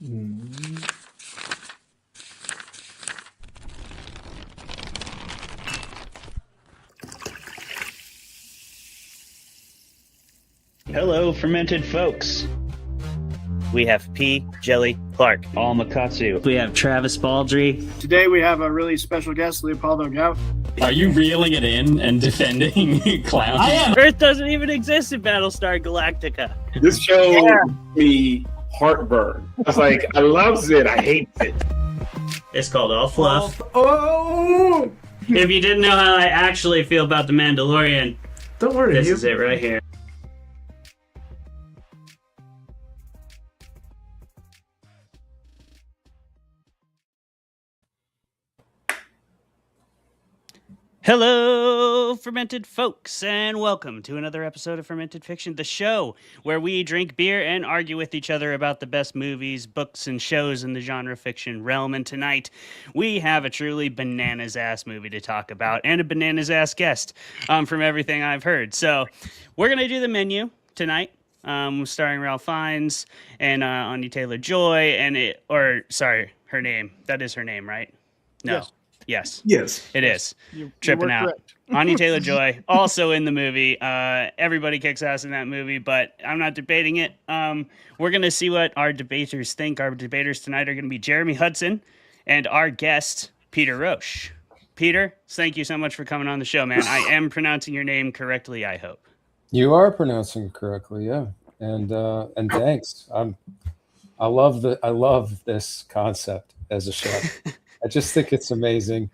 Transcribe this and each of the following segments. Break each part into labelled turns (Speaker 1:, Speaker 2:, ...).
Speaker 1: Mm.
Speaker 2: Hello, fermented folks.
Speaker 3: We have P. Jelly Clark.
Speaker 2: All Makatsu.
Speaker 3: We have Travis Baldry.
Speaker 4: Today we have a really special guest, Leopoldo Gout.
Speaker 5: Are you reeling it in and defending clowns?
Speaker 3: I am. Earth doesn't even exist in Battlestar Galactica.
Speaker 1: This show me heartburn. I was like, I loves it, I hate it.
Speaker 3: It's called All Fluff.
Speaker 1: Oh!
Speaker 3: If you didn't know how I actually feel about The Mandalorian,
Speaker 1: Don't worry,
Speaker 3: this is it right here. Hello, fermented folks, and welcome to another episode of Fermented Fiction, the show where we drink beer and argue with each other about the best movies, books, and shows in the genre fiction realm. And tonight, we have a truly bananas-ass movie to talk about, and a bananas-ass guest, from everything I've heard. So, we're going to do the menu tonight, starring Ralph Fiennes and Anya Taylor-Joy, her name. That is her name, right? No.
Speaker 4: Yes.
Speaker 1: Yes.
Speaker 3: It is.
Speaker 4: You
Speaker 3: Tripping
Speaker 4: were
Speaker 3: out.
Speaker 4: correct.
Speaker 3: Anya Taylor-Joy, also in the movie. Everybody kicks ass in that movie, but I'm not debating it. We're going to see what our debaters think. Our debaters tonight are going to be Jeremy Hudson and our guest, Peter Rosch. Peter, thank you so much for coming on the show, man. I am pronouncing your name correctly, I hope.
Speaker 6: You are pronouncing it correctly, yeah. And thanks. I love this concept as a show. I just think it's amazing,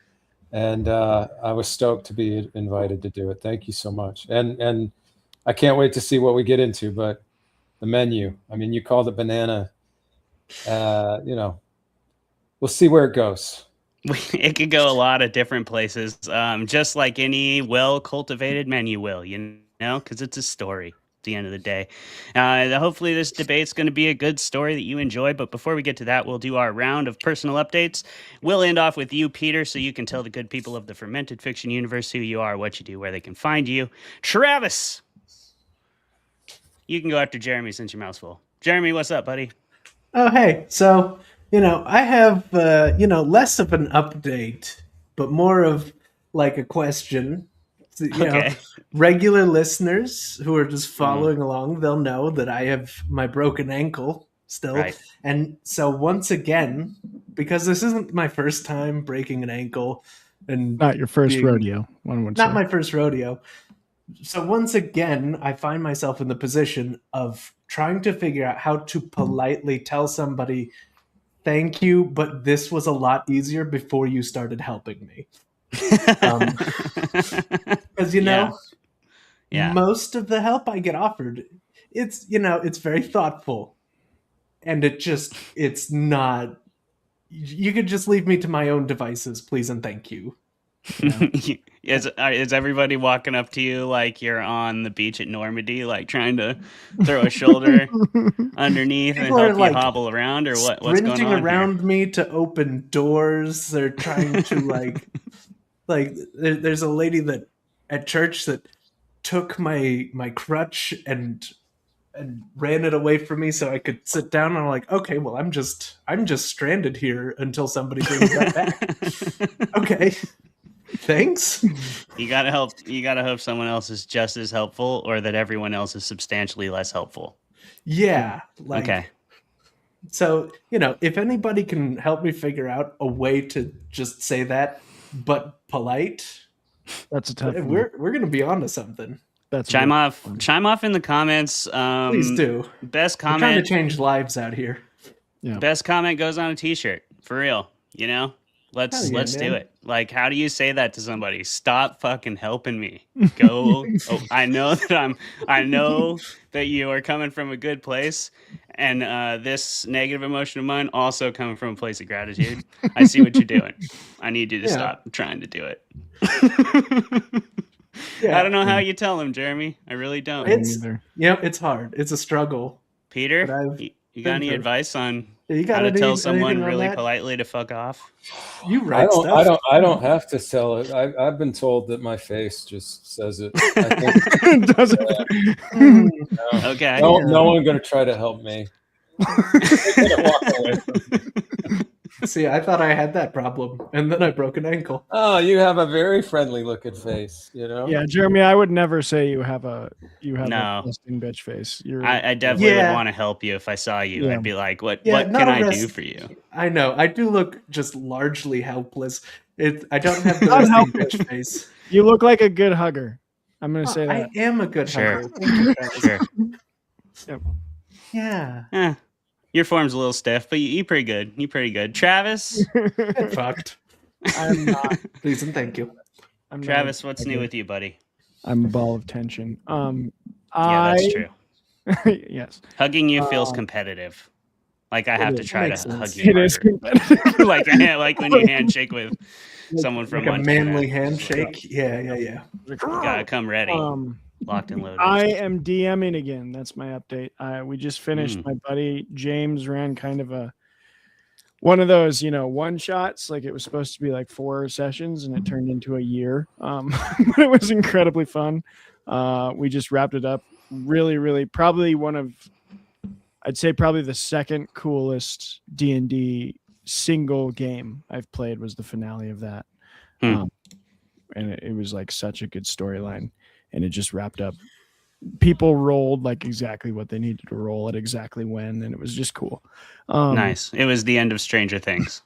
Speaker 6: and I was stoked to be invited to do it. Thank you so much, and I can't wait to see what we get into. But the menu, I mean, you called it banana. We'll see where it goes.
Speaker 3: It could go a lot of different places, just like any well-cultivated menu will, because it's a story. At the end of the day. Hopefully this debate's going to be a good story that you enjoy, but before we get to that, we'll do our round of personal updates. We'll end off with you, Peter, so you can tell the good people of the Fermented Fiction universe who you are, what you do, where they can find you. Travis! You can go after Jeremy since your mouth's full. Jeremy, what's up, buddy?
Speaker 7: Oh, hey. So, I have, less of an update, but more of like a question.
Speaker 3: Okay.
Speaker 7: Regular listeners who are just following along, they'll know that I have my broken ankle still.
Speaker 3: Right.
Speaker 7: And so once again, because this isn't my first time breaking an ankle and
Speaker 4: Not your first rodeo, one would say.
Speaker 7: not my first rodeo. So once again, I find myself in the position of trying to figure out how to politely tell somebody, thank you, but this was a lot easier before you started helping me. Because most of the help I get offered, it's very thoughtful, and it's not. You could just leave me to my own devices, please and thank you.
Speaker 3: Is everybody walking up to you like you're on the beach at Normandy, like trying to throw a shoulder underneath and
Speaker 7: People are,
Speaker 3: help you hobble around, or what's going on
Speaker 7: sprinting around
Speaker 3: here?
Speaker 7: me to open doors. They're trying to like there's a lady that at church that took my crutch and ran it away from me so I could sit down, and I'm like, okay, well, I'm just stranded here until somebody brings that back. Okay. Thanks.
Speaker 3: You gotta hope someone else is just as helpful, or that everyone else is substantially less helpful.
Speaker 7: Yeah.
Speaker 3: Okay.
Speaker 7: So, if anybody can help me figure out a way to just say that, but polite,
Speaker 4: That's a tough one.
Speaker 7: we're going to be on to something.
Speaker 4: That's
Speaker 3: Chime off in the comments.
Speaker 7: Please do.
Speaker 3: Best
Speaker 7: We're trying to
Speaker 3: comment.
Speaker 7: change lives out here.
Speaker 4: Yeah.
Speaker 3: Best comment goes on a t-shirt. For real. Let's
Speaker 7: Hell yeah,
Speaker 3: do
Speaker 7: man.
Speaker 3: it. Like, how do you say that to somebody? Stop fucking helping me. Go. I know that you are coming from a good place, and this negative emotion of mine also coming from a place of gratitude. I see what you're doing. I need you to stop trying to do it. I don't know how you tell him, Jeremy. I really don't.
Speaker 7: It's hard. It's a struggle.
Speaker 3: Peter,
Speaker 7: But
Speaker 3: you got any advice on
Speaker 7: You
Speaker 3: how
Speaker 7: got
Speaker 3: to tell
Speaker 7: anything
Speaker 3: someone
Speaker 7: on
Speaker 3: really
Speaker 7: that?
Speaker 3: politely to fuck off?
Speaker 7: You write stuff.
Speaker 6: I don't have to tell it. I've been told that my face just says it. I think,
Speaker 4: Does it?
Speaker 7: Hmm.
Speaker 3: Okay.
Speaker 6: no one going to try to help me. They're gonna walk away.
Speaker 7: See, I thought I had that problem, and then I broke an ankle.
Speaker 6: Oh, you have a very friendly looking face, you know?
Speaker 4: Yeah, Jeremy, I would never say you have a
Speaker 3: No.
Speaker 4: resting bitch face.
Speaker 3: I definitely
Speaker 7: Yeah.
Speaker 3: would want to help you if I saw you.
Speaker 4: Yeah.
Speaker 3: I'd be like, what
Speaker 7: Yeah,
Speaker 3: can
Speaker 7: not a
Speaker 3: I do
Speaker 7: rest-
Speaker 3: for you?
Speaker 7: I know. I do look just largely helpless. I don't have the
Speaker 4: Not
Speaker 7: resting
Speaker 4: helpless.
Speaker 7: bitch face.
Speaker 4: You look like a good hugger. I'm gonna say
Speaker 7: I
Speaker 4: that.
Speaker 7: am a good
Speaker 3: Sure.
Speaker 7: hugger. Thank you, Travis.
Speaker 3: Sure.
Speaker 4: Yep.
Speaker 7: Yeah.
Speaker 3: Your form's a little stiff, but you pretty good. You pretty good. Travis?
Speaker 7: Get fucked.
Speaker 4: I'm not.
Speaker 7: Please and thank you.
Speaker 4: I'm not
Speaker 3: Travis,
Speaker 4: a
Speaker 3: what's
Speaker 4: hugger.
Speaker 3: new with you, buddy?
Speaker 4: I'm a ball of tension.
Speaker 3: Yeah, that's true.
Speaker 4: Yes.
Speaker 3: Hugging you feels competitive. Like I have to
Speaker 4: is.
Speaker 3: try to
Speaker 7: Makes sense.
Speaker 3: hug you
Speaker 4: It is
Speaker 3: harder.
Speaker 4: competitive.
Speaker 3: like when you handshake with someone from
Speaker 7: Like a
Speaker 3: Montana.
Speaker 7: manly handshake. Yeah.
Speaker 3: You gotta come ready, locked and loaded.
Speaker 4: I am DMing again. That's my update. We just finished. My buddy James ran kind of one of those, one shots. Like it was supposed to be like 4 sessions, and it turned into a year. But it was incredibly fun. We just wrapped it up. Really, really, probably I'd say probably the second coolest D&D single game I've played was the finale of that. And it was like such a good storyline, and it just wrapped up. People rolled like exactly what they needed to roll at exactly when, and it was just cool.
Speaker 3: Nice. It was the end of Stranger Things.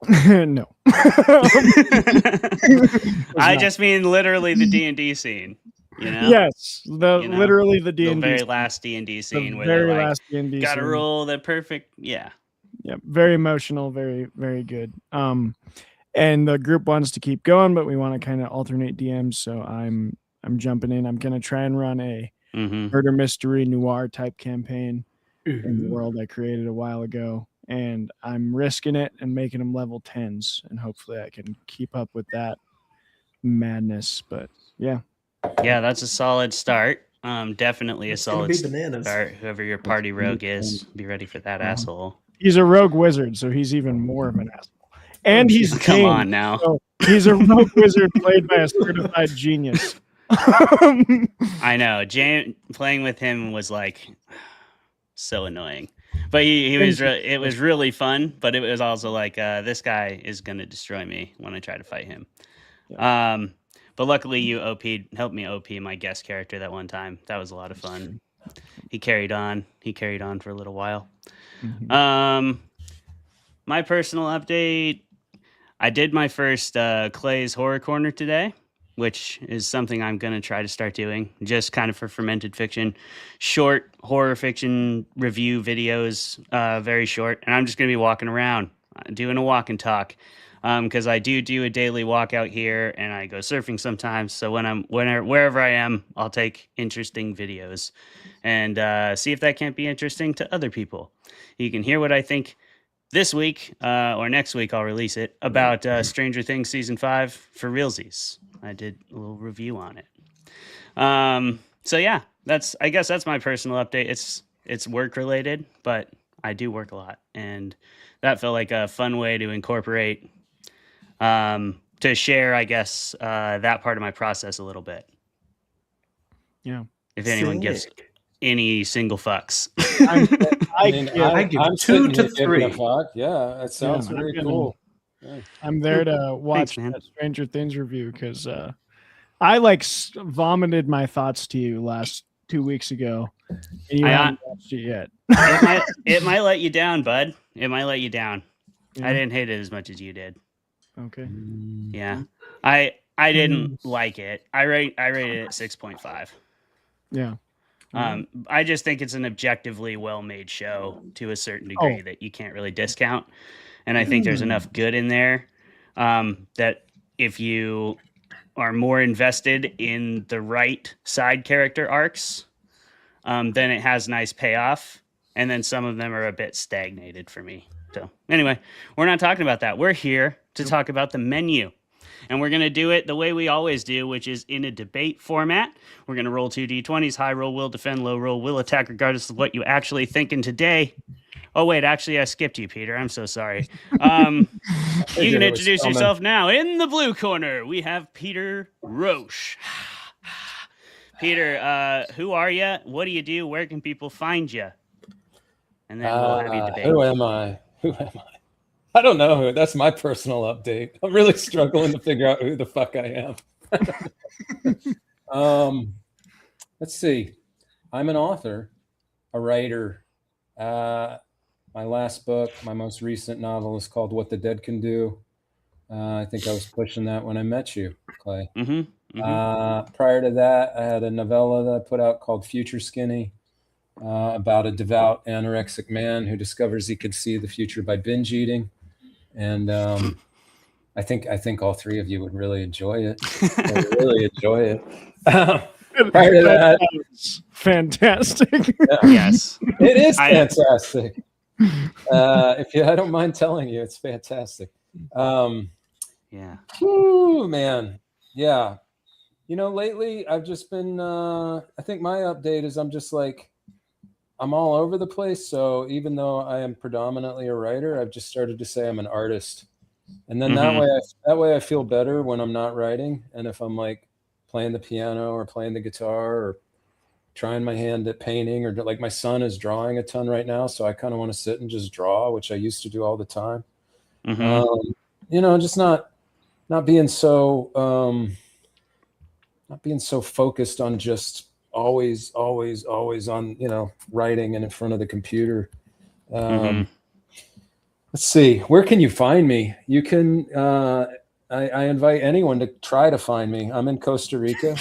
Speaker 4: No.
Speaker 3: I just mean literally the D&D scene.
Speaker 4: Yes, literally the D&D,
Speaker 3: the very last D&D scene where
Speaker 4: very
Speaker 3: they're like,
Speaker 4: last D&D
Speaker 3: gotta
Speaker 4: scene.
Speaker 3: roll the perfect, yeah.
Speaker 4: Very emotional, very, very good. And the group wants to keep going, but we want to kind of alternate DMs, so I'm jumping in. I'm gonna try and run a murder mystery noir type campaign in the world I created a while ago, and I'm risking it and making them level 10s, and hopefully I can keep up with that madness. But yeah,
Speaker 3: that's a solid start. Definitely a
Speaker 7: It's gonna
Speaker 3: solid
Speaker 7: be bananas.
Speaker 3: start. Whoever your party rogue is, be ready for that asshole.
Speaker 4: he's a rogue wizard, so he's even more of an asshole. And he's
Speaker 3: Come
Speaker 4: tame,
Speaker 3: on now.
Speaker 4: so he's a rogue wizard played by a certified genius.
Speaker 3: I know. Playing with him was like so annoying, but he was. It was really fun, but it was also like this guy is gonna destroy me when I try to fight him. But luckily you helped me OP my guest character that one time. That was a lot of fun. He carried on for a little while. My personal update. I did my first Clay's Horror Corner today, which is something I'm going to try to start doing, just kind of for fermented fiction, short horror fiction review videos, very short. And I'm just going to be walking around, doing a walk and talk, because I do a daily walk out here, and I go surfing sometimes. So wherever I am, I'll take interesting videos and see if that can't be interesting to other people. You can hear what I think this week or next week. I'll release it about Stranger Things season 5 for realsies. I did a little review on it. So yeah, I guess that's my personal update. It's work related, but I do work a lot, and that felt like a fun way to incorporate, to share, I guess, that part of my process a little bit.
Speaker 4: Yeah.
Speaker 3: If anyone gives any single fucks.
Speaker 6: I'm
Speaker 7: give 2
Speaker 6: sitting
Speaker 7: to
Speaker 6: here giving a
Speaker 7: 3.
Speaker 6: fuck. Yeah, that sounds very cool. Yeah.
Speaker 4: I'm there to watch
Speaker 3: man.
Speaker 4: that Stranger Things review because I like vomited my thoughts to you last 2 weeks ago, and you haven't watched it yet.
Speaker 3: It might let you down, bud. It might let you down.
Speaker 4: Yeah.
Speaker 3: I didn't hate it as much as you did.
Speaker 4: Okay.
Speaker 3: Yeah, I didn't like it. I rated it at 6.5.
Speaker 4: Yeah.
Speaker 3: I just think it's an objectively well-made show to a certain degree that you can't really discount. And I think there's enough good in there that if you are more invested in the right side character arcs, then it has nice payoff. And then some of them are a bit stagnated for me. So anyway, we're not talking about that. We're here to talk about the menu. And we're going to do it the way we always do, which is in a debate format. We're going to roll 2 d20s. High roll will defend, low roll will attack, regardless of what you actually think. And today... Oh, wait, actually, I skipped you, Peter. I'm so sorry. You can introduce yourself now. In the blue corner, we have Peter Rosch. Peter, who are you? What do you do? Where can people find you? And then we'll have you debate.
Speaker 6: Who am I? I don't know. That's my personal update. I'm really struggling to figure out who the fuck I am. Let's see. I'm an author, a writer. My last book, my most recent novel, is called What the Dead Can Do. I think I was pushing that when I met you, Clay. Prior to that, I had a novella that I put out called Future Skinny, about a devout anorexic man who discovers he can see the future by binge eating. And I think all three of you would really enjoy it. Really enjoy it. Prior to that,
Speaker 4: fantastic.
Speaker 3: Yes,
Speaker 6: it is fantastic. I don't mind telling you, it's fantastic.
Speaker 3: Yeah.
Speaker 6: Whew, man. Yeah. Lately I've just been, I think my update is I'm all over the place. So even though I am predominantly a writer, I've just started to say I'm an artist. And then that way I feel better when I'm not writing. And if I'm like playing the piano or playing the guitar or trying my hand at painting, or like my son is drawing a ton right now. So I kind of want to sit and just draw, which I used to do all the time. Just not being so focused on just always on, writing and in front of the computer. Let's see, where can you find me? You can, I invite anyone to try to find me. I'm in Costa Rica.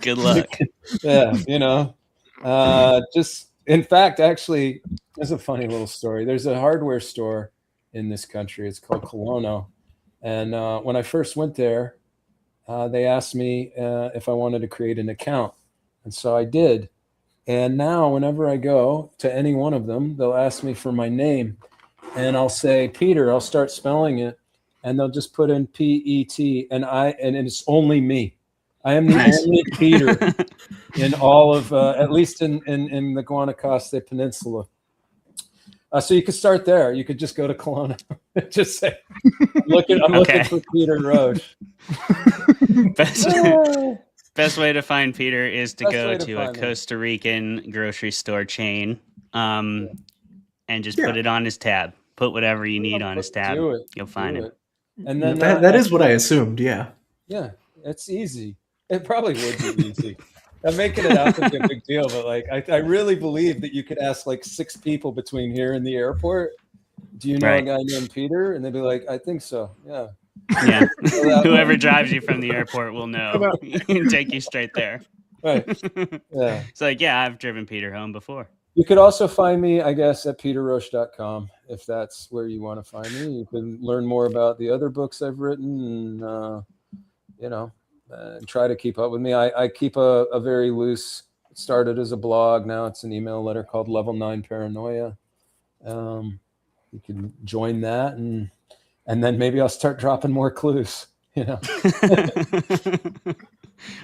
Speaker 3: Good luck.
Speaker 6: Yeah. Just in fact, actually, there's a funny little story. There's a hardware store in this country. It's called Colono. And when I first went there, they asked me if I wanted to create an account. And so I did. And now whenever I go to any one of them, they'll ask me for my name. And I'll say, Peter, I'll start spelling it. And they'll just put in P-E-T. And it's only me. I am the only Peter in all of, at least in the Guanacaste Peninsula. So you could start there. You could just go to Kelowna. Just say, I'm looking for Peter Rosch.
Speaker 3: Best way to find Peter is to go to a Costa Rican grocery store chain, and just put it on his tab. Put whatever you need on his tab. You'll find him.
Speaker 7: And then that is what I assumed. Yeah.
Speaker 6: Yeah, it's easy. It probably would be easy. I'm making it out to be a big deal, but I really believe that you could ask 6 people between here and the airport, do you know a guy named Peter? And they'd be like, I think so. Yeah.
Speaker 3: Yeah. Whoever drives you from the airport will know and take you straight there.
Speaker 6: Right. Yeah.
Speaker 3: It's I've driven Peter home before.
Speaker 6: You could also find me, I guess, at peterrosch.com if that's where you want to find me. You can learn more about the other books I've written and, and try to keep up with me. I keep a very loose, it started as a blog. Now it's an email letter called Level 9 Paranoia. You can join that and then maybe I'll start dropping more clues,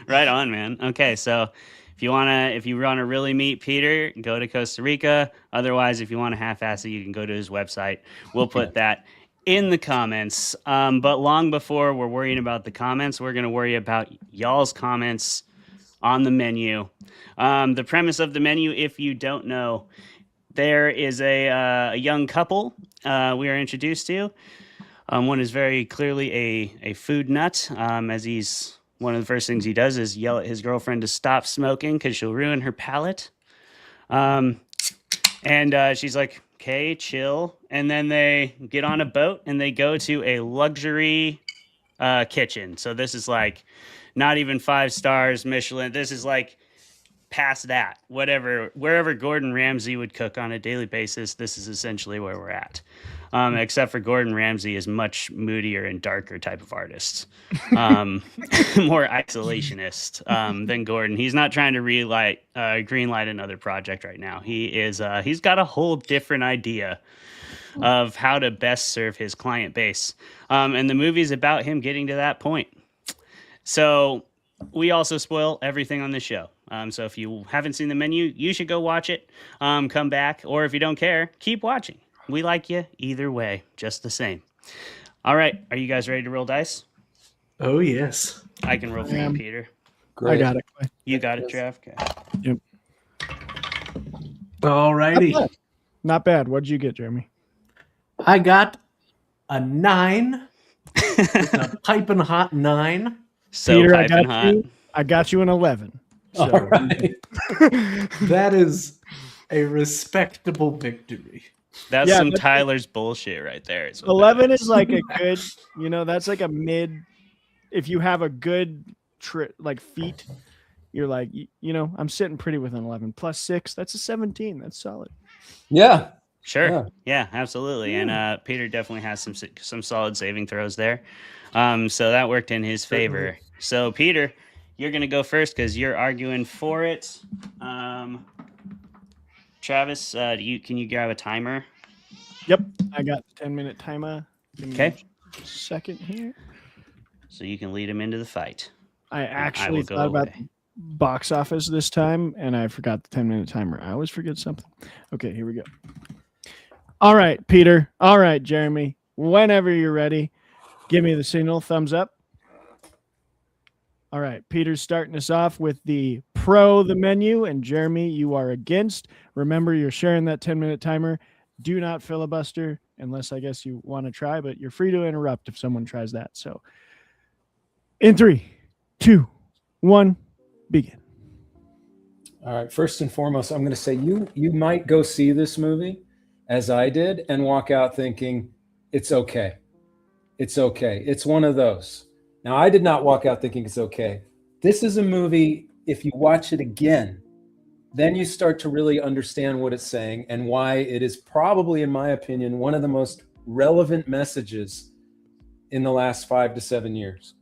Speaker 3: Right on, man. Okay. So if you want to really meet Peter, go to Costa Rica. Otherwise, if you want to half-ass it, you can go to his website. We'll put that in the comments. But long before we're worrying about the comments, we're going to worry about y'all's comments on the menu. The premise of the menu, if you don't know, there is a young couple we are introduced to. One is very clearly a food nut, as he's one of the first things he does is yell at his girlfriend to stop smoking because she'll ruin her palate. And she's like, okay, chill. And then they get on a boat and they go to a luxury kitchen. So this is not even 5 stars Michelin. This is past that. Wherever Gordon Ramsay would cook on a daily basis, this is essentially where we're at. Except for Gordon Ramsay is much moodier and darker type of artist. More isolationist than Gordon. He's not trying to greenlight another project right now. He's got a whole different idea of how to best serve his client base. And the movie's about him getting to that point. So we also spoil everything on this show. So if you haven't seen the menu, you should go watch it. Come back. Or if you don't care, keep watching. We like you either way, just the same. All right. Are you guys ready to roll dice?
Speaker 7: Oh, yes.
Speaker 3: I can roll for you, Peter.
Speaker 4: Great. I got it. Clay.
Speaker 3: You got it, Trev? Okay.
Speaker 4: Yep.
Speaker 7: All righty.
Speaker 4: Not bad. What'd you get, Jeremy?
Speaker 7: I got a 9. It's a piping hot 9.
Speaker 3: So
Speaker 4: Peter,
Speaker 3: piping hot.
Speaker 4: I got you an 11. So
Speaker 6: All right.
Speaker 7: That is a respectable victory.
Speaker 3: That's
Speaker 4: Yeah,
Speaker 3: some
Speaker 4: that's-
Speaker 3: Tyler's bullshit right there. Is what that
Speaker 4: 11 is like a good, that's like a mid. If you have a good like feat, you're like, I'm sitting pretty with an 11 plus 6. That's a 17. That's solid.
Speaker 6: Yeah.
Speaker 3: Sure. Yeah, absolutely. And Peter definitely has some solid saving throws there. So that worked in his favor. So Peter, you're gonna go first because you're arguing for it. Travis, can you grab a timer?
Speaker 4: Yep, I got the 10-minute timer. Give me
Speaker 3: Okay.
Speaker 4: a second here.
Speaker 3: So you can lead him into the fight.
Speaker 4: I
Speaker 3: I
Speaker 4: actually
Speaker 3: will go
Speaker 4: thought about
Speaker 3: away.
Speaker 4: the box office this time, and I forgot the 10-minute timer. I always forget something. Okay, here we go. All right, Peter. All right, Jeremy. Whenever you're ready, give me the signal. Thumbs up. All right, Peter's starting us off with the menu, and Jeremy, you are against. Remember, you're sharing that 10-minute timer. Do not filibuster unless I guess you want to try, but you're free to interrupt if someone tries that. So in 3, 2, 1, begin.
Speaker 6: All right. First and foremost, I'm going to say you might go see this movie as I did and walk out thinking it's okay. It's okay. It's one of those. Now, I did not walk out thinking it's okay. This is a movie, if you watch it again, then you start to really understand what it's saying and why it is probably, in my opinion, one of the most relevant messages in the last 5 to 7 years.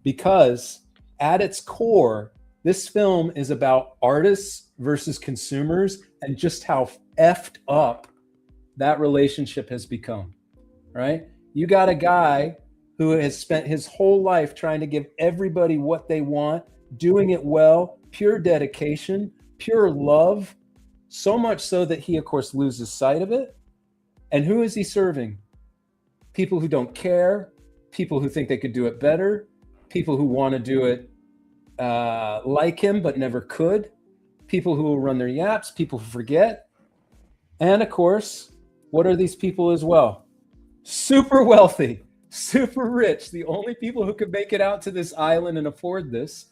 Speaker 6: Because at its core, this film is about artists versus consumers and just how effed up that relationship has become, right? You got a guy who has spent his whole life trying to give everybody what they want, doing it well, pure dedication, pure love, so much so that he, of course, loses sight of it. And who is he serving? People who don't care, people who think they could do it better, people who want to do it like him but never could, people who will run their yaps, people who forget. And of course, what are these people as well? Super wealthy, super rich, the only people who could make it out to this island and afford this.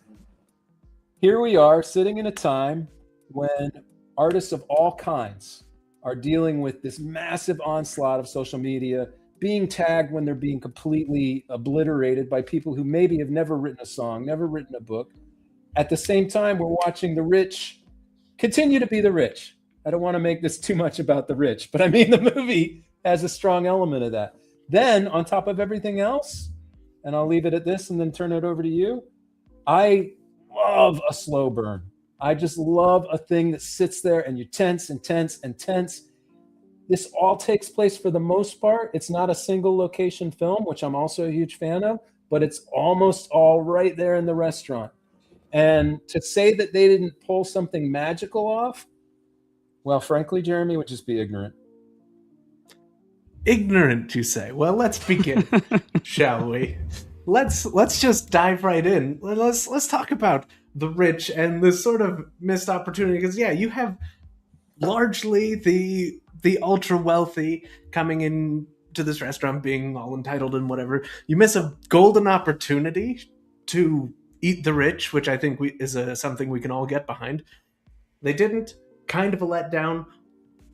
Speaker 6: Here we are sitting in a time when artists of all kinds are dealing with this massive onslaught of social media, being tagged when they're being completely obliterated by people who maybe have never written a song, never written a book. At the same time, we're watching the rich continue to be the rich. I don't want to make this too much about the rich, but I mean, the movie has a strong element of that. Then on top of everything else, and I'll leave it at this and then turn it over to you, I love a slow burn. I just love a thing that sits there and you tense and tense and tense. This all takes place, for the most part, it's not a single location film, which I'm also a huge fan of, but it's almost all right there in the restaurant. And to say that they didn't pull something magical off, well, frankly, Jeremy, would just be ignorant.
Speaker 7: Ignorant, you say? Well, let's begin, shall we? Let's just dive right in. Let's talk about the rich and this sort of missed opportunity. Because yeah, you have largely the ultra wealthy coming in to this restaurant, being all entitled and whatever. You miss a golden opportunity to eat the rich, which I think is something we can all get behind. They didn't. Kind of a letdown.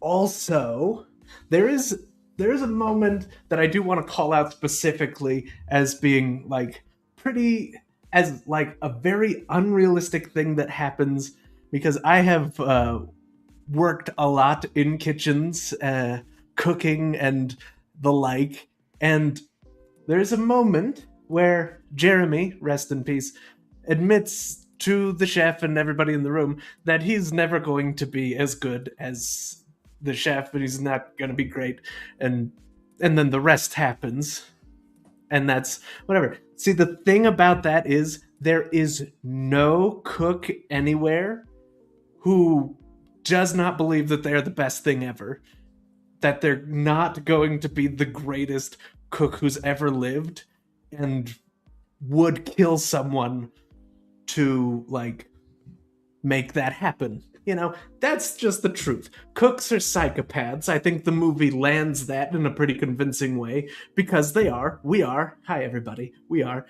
Speaker 7: Also, there is a moment that I do want to call out specifically as being like pretty, as like a very unrealistic thing that happens, because I have worked a lot in kitchens, cooking and the like, and there's a moment where Jeremy, rest in peace, admits to the chef and everybody in the room that he's never going to be as good as the chef, and he's not going to be great, and then the rest happens, and that's whatever. See, the thing about that is there is no cook anywhere who does not believe that they're the best thing ever, that they're not going to be the greatest cook who's ever lived, and would kill someone to like make that happen. You know, that's just the truth. Cooks are psychopaths. I think the movie lands that in a pretty convincing way because they are. We are. Hi, everybody. We are.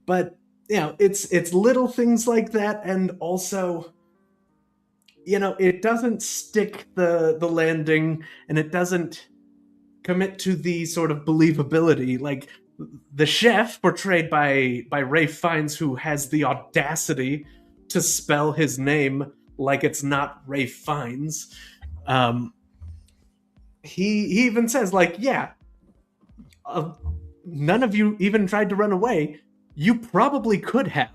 Speaker 7: But you know, it's little things like that, and also, you know, it doesn't stick the landing, and it doesn't commit to the sort of believability. Like the chef, portrayed by Ralph Fiennes, who has the audacity to spell his name like it's not Ralph Fiennes. He even says, like, yeah, none of you even tried to run away. You probably could have.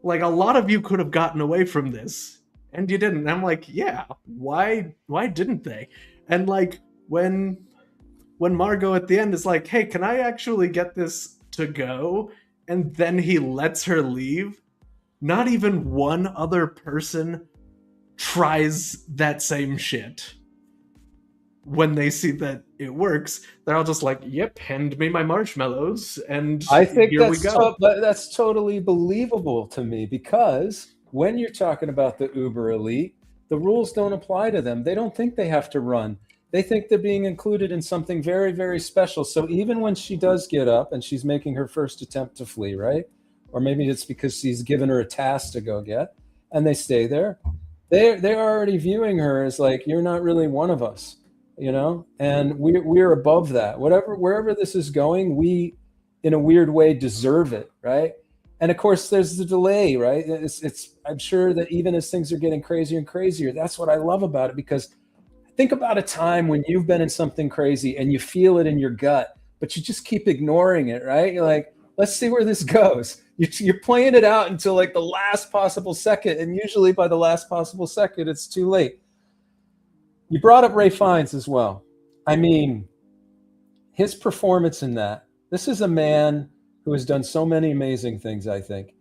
Speaker 7: Like, a lot of you could have gotten away from this, and you didn't. And I'm like, yeah, why didn't they? And like when Margot at the end is like, hey, can I actually get this to go? And then he lets her leave. Not even one other person tries that same shit. When they see that it works, they're all just like, yep, hand me my marshmallows, and
Speaker 6: I think
Speaker 7: here we go.
Speaker 6: that's totally believable to me, because when you're talking about the uber elite, the rules don't apply to them. They don't think they have to run. They think they're being included in something very, very special. So even when she does get up and she's making her first attempt to flee, right? Or maybe it's because she's given her a task to go get, and they stay there. They're already viewing her as like, you're not really one of us. You know, and we're above that. Wherever this is going, we, in a weird way, deserve it, right? And of course, there's the delay, right? It's. I'm sure that even as things are getting crazier and crazier, that's what I love about it. Because think about a time when you've been in something crazy and you feel it in your gut, but you just keep ignoring it, right? You're like, let's see where this goes. You're playing it out until like the last possible second, and usually by the last possible second, it's too late. You brought up Ralph Fiennes as well. I mean, his performance in that. This is a man who has done so many amazing things, I think.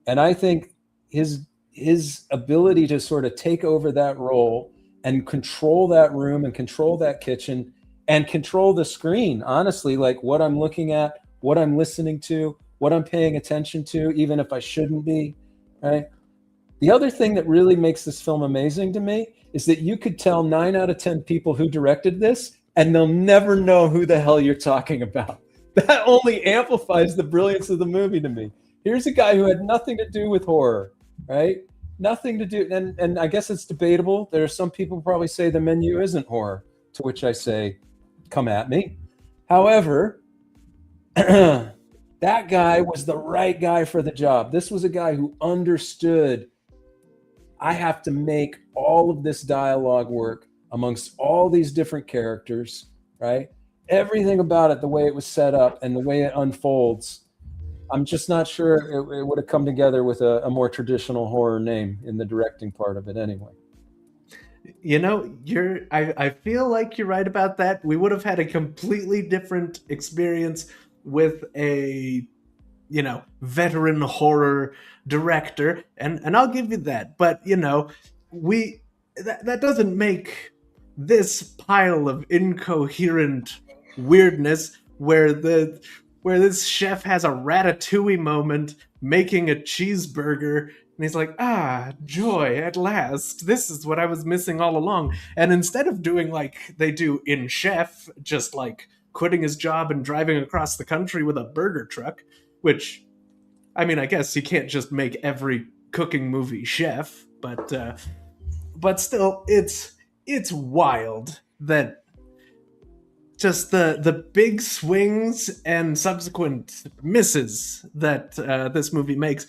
Speaker 6: And I think his ability to sort of take over that role and control that room and control that kitchen and control the screen, honestly, like what I'm looking at, what I'm listening to, what I'm paying attention to, even if I shouldn't be, right? The other thing that really makes this film amazing to me is that you could tell 9 out of 10 people who directed this, and they'll never know who the hell you're talking about. That only amplifies the brilliance of the movie to me. Here's a guy who had nothing to do with horror, right? Nothing to do, and I guess it's debatable. There are some people who probably say the menu isn't horror, to which I say, come at me. However, that guy was the right guy for the job. This was a guy who understood, I have to make all of this dialogue work amongst all these different characters, right? Everything about it, the way it was set up and the way it unfolds, I'm just not sure it would have come together with a more traditional horror name in the directing part of it anyway.
Speaker 7: You know, I feel like you're right about that. We would have had a completely different experience with a, you know, veteran horror director, and I'll give you that. But, you know, that doesn't make this pile of incoherent weirdness where this chef has a ratatouille moment making a cheeseburger, and he's like, joy at last. This is what I was missing all along. And instead of doing like they do in Chef, just like quitting his job and driving across the country with a burger truck, which, I mean, I guess you can't just make every cooking movie Chef, but still, it's wild that just the big swings and subsequent misses that this movie makes.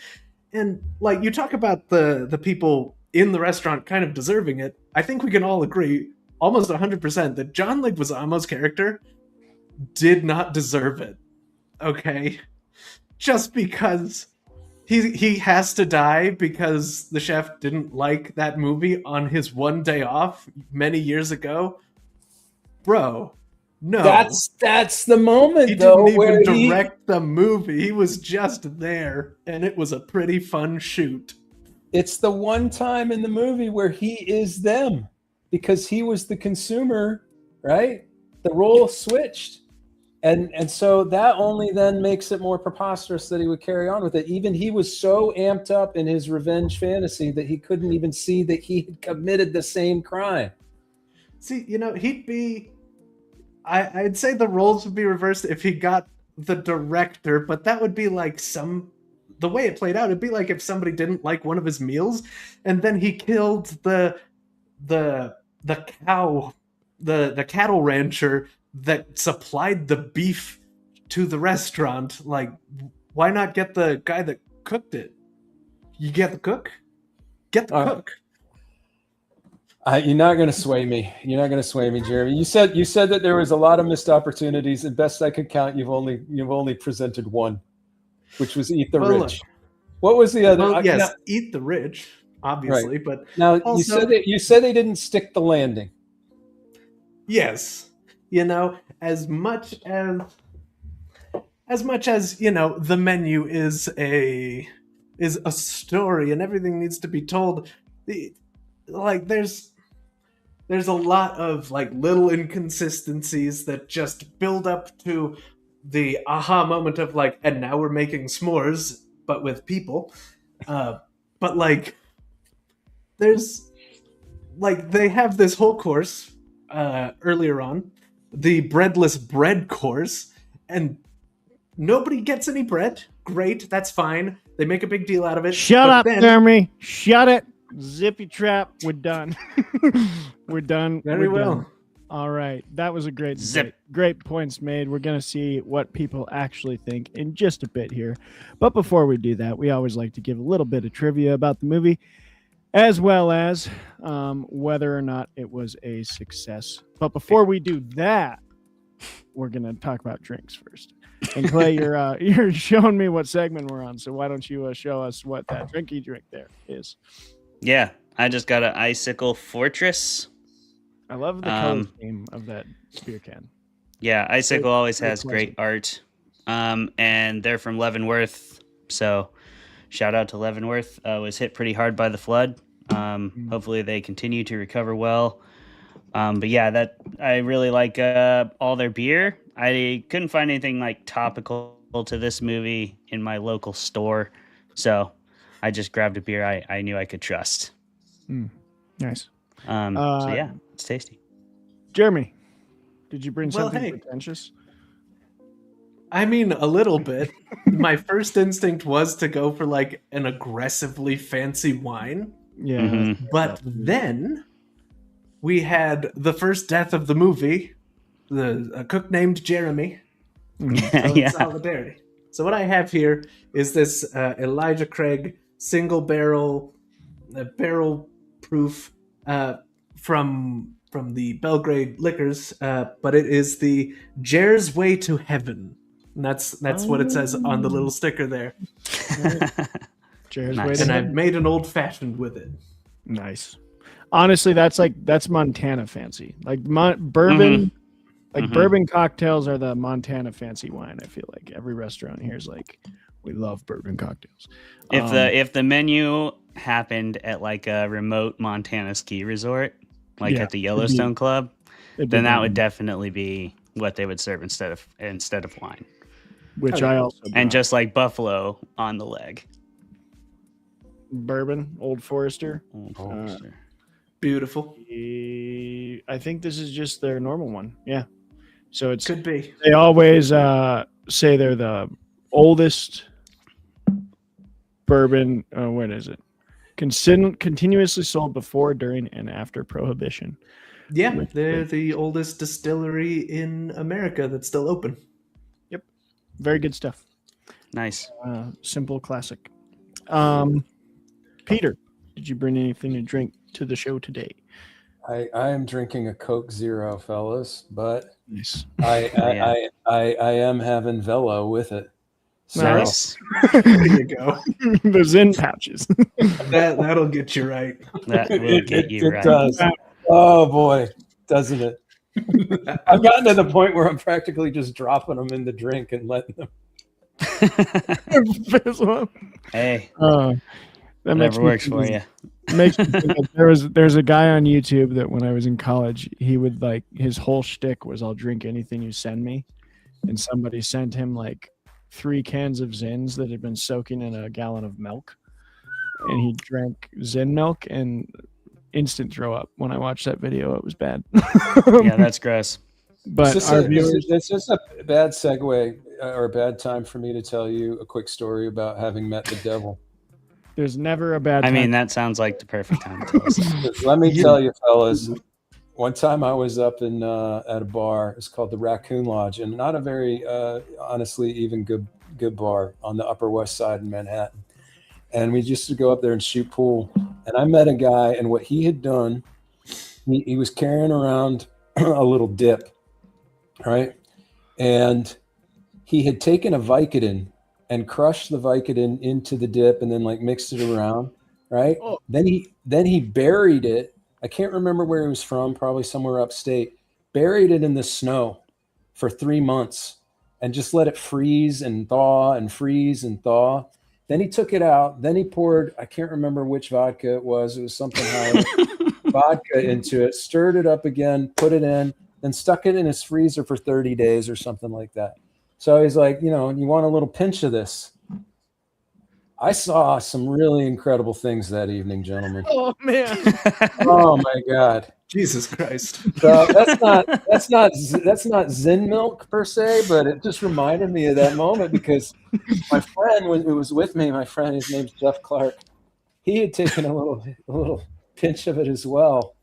Speaker 7: And like, you talk about the people in the restaurant kind of deserving it. I think we can all agree almost 100% that John Leguizamo's character did not deserve it. Okay? Just because he has to die because the chef didn't like that movie on his one day off many years ago. Bro, no.
Speaker 6: That's the moment,
Speaker 7: he
Speaker 6: though,
Speaker 7: didn't
Speaker 6: where
Speaker 7: even direct the movie. He was just there, and it was a pretty fun shoot.
Speaker 6: It's the one time in the movie where he is them, because he was the consumer, right? The role switched. And so that only then makes it more preposterous that he would carry on with it. Even he was so amped up in his revenge fantasy that he couldn't even see that he had committed the same crime.
Speaker 7: See, he'd be. I'd say the roles would be reversed if he got the director, but that would be like the way it played out. It'd be like if somebody didn't like one of his meals, and then he killed the cow, the cattle rancher that supplied the beef to the restaurant. Like, why not get the guy that cooked it? You get the cook? Get the cook.
Speaker 6: You're not going to sway me. You're not going to sway me, Jeremy. You said that there was a lot of missed opportunities, and best I could count, you've only presented one, which was Eat the Rich. Look, what was the other?
Speaker 7: Yes, Eat the Rich, obviously, right. But
Speaker 6: now
Speaker 7: also,
Speaker 6: you said they didn't stick the landing.
Speaker 7: Yes, as much as the menu is a story and everything needs to be told. There's a lot of little inconsistencies that just build up to the aha moment of and now we're making s'mores, but with people. But there's they have this whole course earlier on, the breadless bread course, and nobody gets any bread. Great, that's fine. They make a big deal out of it.
Speaker 4: Shut up, Jeremy. Shut it. Zippy trap. We're done. We're done.
Speaker 7: Very well.
Speaker 4: Done. All right. That was a great
Speaker 3: Zip.
Speaker 4: Great points made. We're going to see what people actually think in just a bit here. But before we do that, we always like to give a little bit of trivia about the movie, as well as whether or not it was a success. But before we do that, we're going to talk about drinks first. And Clay, you're showing me what segment we're on. So why don't you show us what that drinky drink there is?
Speaker 3: Yeah, I just got an Icicle Fortress.
Speaker 4: I love the color scheme of that beer can.
Speaker 3: Yeah, Icicle always has great art. And they're from Leavenworth. So shout out to Leavenworth. Was hit pretty hard by the flood. Hopefully they continue to recover well. But yeah, I really like all their beer. I couldn't find anything topical to this movie in my local store. So I just grabbed a beer I knew I could trust.
Speaker 4: Nice.
Speaker 3: So yeah, it's tasty.
Speaker 4: Jeremy, did you bring something
Speaker 7: hey.
Speaker 4: pretentious?
Speaker 7: I mean, a little bit. My first instinct was to go for an aggressively fancy wine.
Speaker 4: Yeah.
Speaker 3: Mm-hmm.
Speaker 7: But then we had the first death of the movie, a cook named Jeremy. So
Speaker 3: Yeah.
Speaker 7: solidarity. So what I have here is this Elijah Craig single barrel proof from the Belgrade Liquors, but it is the Jer's Way to Heaven. And that's what it says on the little sticker there.
Speaker 4: Jer's
Speaker 3: Nice.
Speaker 4: Way to
Speaker 7: And
Speaker 4: Heaven.
Speaker 7: I've made an old fashioned with it.
Speaker 4: Nice. Honestly, that's Montana fancy. Bourbon, bourbon cocktails are the Montana fancy wine. I feel like every restaurant here is we love bourbon cocktails.
Speaker 3: If the menu happened at a remote Montana ski resort, at the Yellowstone Club, then that would definitely be what they would serve instead of wine.
Speaker 4: Which I also brought.
Speaker 3: And just like Buffalo on the leg.
Speaker 4: Bourbon, Old Forester.
Speaker 7: Beautiful.
Speaker 4: I think this is just their normal one. Yeah. So it's
Speaker 7: Could be.
Speaker 4: They always say they're the oldest bourbon. What is it? Continuously sold before, during, and after Prohibition.
Speaker 7: Yeah, they're the oldest distillery in America that's still open.
Speaker 4: Yep. Very good stuff.
Speaker 3: Nice.
Speaker 4: Simple classic. Peter, did you bring anything to drink to the show today?
Speaker 6: I am drinking a Coke Zero, fellas, but
Speaker 4: Nice.
Speaker 6: I am having Velo with it. So,
Speaker 3: Nice.
Speaker 7: There you go.
Speaker 4: The Zen pouches.
Speaker 7: That'll get you right.
Speaker 3: That will get you
Speaker 6: it
Speaker 3: right.
Speaker 6: does. Oh boy, doesn't it? I've gotten to the point where I'm practically just dropping them in the drink and letting them.
Speaker 3: Hey,
Speaker 4: that makes
Speaker 3: whatever works for you.
Speaker 4: Makes me think of, there's a guy on YouTube that when I was in college, he would his whole shtick was I'll drink anything you send me. and somebody sent him like 3 cans of Zins that had been soaking in a gallon of milk, and he drank Zin milk and instant throw up. When I watched that video, it was bad.
Speaker 3: Yeah, that's gross.
Speaker 4: But our viewers,
Speaker 6: it's just a bad segue or a bad time for me to tell you a quick story about having met the devil.
Speaker 4: there's never a bad
Speaker 3: I
Speaker 4: time.
Speaker 3: mean, that sounds like the perfect time to tell us.
Speaker 6: Let me tell you, fellas. One time I was up in at a bar. It's called the Raccoon Lodge, and not a very honestly even good bar on the Upper West Side in Manhattan. And we just to go up there and shoot pool. And I met a guy, and what he had done, he was carrying around a little dip, right? And he had taken a Vicodin and crushed the Vicodin into the dip, and then like mixed it around, right?
Speaker 4: Oh.
Speaker 6: Then he buried it. I can't remember where he was from, probably somewhere upstate. Buried it in the snow for 3 months and just let it freeze and thaw and freeze and thaw. Then he took it out. Then he poured, I can't remember which vodka it was. It was something high vodka into it, stirred it up again, put it in, then stuck it in his freezer for 30 days or something like that. So he's like, you want a little pinch of this. I saw some really incredible things that evening, gentlemen.
Speaker 4: Oh man!
Speaker 6: Oh my God!
Speaker 7: Jesus Christ!
Speaker 6: So that's not Zen milk per se, but it just reminded me of that moment because my friend who was with me, his name's Jeff Clark. He had taken a little pinch of it as well,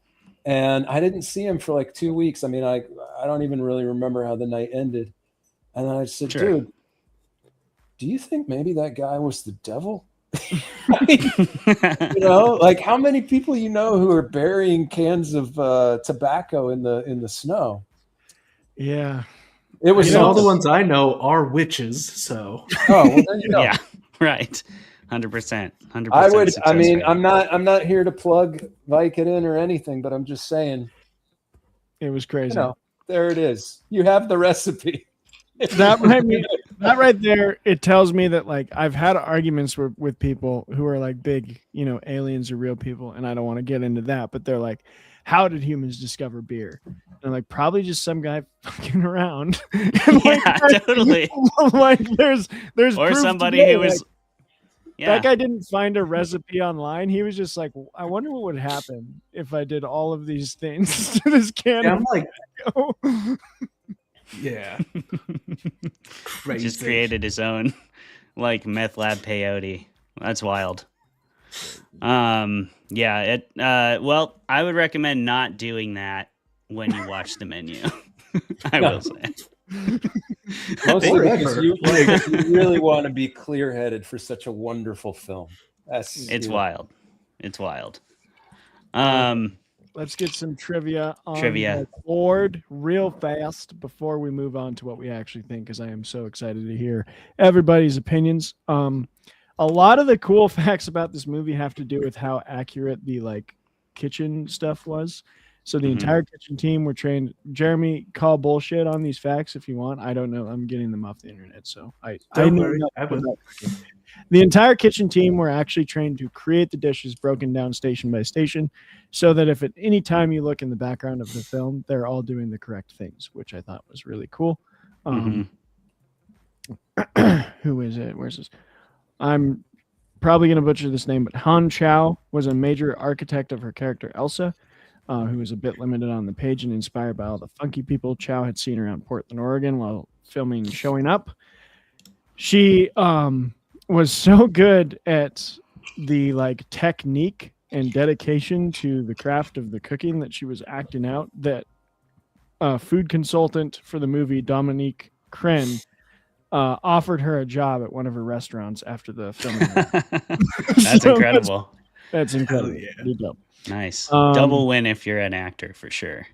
Speaker 6: and I didn't see him for like 2 weeks. I mean, I don't even really remember how the night ended. And I said,
Speaker 3: Sure.
Speaker 6: Dude, do you think maybe that guy was the devil? I mean, like how many people who are burying cans of tobacco in the snow?
Speaker 4: Yeah,
Speaker 6: It was
Speaker 7: all the ones I know are witches. So
Speaker 6: oh, well, there you go.
Speaker 3: Yeah, right. 100%. 100%.
Speaker 6: I would. I
Speaker 3: success
Speaker 6: mean,
Speaker 3: rate.
Speaker 6: I'm not here to plug Vicodin or anything, but I'm just saying.
Speaker 4: it was crazy.
Speaker 6: There it is. You have the recipe.
Speaker 4: That right there, it tells me that like I've had arguments with people who are like big, aliens are real people, and I don't want to get into that, but they're like, how did humans discover beer? And I'm like, probably just some guy fucking around. And
Speaker 3: Yeah, totally.
Speaker 4: Like there's
Speaker 3: Or
Speaker 4: proof
Speaker 3: somebody
Speaker 4: today,
Speaker 3: who was.
Speaker 4: like,
Speaker 3: Yeah.
Speaker 4: that guy didn't find a recipe online. He was just like, I wonder what would happen if I did all of these things to this can.
Speaker 7: I'm like,
Speaker 4: tobacco.
Speaker 7: yeah, crazy.
Speaker 3: Just created his own like meth lab peyote. That's wild. Yeah, it well, I would recommend not doing that when you watch the menu. I will say.
Speaker 6: Mostly because you really want to be clear-headed for such a wonderful film.
Speaker 3: It's wild. It's wild.
Speaker 4: Let's get some trivia on
Speaker 3: Trivia.
Speaker 4: the board real fast before we move on to what we actually think, because I am so excited to hear everybody's opinions. A lot of the cool facts about this movie have to do with how accurate the like kitchen stuff was. So the entire kitchen team were trained. Jeremy, call bullshit on these facts if you want. I don't know. I'm getting them off the internet, so I
Speaker 7: Don't
Speaker 4: know
Speaker 7: worry,
Speaker 4: nothing
Speaker 7: I will.
Speaker 4: about cooking. The entire kitchen team were actually trained to create the dishes broken down station by station, so that if at any time you look in the background of the film, they're all doing the correct things, which I thought was really cool. Who is it? Where's this? I'm probably going to butcher this name, but Han Chow was a major architect of her character Elsa, who was a bit limited on the page and inspired by all the funky people Chow had seen around Portland, Oregon while filming Showing Up. She was so good at the like technique and dedication to the craft of the cooking that she was acting out that a food consultant for the movie, Dominique Crenn, offered her a job at one of her restaurants after the filming.
Speaker 3: That's
Speaker 4: So
Speaker 3: incredible.
Speaker 4: That's incredible.
Speaker 7: yeah.
Speaker 4: Pretty dope.
Speaker 3: Nice. Double win if you're an actor for sure.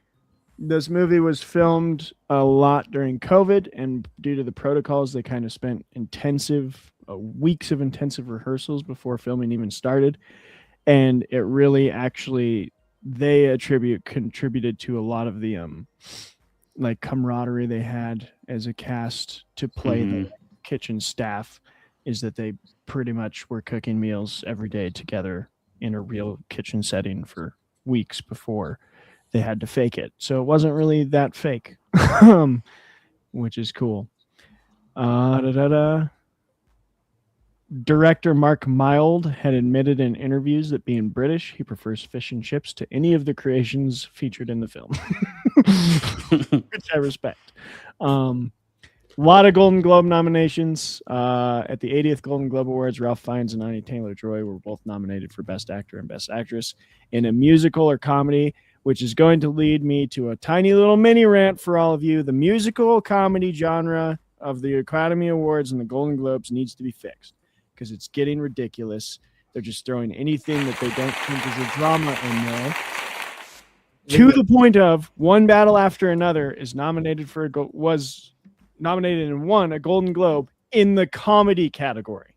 Speaker 4: This movie was filmed a lot during COVID, and due to the protocols, they kind of spent weeks of intensive rehearsals before filming even started. And it really they contributed to a lot of the like camaraderie they had as a cast to play the kitchen staff, is that they pretty much were cooking meals every day together in a real kitchen setting for weeks before they had to fake it. So it wasn't really that fake, which is cool. Director Mark Mild had admitted in interviews that being British, he prefers fish and chips to any of the creations featured in the film, which I respect. A lot of Golden Globe nominations. At the 80th Golden Globe Awards, Ralph Fiennes and Anya Taylor-Joy were both nominated for Best Actor and Best Actress in a musical or comedy, which is going to lead me to a tiny little mini rant for all of you. The musical comedy genre of the Academy Awards and the Golden Globes needs to be fixed because it's getting ridiculous. They're just throwing anything that they don't think is a drama in there. To the point of One Battle After Another is nominated for was nominated and won a Golden Globe in the comedy category.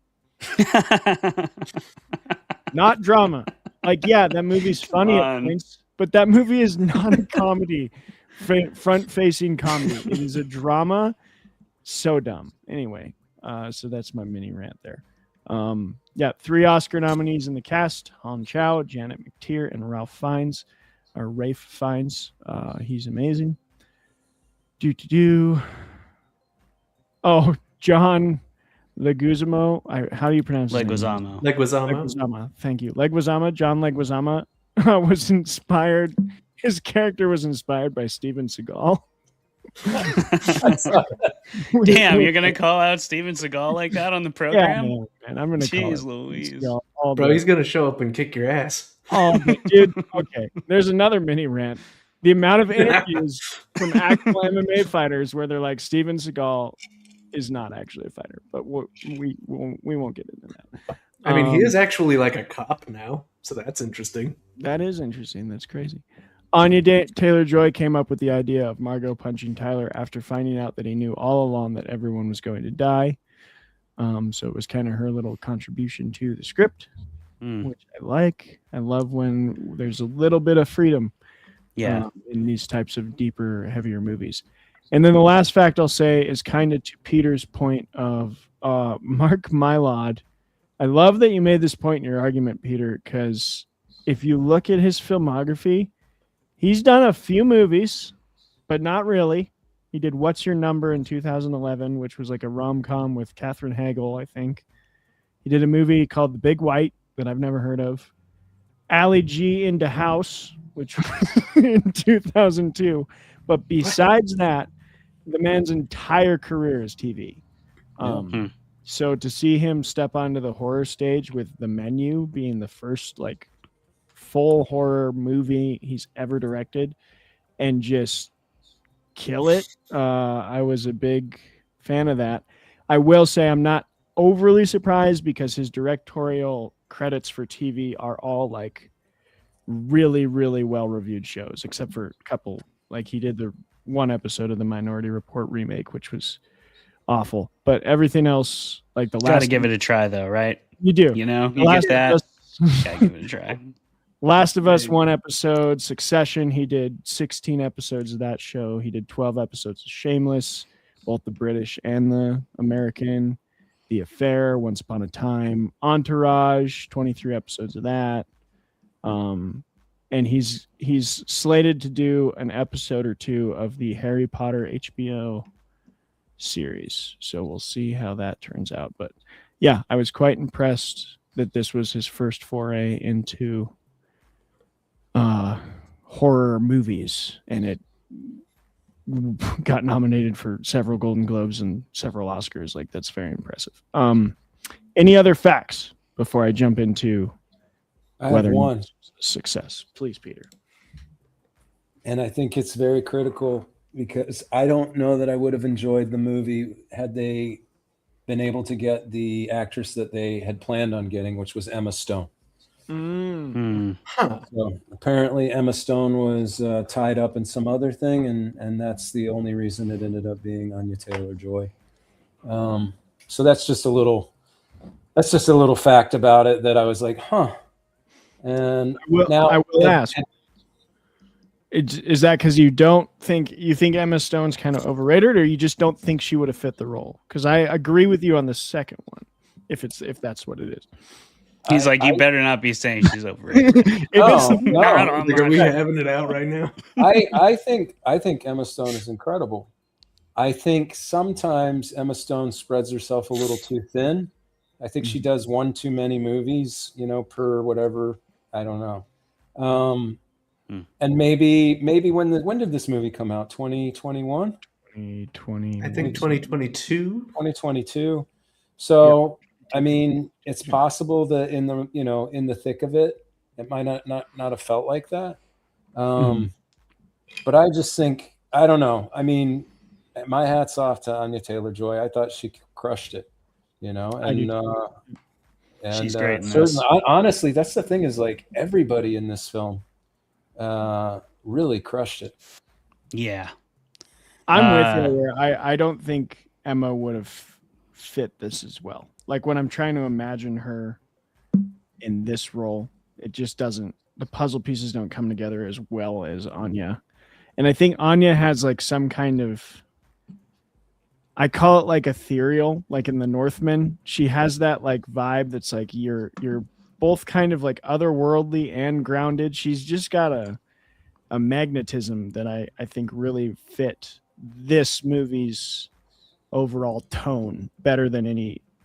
Speaker 4: Not drama. Like, yeah, that movie's funny at points, but that movie is not a comedy, front-facing comedy. It is a drama. So dumb. Anyway, so that's my mini rant there. 3 Oscar nominees in the cast: Han Chow, Janet McTeer, and Ralph Fiennes. Or Rafe Fiennes. He's amazing. Oh, John Leguizamo. How do you pronounce his name?
Speaker 7: Leguizamo.
Speaker 4: Thank you. Leguizamo. John Leguizamo was inspired. His character was inspired by Steven Seagal.
Speaker 3: Damn, you're gonna call out Steven Seagal like that on the program?
Speaker 4: Yeah, man, I'm gonna call it
Speaker 3: Louise.
Speaker 7: Bro, he's gonna show up and kick your ass.
Speaker 4: Oh, dude. Okay, there's another mini rant. The amount of interviews from actual MMA fighters where they're like, Steven Seagal is not actually a fighter, but we won't get into that.
Speaker 7: I mean, he is actually like a cop now, so that's interesting.
Speaker 4: That is interesting. That's crazy. Anya Taylor-Joy came up with the idea of Margot punching Tyler after finding out that he knew all along that everyone was going to die. So it was kind of her little contribution to the script, which I like. I love when there's a little bit of freedom in these types of deeper, heavier movies. And then the last fact I'll say is kind of to Peter's point of Mark Mylod. I love that you made this point in your argument, Peter, because if you look at his filmography, he's done a few movies, but not really. He did What's Your Number in 2011, which was like a rom-com with Katherine Hagel, I think. He did a movie called The Big White that I've never heard of. Ali G into House, which was in 2002. But besides that, the man's entire career is TV. So to see him step onto the horror stage with The Menu being the first like full horror movie he's ever directed and just kill it, I was a big fan of that. I will say I'm not overly surprised because his directorial credits for TV are all like really, really well-reviewed shows, except for a couple. Like he did the one episode of the Minority Report remake, which was awful. But everything else, like the last...
Speaker 3: Gotta give it a try, though, right?
Speaker 4: You do.
Speaker 3: You know? You get that. Gotta give it a try.
Speaker 4: Last of Us, one episode. Succession, he did 16 episodes of that show. He did 12 episodes of Shameless, both the British and the American. The Affair, Once Upon a Time. Entourage, 23 episodes of that. And he's slated to do an episode or two of the Harry Potter HBO series. So we'll see how that turns out. But yeah, I was quite impressed that this was his first foray into horror movies, and it got nominated for several Golden Globes and several Oscars. Like, that's very impressive. Any other facts before I jump into whether one success? Please, Peter.
Speaker 6: And I think it's very critical because I don't know that I would have enjoyed the movie had they been able to get the actress that they had planned on getting, which was Emma Stone. So apparently Emma Stone was tied up in some other thing, and that's the only reason it ended up being Anya Taylor-Joy. So that's just a little fact about it that I was like, huh. And
Speaker 4: I will ask, is that because you think Emma Stone's kind of overrated, or you just don't think she would have fit the role? Because I agree with you on the second one, if that's what it is.
Speaker 3: He's you better not be saying she's overrated.
Speaker 6: Are
Speaker 7: we having it out right now?
Speaker 6: I think Emma Stone is incredible. I think sometimes Emma Stone spreads herself a little too thin. I think she does one too many movies, per whatever. I don't know. And maybe when did this movie come out? 2021?
Speaker 4: 2020.
Speaker 7: I think 2022.
Speaker 6: 2022. So, I mean, it's possible that in the thick of it, it might not have felt like that. But I just think, I don't know. I mean, my hat's off to Anya Taylor-Joy. I thought she crushed it, and
Speaker 3: She's great in
Speaker 6: certainly,
Speaker 3: this.
Speaker 6: honestly, that's the thing is like everybody in this film really crushed it.
Speaker 3: Yeah.
Speaker 4: I'm with you where I don't think Emma would have fit this as well. Like when I'm trying to imagine her in this role, it just doesn't, the puzzle pieces don't come together as well as Anya. And I think Anya has like some kind of, I call it like ethereal, like in the Northman. She has that like vibe that's like you're both kind of like otherworldly and grounded. She's just got a magnetism that I think really fit this movie's overall tone better than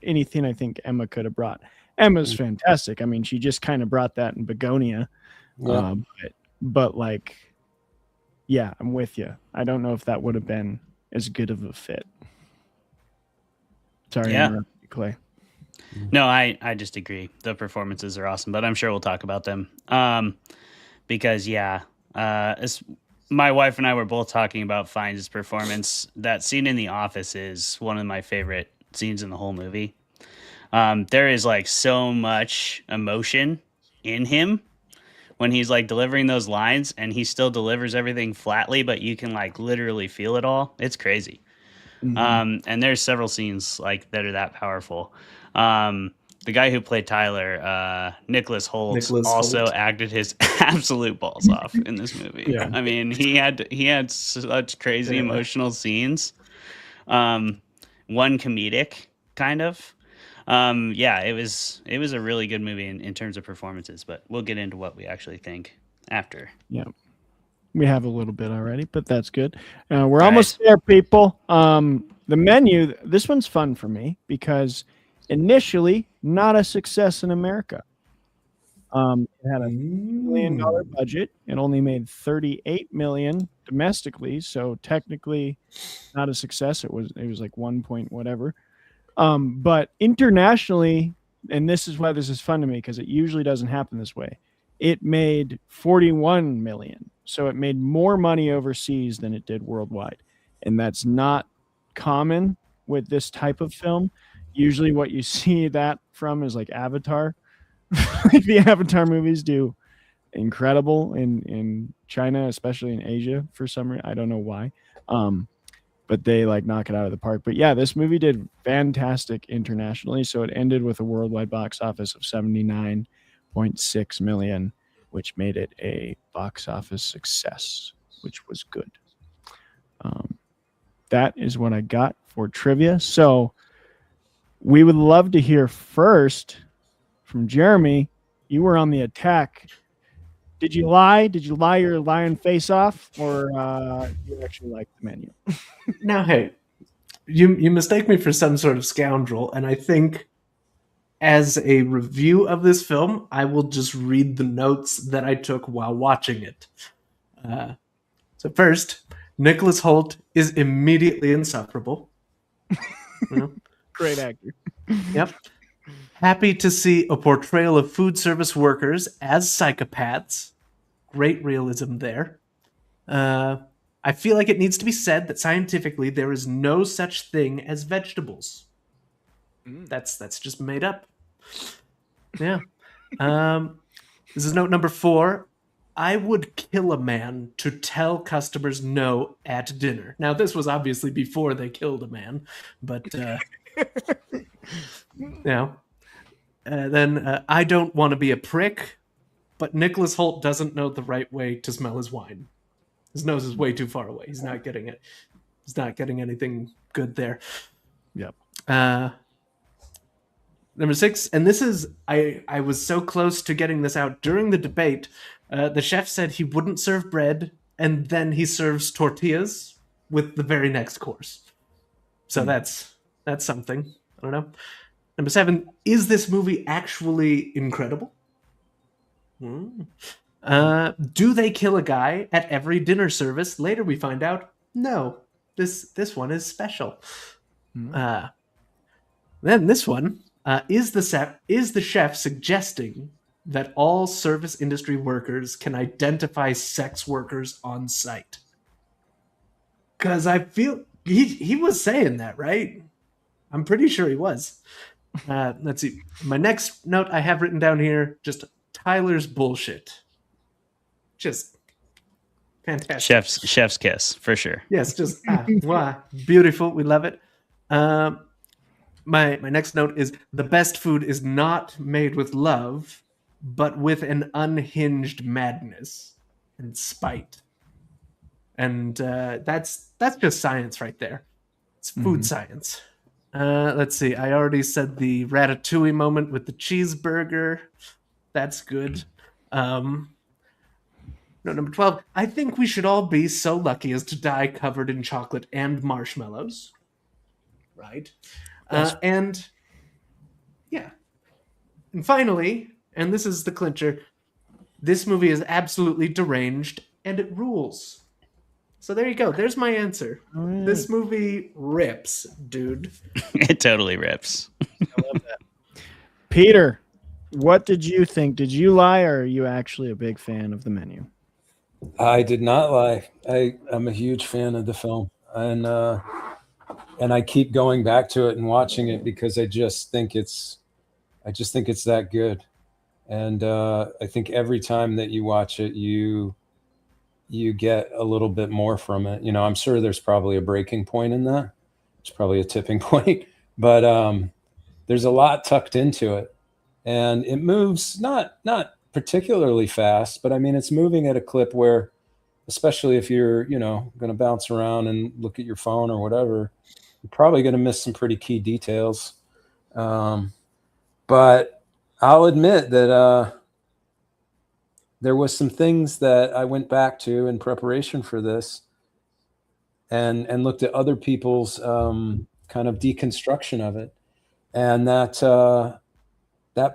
Speaker 4: anything I think Emma could have brought. Emma's fantastic. I mean, she just kind of brought that in Begonia.
Speaker 6: Yeah.
Speaker 4: But like, yeah, I'm with you. I don't know if that would have been as good of a fit. Sorry,
Speaker 3: Yeah.
Speaker 4: Clay.
Speaker 3: No, I just agree. The performances are awesome, but I'm sure we'll talk about them. Because my wife and I were both talking about Fiennes' performance. That scene in the office is one of my favorite scenes in the whole movie. There is like so much emotion in him when he's like delivering those lines, and he still delivers everything flatly, but you can like literally feel it all. It's crazy. And there's several scenes like that are that powerful. The guy who played Tyler, Nicholas Hoult, also acted his absolute balls off in this movie.
Speaker 4: Yeah.
Speaker 3: I mean, he had such crazy emotional scenes. One comedic kind of. It was a really good movie in terms of performances, but we'll get into what we actually think after.
Speaker 4: Yeah. We have a little bit already, but that's good. We're almost there, people. The menu, this one's fun for me because initially not a success in America. It had a $1 million budget. It only made $38 million domestically, so technically not a success. It was like 1 point whatever. But internationally, and this is why this is fun to me because it usually doesn't happen this way. It made $41 million. So it made more money overseas than it did worldwide. And that's not common with this type of film. Usually what you see that from is like Avatar. The Avatar movies do incredible in China, especially in Asia for some reason. I don't know why. But they like knock it out of the park. But yeah, this movie did fantastic internationally. So it ended with a worldwide box office of 79.6 million, which made it a box office success, which was good. That is what I got for trivia. So we would love to hear first from Jeremy. You were on the attack. Did you lie? Did you lie your lion face off, or you actually like the menu?
Speaker 7: Now, hey, you mistake me for some sort of scoundrel, and I think as a review of this film, I will just read the notes that I took while watching it. So first, Nicholas Hoult is immediately insufferable.
Speaker 4: Great actor.
Speaker 7: Yep. Happy to see a portrayal of food service workers as psychopaths. Great realism there. I feel like it needs to be said that scientifically there is no such thing as vegetables. That's just made up. Yeah. This is note number 4. I would kill a man to tell customers no at dinner. Now, this was obviously before they killed a man, but then I don't want to be a prick, but Nicholas Hoult doesn't know the right way to smell his wine. His nose is way too far away. He's not getting it. He's not getting anything good there.
Speaker 4: Yep.
Speaker 7: Number 6, and this is, I was so close to getting this out during the debate. The chef said he wouldn't serve bread, and then he serves tortillas. with the very next course. So that's something. I don't know. Number 7, is this movie actually incredible? Do they kill a guy at every dinner service? Later we find out, no. This one is special. Then this one, is the chef suggesting that all service industry workers can identify sex workers on site? Because I feel he was saying that, right? I'm pretty sure he was. Let's see. My next note I have written down here, just Tyler's bullshit. Just fantastic.
Speaker 3: Chef's kiss for sure.
Speaker 7: Yes, just beautiful. We love it. My next note is the best food is not made with love, but with an unhinged madness and spite. And that's just science right there. It's food science. Let's see. I already said the ratatouille moment with the cheeseburger. That's good. Number 12. I think we should all be so lucky as to die covered in chocolate and marshmallows. Right? And yeah. And finally, and this is the clincher, this movie is absolutely deranged and it rules. So there you go. There's my answer. This movie rips, dude.
Speaker 3: It totally rips.
Speaker 4: I love that. Peter, what did you think? Did you lie, or are you actually a big fan of the menu?
Speaker 6: I did not lie. I'm a huge fan of the film, and I keep going back to it and watching it because I just think it's that good. And I think every time that you watch it, you get a little bit more from it. You know, I'm sure there's probably a breaking point in that. It's probably a tipping point, but there's a lot tucked into it, and it moves not particularly fast, but I mean, it's moving at a clip where, especially if you're, going to bounce around and look at your phone or whatever, you're probably going to miss some pretty key details. But I'll admit that there was some things that I went back to in preparation for this and looked at other people's kind of deconstruction of it. And that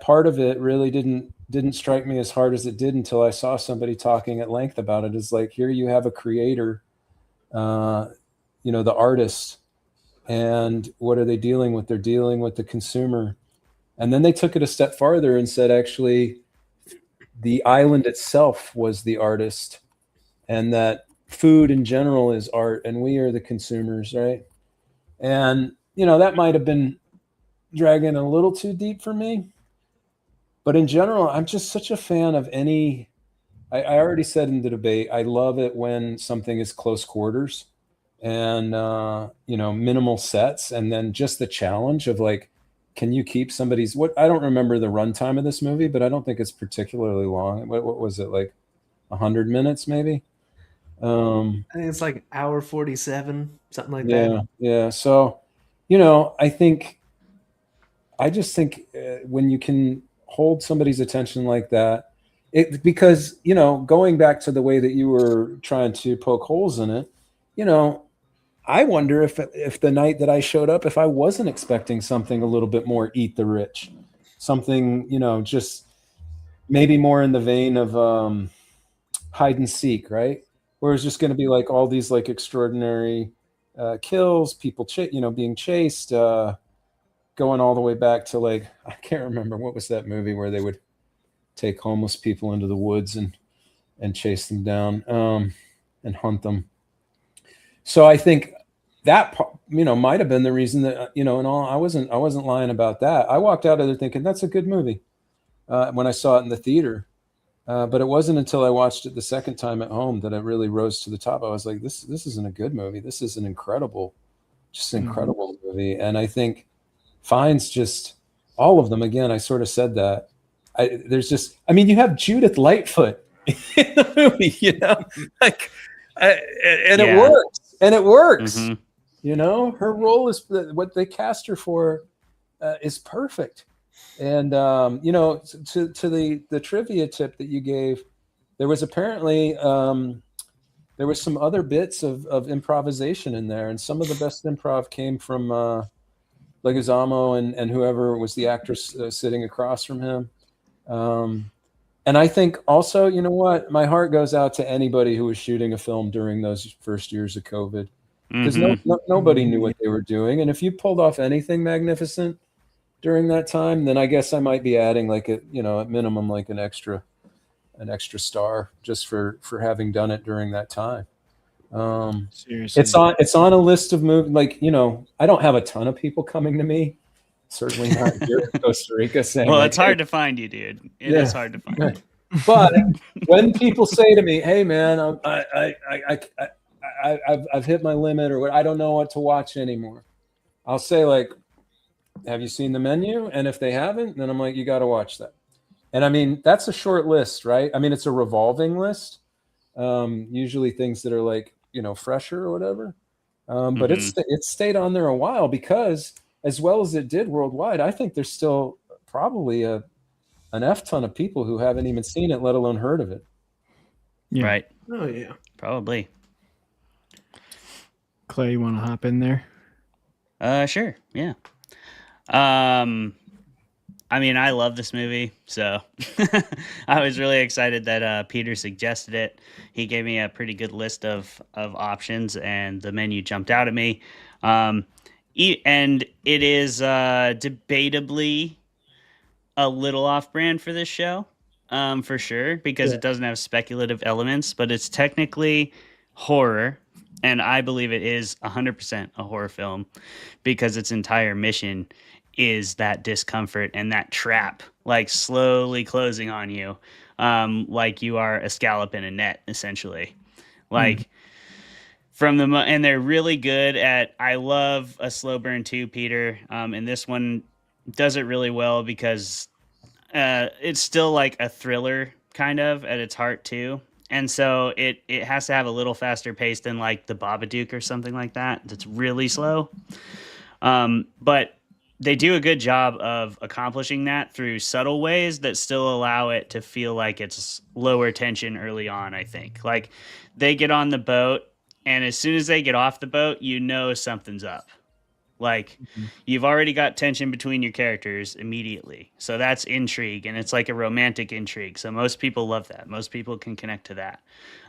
Speaker 6: part of it really didn't strike me as hard as it did until I saw somebody talking at length about it. It's like, here you have a creator, the artist, and what are they dealing with? They're dealing with the consumer. And then they took it a step farther and said, actually, the island itself was the artist, and that food in general is art, and we are the consumers, right? And, that might have been dragging a little too deep for me. But in general, I'm just such a fan of I already said in the debate, I love it when something is close quarters and, minimal sets. And then just the challenge of like, can you keep somebody's, I don't remember the runtime of this movie, but I don't think it's particularly long. What was it, like 100 minutes maybe?
Speaker 7: I think it's like hour 47, something like that.
Speaker 6: Yeah. So, I just think when you can hold somebody's attention like that, because going back to the way that you were trying to poke holes in it, I wonder if the night that I showed up, if I wasn't expecting something a little bit more eat the rich, something just maybe more in the vein of hide and seek, right? Where it's just going to be like all these like extraordinary kills, people being chased, going all the way back to like, I can't remember, what was that movie where they would take homeless people into the woods and chase them down and hunt them. So I think that might have been the reason that I wasn't lying about that. I walked out of there thinking that's a good movie when I saw it in the theater, but it wasn't until I watched it the second time at home that it really rose to the top. I was like, this isn't a good movie. This is an incredible movie, and I think finds just all of them. Again, I sort of said that. You have Judith Lightfoot in the movie, it works. And it works. Mm-hmm. Her role is what they cast her for is perfect. And to the trivia tip that you gave, there was apparently there was some other bits of improvisation in there, and some of the best improv came from Leguizamo and whoever was the actress sitting across from him. And I think also, you know what, my heart goes out to anybody who was shooting a film during those first years of COVID, because nobody knew what they were doing. And if you pulled off anything magnificent during that time, then I guess I might be adding like at minimum like an extra star just for having done it during that time.
Speaker 4: Seriously,
Speaker 6: it's on a list of movies. Like, I don't have a ton of people coming to me. Certainly not here in Costa Rica saying.
Speaker 3: Well,
Speaker 6: like,
Speaker 3: it's hard to find you, dude. It is hard to find you.
Speaker 6: But when people say to me, "Hey, man, I've hit my limit," or what, I don't know what to watch anymore, I'll say like, "Have you seen the menu?" And if they haven't, then I'm like, "You got to watch that." And I mean, that's a short list, right? I mean, it's a revolving list. Usually things that are like, fresher or whatever. But it's stayed on there a while because, as well as it did worldwide, I think there's still probably an F ton of people who haven't even seen it, let alone heard of it.
Speaker 4: Yeah.
Speaker 3: Right.
Speaker 7: Oh yeah.
Speaker 3: Probably.
Speaker 4: Clay, you want to hop in there?
Speaker 3: Sure. Yeah. I mean, I love this movie, so I was really excited that Peter suggested it. He gave me a pretty good list of options, and the menu jumped out at me. And it is debatably a little off-brand for this show, for sure, because it doesn't have speculative elements, but it's technically horror, and I believe it is 100% a horror film because its entire mission is that discomfort and that trap, like slowly closing on you, like you are a scallop in a net, essentially. Like and they're really good at. I love a slow burn too, Peter. And this one does it really well because it's still like a thriller kind of at its heart too. And so it has to have a little faster pace than like the Babadook or something like that. That's really slow. But they do a good job of accomplishing that through subtle ways that still allow it to feel like it's lower tension early on, I think. Like, they get on the boat, and as soon as they get off the boat, something's up. Like, you've already got tension between your characters immediately. So that's intrigue, and it's like a romantic intrigue. So most people love that. Most people can connect to that.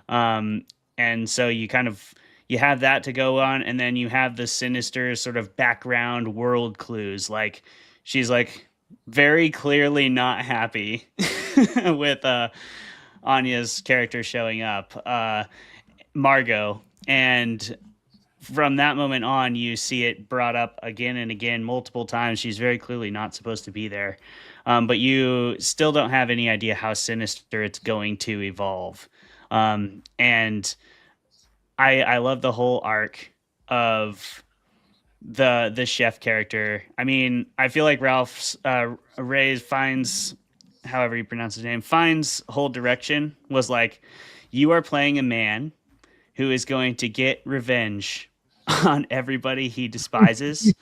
Speaker 3: And so you have that to go on, and then you have the sinister sort of background world clues. Like, she's like very clearly not happy with Anya's character showing up, Margot. And from that moment on, you see it brought up again and again, multiple times. She's very clearly not supposed to be there. But you still don't have any idea how sinister it's going to evolve. And I love the whole arc of the chef character. I mean, I feel like Ralph's Ray finds, however you pronounce his name, finds whole direction was like, you are playing a man who is going to get revenge on everybody he despises,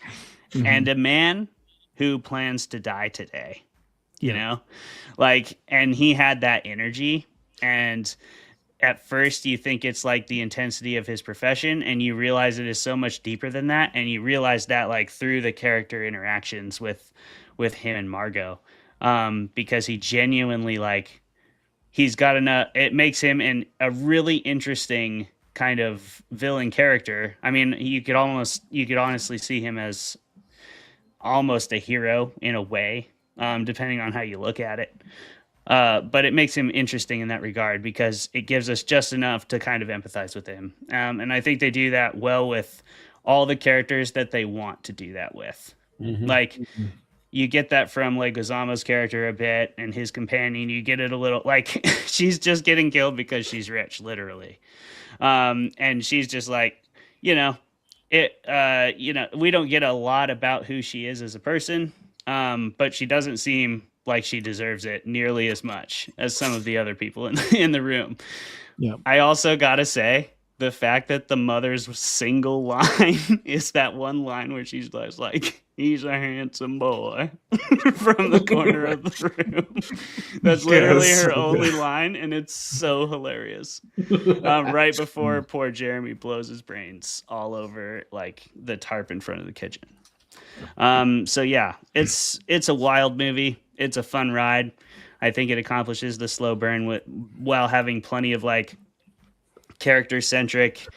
Speaker 3: and a man who plans to die today. You know, like, and he had that energy, and at first you think it's like the intensity of his profession, and you realize it is so much deeper than that. And you realize that like through the character interactions with him and Margot, because he genuinely, like, he's got enough. It makes him a really interesting kind of villain character. I mean, you could honestly see him as almost a hero in a way, depending on how you look at it. But it makes him interesting in that regard because it gives us just enough to kind of empathize with him. And I think they do that well with all the characters that they want to do that with. Like, you get that from Leguizamo's character a bit, and his companion, you get it a little, like, she's just getting killed because she's rich, literally. And she's just like, we don't get a lot about who she is as a person, but she doesn't seem like she deserves it nearly as much as some of the other people in the room.
Speaker 4: Yeah.
Speaker 3: I also gotta say, the fact that the mother's single line is that one line where she's just like, He's a handsome boy from the corner of the room. That's literally
Speaker 7: Yeah,
Speaker 3: her
Speaker 7: so
Speaker 3: only
Speaker 7: good.
Speaker 3: line, and it's so hilarious. Right before poor Jeremy blows his brains all over like the tarp in front of the kitchen. So yeah, it's a wild movie. It's a fun ride. I think it accomplishes the slow burn while having plenty of like character centric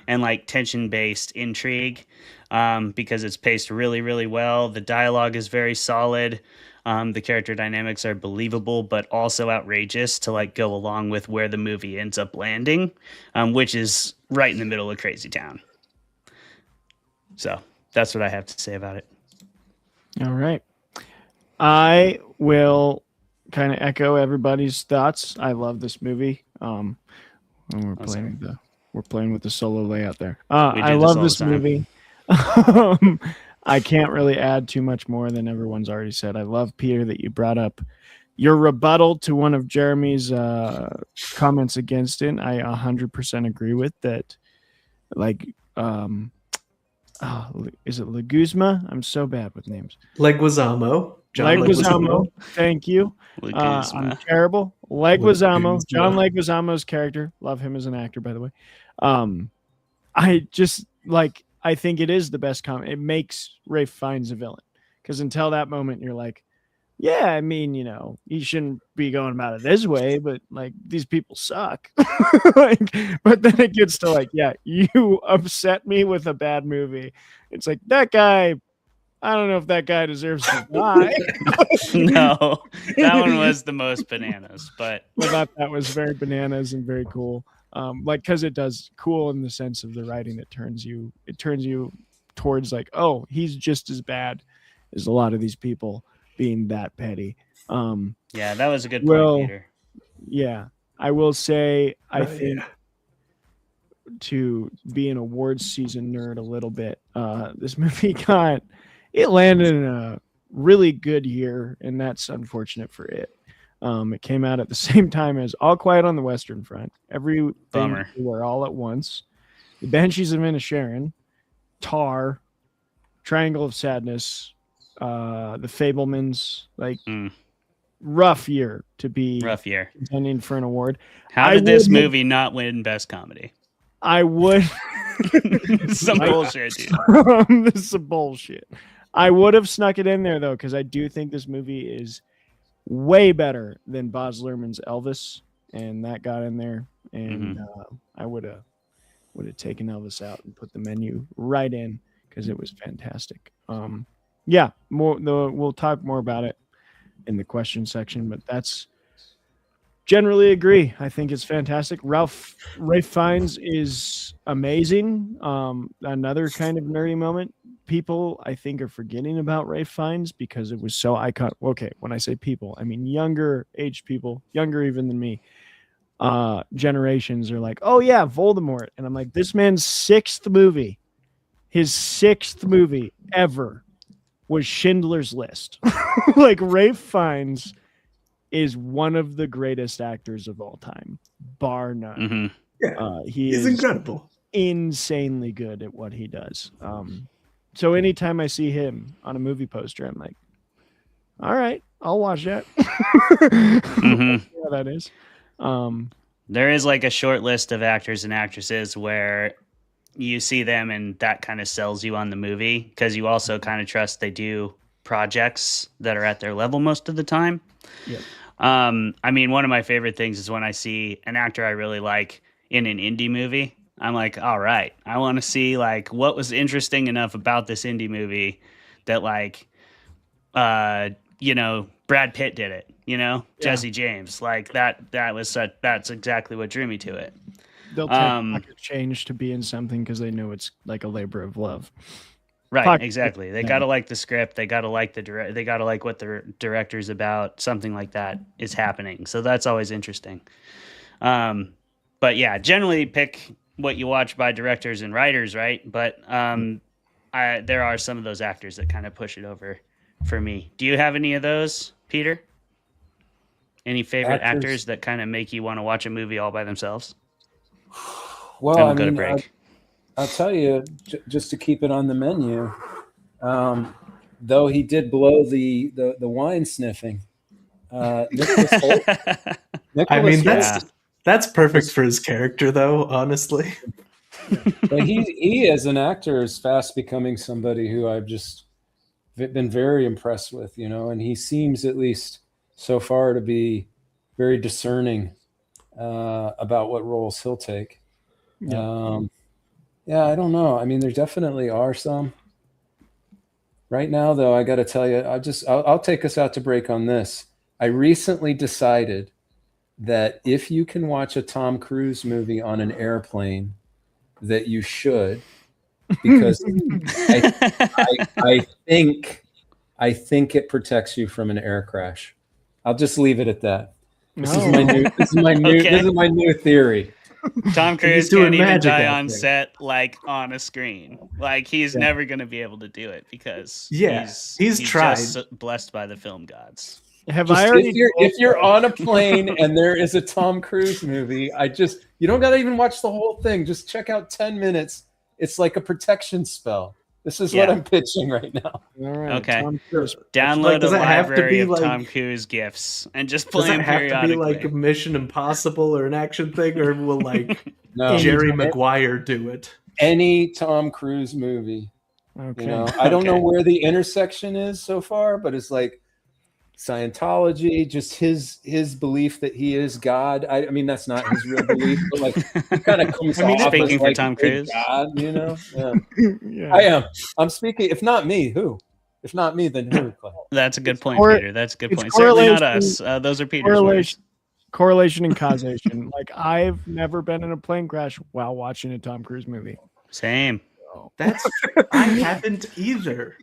Speaker 3: and like tension based intrigue, because it's paced really, really well. The dialogue is very solid. The character dynamics are believable, but also outrageous to like go along with where the movie ends up landing, which is right in the middle of Crazy Town. So that's what I have to say about it.
Speaker 4: All right. I will kind of echo everybody's thoughts. I love this movie. And we're playing with the solo layout there. I love this movie. I can't really add too much more than everyone's already said. I love, Peter, that you brought up your rebuttal to one of Jeremy's comments against it. I 100% agree with that. Like, is it Leguzma? I'm so bad with names.
Speaker 7: Leguizamo. John
Speaker 4: Leguizamo. Thank you.
Speaker 3: Leguzma.
Speaker 4: I'm terrible. Leguizamo.
Speaker 7: Leguizamo.
Speaker 4: John Leguizamo's character. Love him as an actor, by the way. I think it is the best comment. It makes Rafe Fiennes a villain, because until that moment, you're like, yeah, I mean, he shouldn't be going about it this way, but like these people suck. But then it gets to like, yeah, you upset me with a bad movie. It's like that guy. I don't know if that guy deserves to die.
Speaker 3: No, that one was the most bananas, but
Speaker 4: I thought that was very bananas and very cool. Because it does cool in the sense of the writing. It turns you towards like, oh, he's just as bad as a lot of these people being that petty.
Speaker 3: Yeah, that was a good point, Peter.
Speaker 4: Yeah, I will say, I think to be an awards season nerd a little bit, this movie landed in a really good year, and that's unfortunate for it. It came out at the same time as All Quiet on the Western Front, Everything Everywhere All at Once, The Banshees of Inisherin, Tar, Triangle of Sadness, The Fabelmans. Rough year to be contending for an award.
Speaker 3: How did this movie not win Best Comedy?
Speaker 4: I would.
Speaker 3: Some bullshit, dude.
Speaker 4: This is some bullshit. I would have snuck it in there though, because I do think this movie is way better than Baz Luhrmann's Elvis, and that got in there. And I would have taken Elvis out and put the menu right in, because it was fantastic. We'll talk more about it in the question section, but that's generally agree. I think it's fantastic. Rafe Fiennes is amazing. Another kind of nerdy moment. People, I think, are forgetting about Rafe Fiennes because it was so iconic. Okay, when I say people, I mean younger age people, younger even than me. Generations are like, oh yeah, Voldemort. And I'm like, this man's his sixth movie ever was Schindler's List. Like, Rafe Fiennes is one of the greatest actors of all time, bar none. He's
Speaker 7: incredible,
Speaker 4: insanely good at what he does. So anytime I see him on a movie poster, I'm like, all right, I'll watch that. Yeah, that is.
Speaker 3: There is like a short list of actors and actresses where you see them and that kind of sells you on the movie, because you also kind of trust they do projects that are at their level most of the time.
Speaker 4: Yep.
Speaker 3: I mean, one of my favorite things is when I see an actor I really like in an indie movie. I'm like, all right, I want to see like what was interesting enough about this indie movie that like, Brad Pitt did it, Jesse James, like that's exactly what drew me to it.
Speaker 4: They'll take change to be in something because they know it's like a labor of love.
Speaker 3: Right, exactly. They got to like the script. They got to like they got to like what the director's about. Something like that is happening. So that's always interesting. But yeah, generally pick what you watch by directors and writers, right? But there are some of those actors that kind of push it over for me. Do you have any of those, Peter? Any favorite actors that kind of make you want to watch a movie all by themselves?
Speaker 6: Well,
Speaker 3: and we'll go to break.
Speaker 6: I'll tell you, just to keep it on the menu, though he did blow the wine sniffing. Nicholas Holt.
Speaker 7: I mean,
Speaker 6: Nicholas Holt,
Speaker 7: that's perfect for his character, though. Honestly,
Speaker 6: but he as an actor is fast becoming somebody who I've just been very impressed with, and he seems, at least so far, to be very discerning about what roles he'll take.
Speaker 4: Yeah.
Speaker 6: I don't know. I mean, there definitely are some. Right now, though, I got to tell you, I'll take us out to break on this. I recently decided that if you can watch a Tom Cruise movie on an airplane, that you should, because I think it protects you from an air crash. I'll just leave it at that. This is my new theory.
Speaker 3: Tom Cruise
Speaker 7: doing
Speaker 3: can't even
Speaker 7: magic
Speaker 3: die
Speaker 7: out
Speaker 3: on
Speaker 7: there.
Speaker 3: set, like on a screen. Like he's never going to be able to do it because
Speaker 7: he's tried.
Speaker 3: just blessed by the film gods.
Speaker 6: If you're on a plane and there is a Tom Cruise movie, you don't gotta even watch the whole thing. Just check out 10 minutes. It's like a protection spell. This is what I'm pitching right now.
Speaker 4: All right.
Speaker 3: Okay.
Speaker 4: Tom Cruise.
Speaker 3: Download
Speaker 7: does
Speaker 3: a
Speaker 7: it have to
Speaker 3: library
Speaker 7: be
Speaker 3: of
Speaker 7: like-
Speaker 3: Tom Cruise gifs and just
Speaker 7: Does
Speaker 3: play
Speaker 7: it
Speaker 3: them
Speaker 7: have to be
Speaker 3: periodically.
Speaker 7: like a Mission Impossible or an action thing, or will like
Speaker 6: No,
Speaker 7: Jerry Maguire do it?
Speaker 6: any Tom Cruise movie.
Speaker 4: Okay.
Speaker 6: I don't know where the intersection is so far, but it's like Scientology, just his belief that he is God. I mean, that's not his real belief, but like he kind of comes off
Speaker 3: speaking
Speaker 6: as
Speaker 3: for
Speaker 6: like
Speaker 3: Tom
Speaker 6: a big
Speaker 3: Cruise.
Speaker 6: God, Yeah.
Speaker 4: Yeah.
Speaker 6: I am. I'm speaking. If not me, who? If not me, then who? Clay?
Speaker 3: That's a good point,
Speaker 4: Cor-
Speaker 3: Peter. That's a good
Speaker 4: it's
Speaker 3: point. Certainly not
Speaker 4: correlation-
Speaker 3: us. Those are Peter's words.
Speaker 4: Correlation and causation. Like, I've never been in a plane crash while watching a Tom Cruise movie.
Speaker 3: Same.
Speaker 7: That's I haven't either.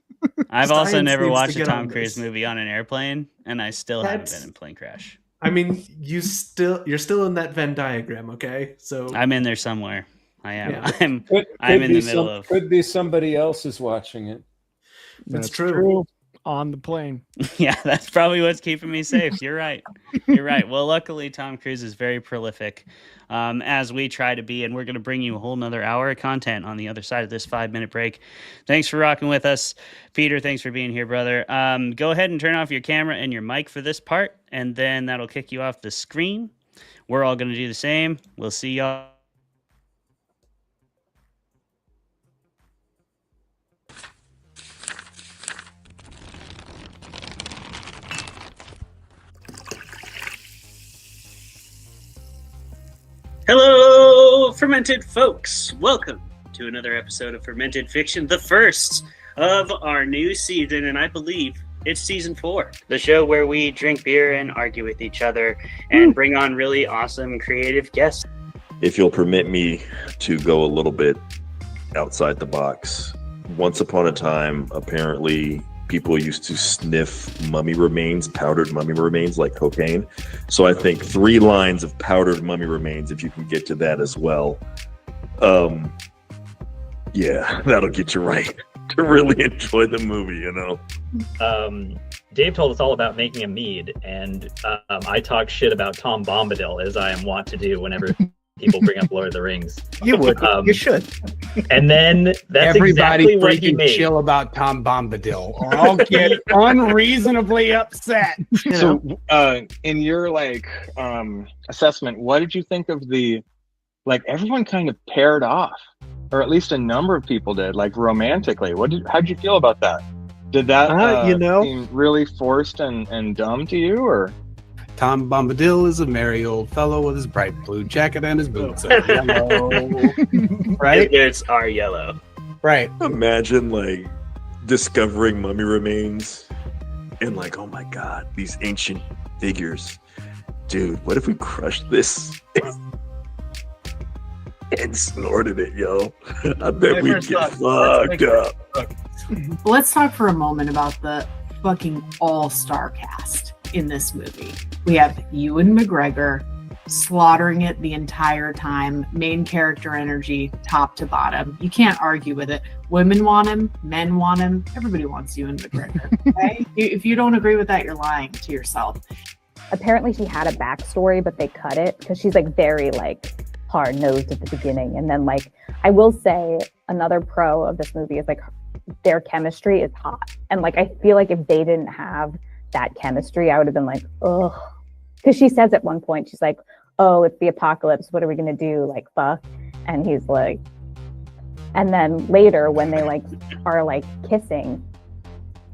Speaker 3: I've also
Speaker 7: Science
Speaker 3: never
Speaker 7: needs to
Speaker 3: watched a
Speaker 7: get
Speaker 3: Tom
Speaker 7: on
Speaker 3: Cruise
Speaker 7: this.
Speaker 3: movie on an airplane, and I still haven't
Speaker 7: That's-
Speaker 3: been in plane crash.
Speaker 7: I mean, you're still in that Venn diagram, okay? So
Speaker 3: I'm in there somewhere. I am.
Speaker 7: Yeah.
Speaker 3: I'm
Speaker 6: Could
Speaker 3: in
Speaker 6: be
Speaker 3: the middle of.
Speaker 6: Could be somebody else is watching it.
Speaker 7: That's
Speaker 4: That's
Speaker 7: true.
Speaker 4: On the plane.
Speaker 3: Yeah, that's probably what's keeping me safe. You're right. You're right. Well, luckily, Tom Cruise is very prolific, as we try to be, and we're going to bring you a whole nother hour of content on the other side of this 5-minute break. Thanks for rocking with us. Peter, thanks for being here, brother. Go ahead and turn off your camera and your mic for this part, and then that'll kick you off the screen. We're all going to do the same. We'll see y'all. Hello, fermented folks. Welcome to another episode of Fermented Fiction, the first of our new season, and I believe it's season 4. The show where we drink beer and argue with each other and bring on really awesome creative guests.
Speaker 8: If you'll permit me to go a little bit outside the box. Once upon a time, apparently, people used to sniff mummy remains, powdered mummy remains like cocaine. So I think 3 lines of powdered mummy remains, if you can get to that as well. Yeah, that'll get you right to really enjoy the movie,
Speaker 9: Dave told us all about making a mead, and I talk shit about Tom Bombadil, as I am wont to do whenever people bring up Lord of the Rings.
Speaker 10: You would. You should.
Speaker 9: And then that's
Speaker 10: Everybody
Speaker 9: exactly what he
Speaker 10: freaking
Speaker 9: made.
Speaker 10: chill about Tom Bombadil, or I'll get unreasonably upset.
Speaker 11: So, in your assessment, what did you think of the everyone kind of paired off, or at least a number of people did, romantically? How did you feel about that? Did that seem really forced and dumb to you, or?
Speaker 10: Tom Bombadil is a merry old fellow with his bright blue jacket and his boots are yellow. Right?
Speaker 3: It's our yellow.
Speaker 10: Right.
Speaker 8: Imagine discovering mummy remains and oh my god, these ancient figures. Dude, what if we crushed this and snorted it, yo? I bet we'd get fucked up.
Speaker 12: Let's talk for a moment about the fucking all-star cast in this movie. We have Ewan McGregor slaughtering it the entire time, main character energy, top to bottom. You can't argue with it. Women want him, men want him, everybody wants Ewan McGregor. Okay? If you don't agree with that, you're lying to yourself.
Speaker 13: Apparently she had a backstory, but they cut it because she's very hard-nosed at the beginning. And then I will say another pro of this movie is their chemistry is hot. And like, I feel like if they didn't have that chemistry, I would have been like, ugh. Because she says at one point, she's like, oh, it's the apocalypse. What are we going to do? Like, fuck. And he's like, and then later when they like are like kissing,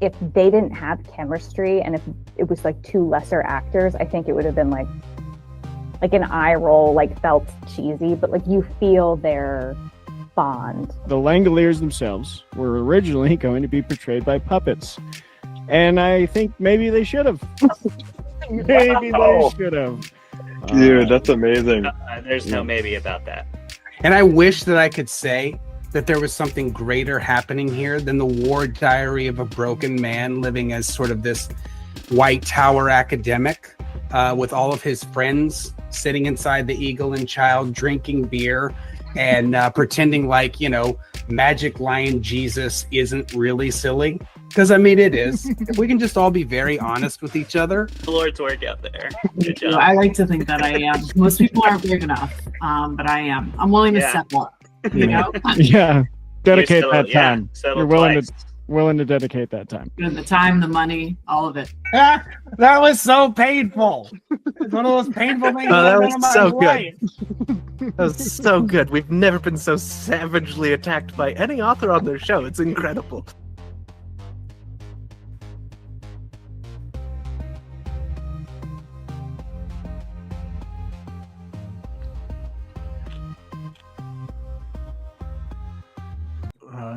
Speaker 13: if they didn't have chemistry and if it was like two lesser actors, I think it would have been like an eye roll, like felt cheesy, but like you feel their bond.
Speaker 4: The Langoliers themselves were originally going to be portrayed by puppets. And I think maybe they should have. Maybe they should have.
Speaker 11: Dude, that's amazing.
Speaker 3: There's no maybe about that.
Speaker 10: And I wish that I could say that there was something greater happening here than the war diary of a broken man living as sort of this White Tower academic with all of his friends sitting inside the Eagle and Child drinking beer and pretending like, you know, Magic Lion Jesus isn't really silly. Because, I mean, it is. If we can just all be very honest with each other.
Speaker 3: The Lord's work out there. Good job.
Speaker 12: I like to think that I am. Most people aren't big enough, but I am. I'm willing to step up. You know?
Speaker 4: Yeah. Dedicate
Speaker 3: You're
Speaker 4: that time.
Speaker 3: settle
Speaker 4: You're willing
Speaker 3: twice.
Speaker 4: willing to dedicate that time.
Speaker 12: The time, the money, all of it.
Speaker 10: That was so painful. It's one of those painful things.
Speaker 14: Oh, that
Speaker 10: I've
Speaker 14: was
Speaker 10: done in my
Speaker 14: so
Speaker 10: life.
Speaker 14: good. That was so good. We've never been so savagely attacked by any author on their show. It's incredible.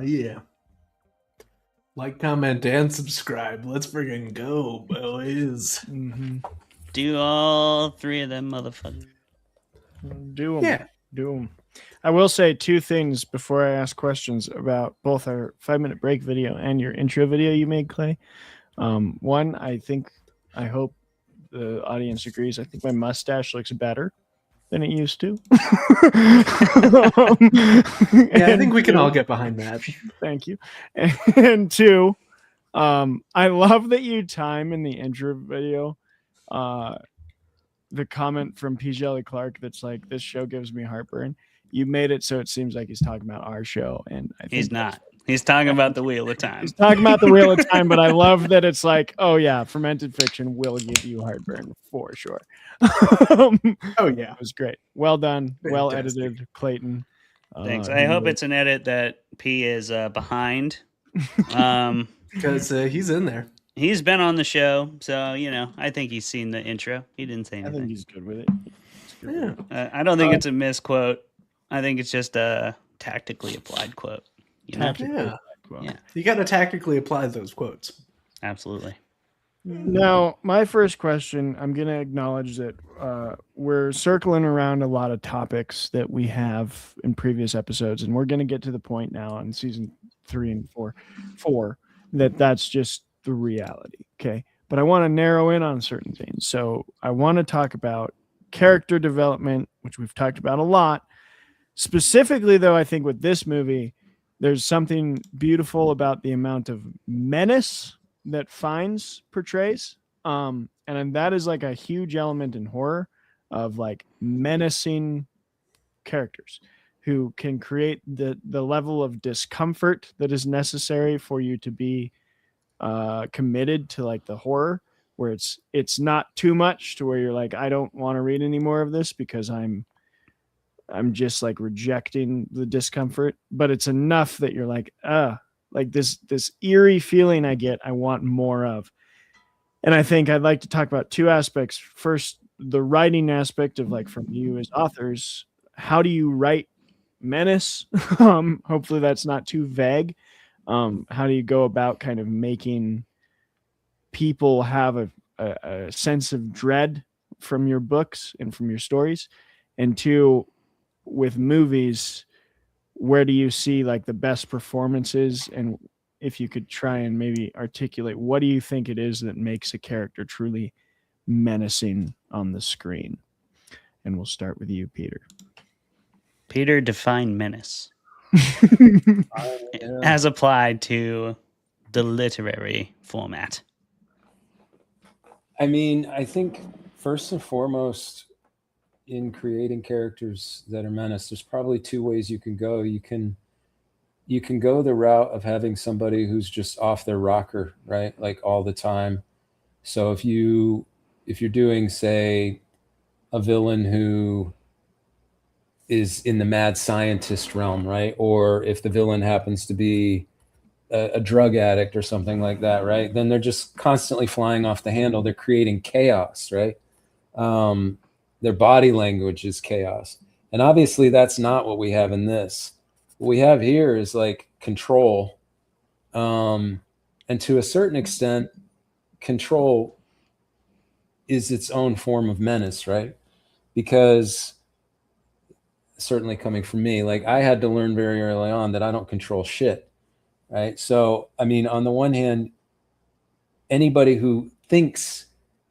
Speaker 7: Yeah. Like, comment, and subscribe. Let's friggin' go, boys.
Speaker 3: Do all three of them, motherfuckers.
Speaker 4: Do them.
Speaker 7: Yeah.
Speaker 4: Do them. I will say two things before I ask questions about both our 5-minute break video and your intro video you made, Clay. One, I hope the audience agrees. I think my mustache looks better than it used to.
Speaker 7: Yeah, I think we can all get behind that.
Speaker 4: Thank you. And two, I love that you time in the intro video the comment from P. Jelly Clark that's like, this show gives me heartburn. You made it so it seems like he's talking about our show, and I think
Speaker 3: He's not. He's talking about the Wheel of Time.
Speaker 4: he's talking about the Wheel of Time, but I love that it's like, oh yeah, fermented fiction will give you heartburn for sure.
Speaker 7: Oh yeah,
Speaker 4: it was great. Well done. Well
Speaker 7: Fantastic.
Speaker 4: edited, Clayton.
Speaker 3: Thanks. I hope it's an edit that P is behind.
Speaker 7: Because he's in there.
Speaker 3: He's been on the show, so you know. I think he's seen the intro. He didn't say
Speaker 4: I
Speaker 3: anything.
Speaker 4: think he's good with it.
Speaker 7: Yeah.
Speaker 3: I don't think it's a misquote. I think it's just a tactically applied quote. You know?
Speaker 7: Yeah.
Speaker 3: Yeah,
Speaker 7: You got to tactically apply those quotes.
Speaker 3: absolutely.
Speaker 4: Now, my first question, I'm going to acknowledge that we're circling around a lot of topics that we have in previous episodes, and we're going to get to the point now in season 3 and 4 that that's just the reality. Okay. But I want to narrow in on certain things. So I want to talk about character development, which we've talked about a lot. Specifically, though, I think with this movie, there's something beautiful about the amount of menace that Fiennes portrays. And that is like a huge element in horror of like menacing characters who can create the level of discomfort that is necessary for you to be committed to like the horror, where it's not too much to where you're like, I don't want to read any more of this because I'm just like rejecting the discomfort, but it's enough that you're like this eerie feeling I get, I want more of. And I think I'd like to talk about two aspects. First, the writing aspect of like, from you as authors, how do you write menace? Hopefully that's not too vague. How do you go about kind of making people have a sense of dread from your books and from your stories? And two, with movies, where do you see like the best performances? And if you could try and maybe articulate, what do you think it is that makes a character truly menacing on the screen? And we'll start with you, Peter.
Speaker 3: Peter, define menace as applied to the literary format.
Speaker 6: I mean, I think first and foremost, in creating characters that are menace, there's probably two ways you can go. You can you can go the route of having somebody who's just off their rocker, right? Like all the time. So if you're doing, say, a villain who is in the mad scientist realm, right? Or if the villain happens to be a drug addict or something like that, right? Then they're just constantly flying off the handle. They're creating chaos, right? Their body language is chaos. And obviously that's not what we have in this. What we have here is like control. And to a certain extent, control is its own form of menace, right? Because certainly coming from me, like I had to learn very early on that I don't control shit, right? So, I mean, on the one hand, anybody who thinks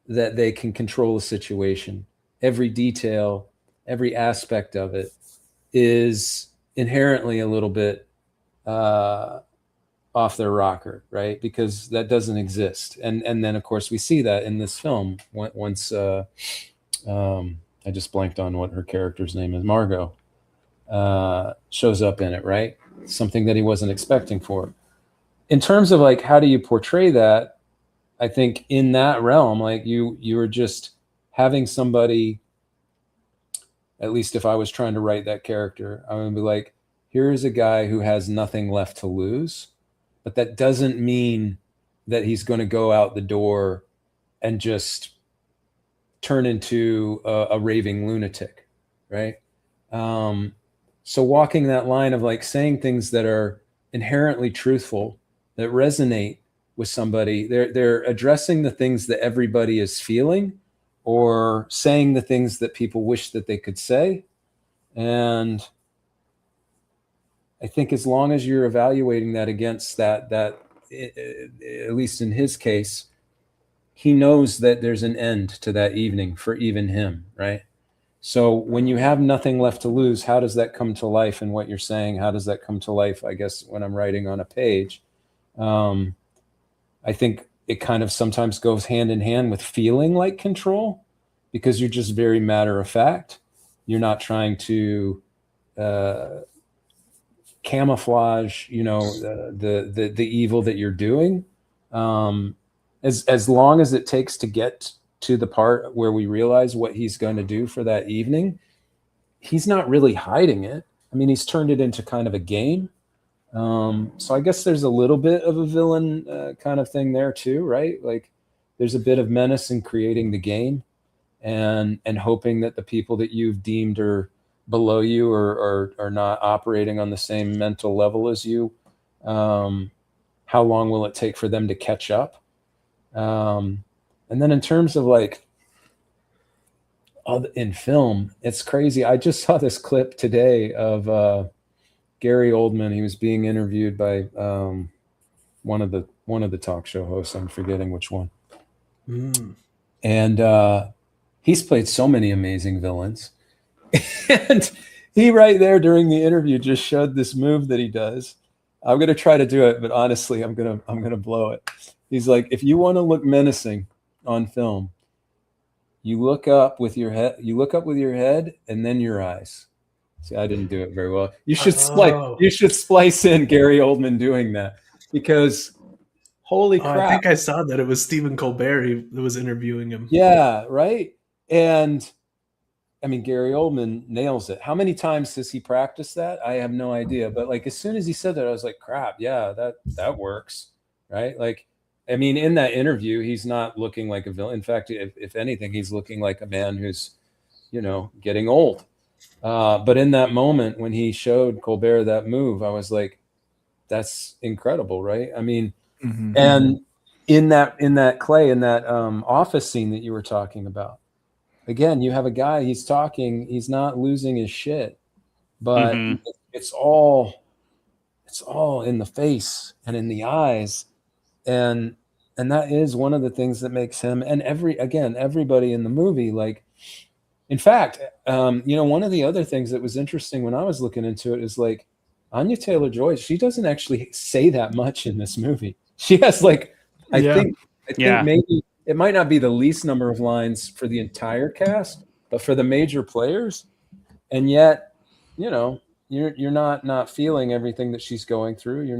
Speaker 6: that they can control a situation, every detail, every aspect of it is inherently a little bit off their rocker, right? Because that doesn't exist. And then of course we see that in this film once I just blanked on what her character's name is, Margot, shows up in it, right? Something that he wasn't expecting for. In terms of like, how do you portray that? I think in that realm, like you were just having somebody, at least if I was trying to write that character, I would be like, here is a guy who has nothing left to lose, but that doesn't mean that he's going to go out the door and just turn into a raving lunatic, right? So walking that line of like saying things that are inherently truthful, that resonate with somebody, they're addressing the things that everybody is feeling, or saying the things that people wish that they could say. And I think as long as you're evaluating that against that at least in his case, he knows that there's an end to that evening for even him, right? So when you have nothing left to lose, how does that come to life in what you're saying? How does that come to life, I guess, when I'm writing on a page? I think it kind of sometimes goes hand in hand with feeling like control, because you're just very matter of fact. You're not trying to camouflage, the evil that you're doing. As long as it takes to get to the part where we realize what he's going to do for that evening, he's not really hiding it. I mean, he's turned it into kind of a game. So I guess there's a little bit of a villain kind of thing there too, right? Like there's a bit of menace in creating the game and hoping that the people that you've deemed are below you or are not operating on the same mental level as you. How long will it take for them to catch up? And then in terms of like in film, it's crazy. I just saw this clip today of Gary Oldman. He was being interviewed by one of the talk show hosts. I'm forgetting which one. And he's played so many amazing villains. And he right there during the interview just showed this move that he does. I'm going to try to do it, but honestly, I'm going to blow it. He's like, if you want to look menacing on film, you look up with your head and then your eyes. See, I didn't do it very well. You should splice in Gary Oldman doing that, because holy crap.
Speaker 7: I think I saw that it was Stephen Colbert that was interviewing him.
Speaker 6: Yeah, right. And I mean, Gary Oldman nails it. How many times does he practice that? I have no idea. But like, as soon as he said that, I was like, crap, yeah, that works. Right. Like, I mean, in that interview, he's not looking like a villain. In fact, if anything, he's looking like a man who's, getting old. But in that moment, when he showed Colbert that move, I was like, that's incredible. Right. I mean, and in that office scene that you were talking about, again, you have a guy, he's talking, he's not losing his shit, but it's all in the face and in the eyes. And that is one of the things that makes him, and everybody in the movie, like, in fact, one of the other things that was interesting when I was looking into it is like Anya Taylor-Joy, she doesn't actually say that much in this movie. She has like, I think maybe it might not be the least number of lines for the entire cast, but for the major players. And yet, you're not feeling everything that she's going through. You're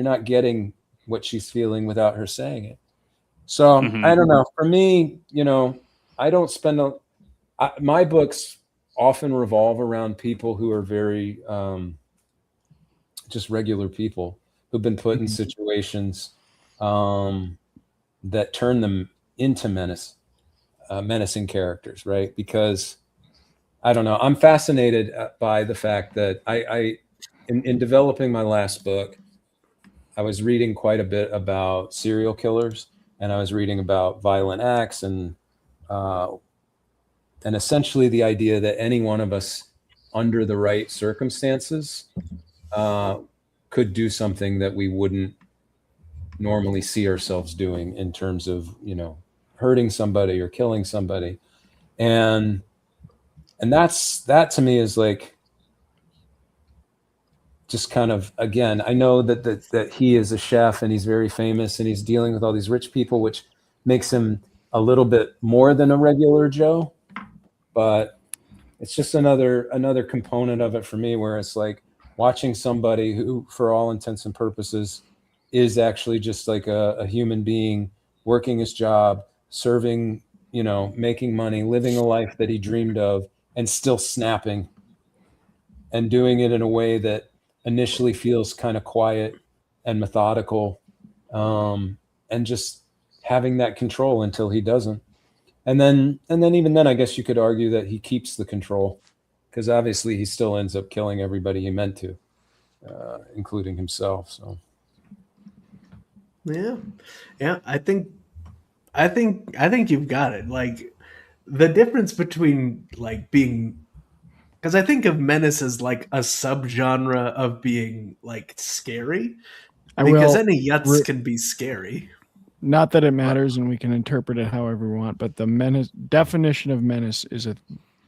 Speaker 6: not getting what she's feeling without her saying it. So I don't know. For me, I don't spend my books often revolve around people who are very just regular people who've been put in situations that turn them into menacing characters, right? Because I don't know, I'm fascinated by the fact that in developing my last book, I was reading quite a bit about serial killers, and I was reading about violent acts, and essentially the idea that any one of us, under the right circumstances, could do something that we wouldn't normally see ourselves doing in terms of hurting somebody or killing somebody, and that to me is like just kind of, again, I know that he is a chef and he's very famous and he's dealing with all these rich people, which makes him a little bit more than a regular Joe, but it's just another component of it for me, where it's like watching somebody who, for all intents and purposes, is actually just like a human being working his job, serving, making money, living a life that he dreamed of, and still snapping and doing it in a way that initially feels kind of quiet and methodical, and just having that control until he doesn't. And then even then, I guess you could argue that he keeps the control, because obviously he still ends up killing everybody he meant to, including himself. So
Speaker 7: yeah, I think you've got it. Like, the difference between like being, because I think of menace as like a subgenre of being like scary, because any yuts can be scary.
Speaker 4: Not that it matters, and we can interpret it however we want, but the definition of menace is a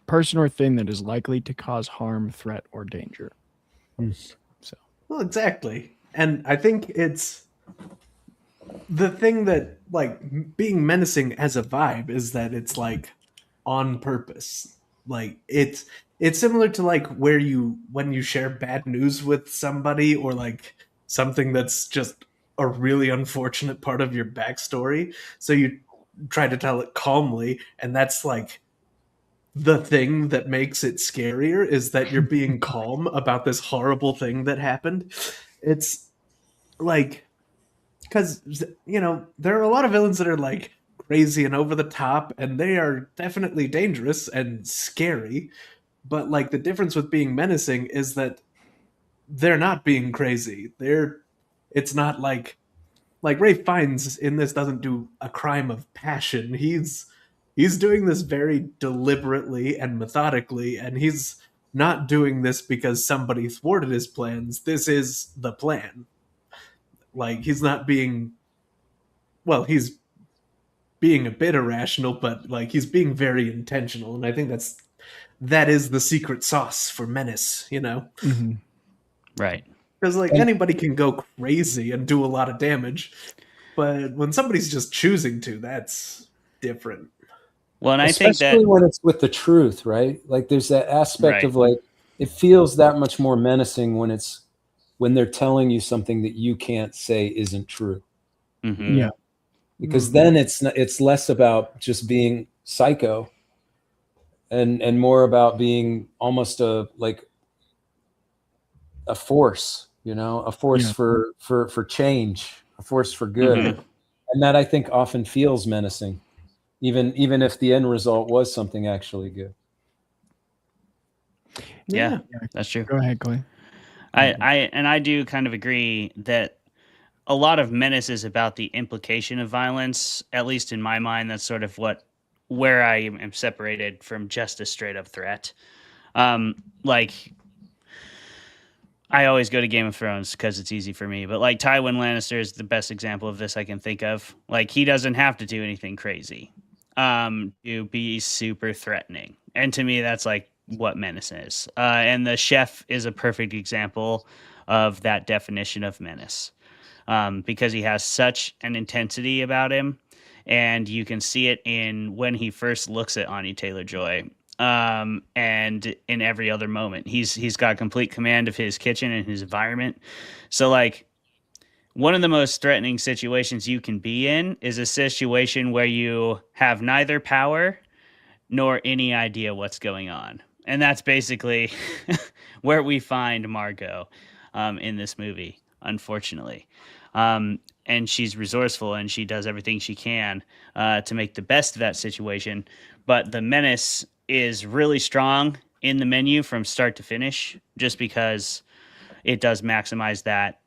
Speaker 4: person or thing that is likely to cause harm, threat, or danger. So,
Speaker 7: well, exactly. And I think it's the thing that, like, being menacing as a vibe is that it's like on purpose. Like, it's similar to like when you share bad news with somebody, or like something that's just a really unfortunate part of your backstory. So you try to tell it calmly, and that's like the thing that makes it scarier, is that you're being calm about this horrible thing that happened. It's like, because there are a lot of villains that are like crazy and over the top, and they are definitely dangerous and scary, but like the difference with being menacing is that they're not being crazy. It's not like Ray Fiennes in this doesn't do a crime of passion. He's doing this very deliberately and methodically, and he's not doing this because somebody thwarted his plans. This is the plan. Like, he's not being, well, he's being a bit irrational, but like he's being very intentional, and I think that is the secret sauce for menace,
Speaker 3: Right.
Speaker 7: Because like anybody can go crazy and do a lot of damage, but when somebody's just choosing to, that's different.
Speaker 3: Well, and
Speaker 6: especially
Speaker 3: I think that
Speaker 6: when it's with the truth, right? Like, there's that aspect
Speaker 3: Right.
Speaker 6: of like, it feels that much more menacing when they're telling you something that you can't say isn't true.
Speaker 3: Mhm.
Speaker 4: Yeah.
Speaker 6: Because then it's less about just being psycho, and more about being almost a force, a force for change, a force for good.
Speaker 3: Mhm.
Speaker 6: And that, I think, often feels menacing, even if the end result was something actually good.
Speaker 3: Yeah, that's true.
Speaker 4: Go ahead, Clay.
Speaker 3: I do kind of agree that a lot of menace is about the implication of violence. At least in my mind, that's sort of where I am separated from just a straight up threat. Like, I always go to Game of Thrones because it's easy for me, but like Tywin Lannister is the best example of this I can think of. Like, he doesn't have to do anything crazy to be super threatening, and to me, that's like what menace is. And the chef is a perfect example of that definition of menace, because he has such an intensity about him, and you can see it in when he first looks at Anya Taylor-Joy. and in every other moment. He's got complete command of his kitchen and his environment. So like one of the most threatening situations you can be in is a situation where you have neither power nor any idea what's going on. And that's basically where we find Margot in this movie, unfortunately. And she's resourceful and she does everything she can to make the best of that situation. But the menace is really strong in the menu from start to finish, just because it does maximize that.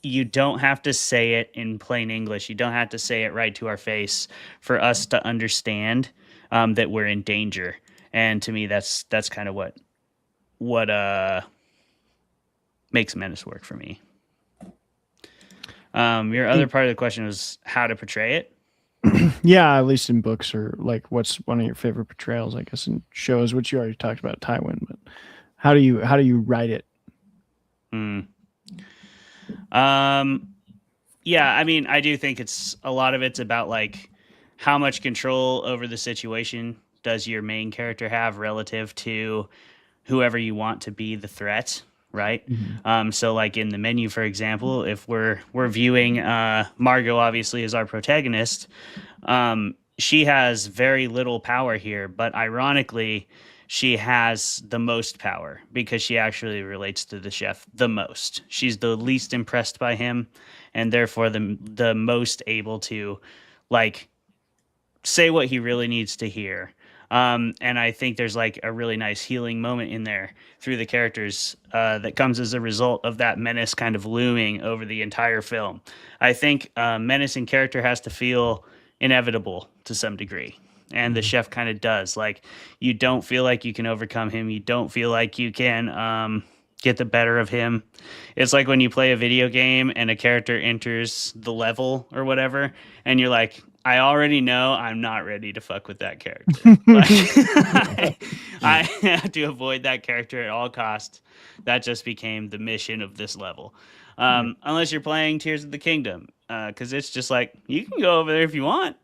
Speaker 3: You don't have to say it in plain English. You don't have to say it right to our face for us to understand that we're in danger. And to me, that's kind of what makes Menace work for me. Your other part of the question was how to portray it.
Speaker 4: Yeah, at least in books, or like what's one of your favorite portrayals, I guess, in shows, which you already talked about Tywin, but how do you write it?
Speaker 3: Yeah, I mean, I do think a lot of it's about like how much control over the situation does your main character have relative to whoever you want to be the threat, right? So like in the menu, for example, if we're viewing Margot obviously as our protagonist, she has very little power here, but ironically, she has the most power because she actually relates to the chef the most. She's the least impressed by him, and therefore the most able to like say what he really needs to hear. And I think there's like a really nice healing moment in there through the characters that comes as a result of that menace kind of looming over the entire film. I think menace in character has to feel inevitable to some degree. And the chef kind of does. Like, you don't feel like you can overcome him. You don't feel like you can get the better of him. It's like when you play a video game and a character enters the level or whatever, and you're like, I already know I'm not ready to fuck with that character. Like, I have to avoid that character at all costs. That just became the mission of this level. Unless you're playing Tears of the Kingdom, because it's just like, you can go over there if you want.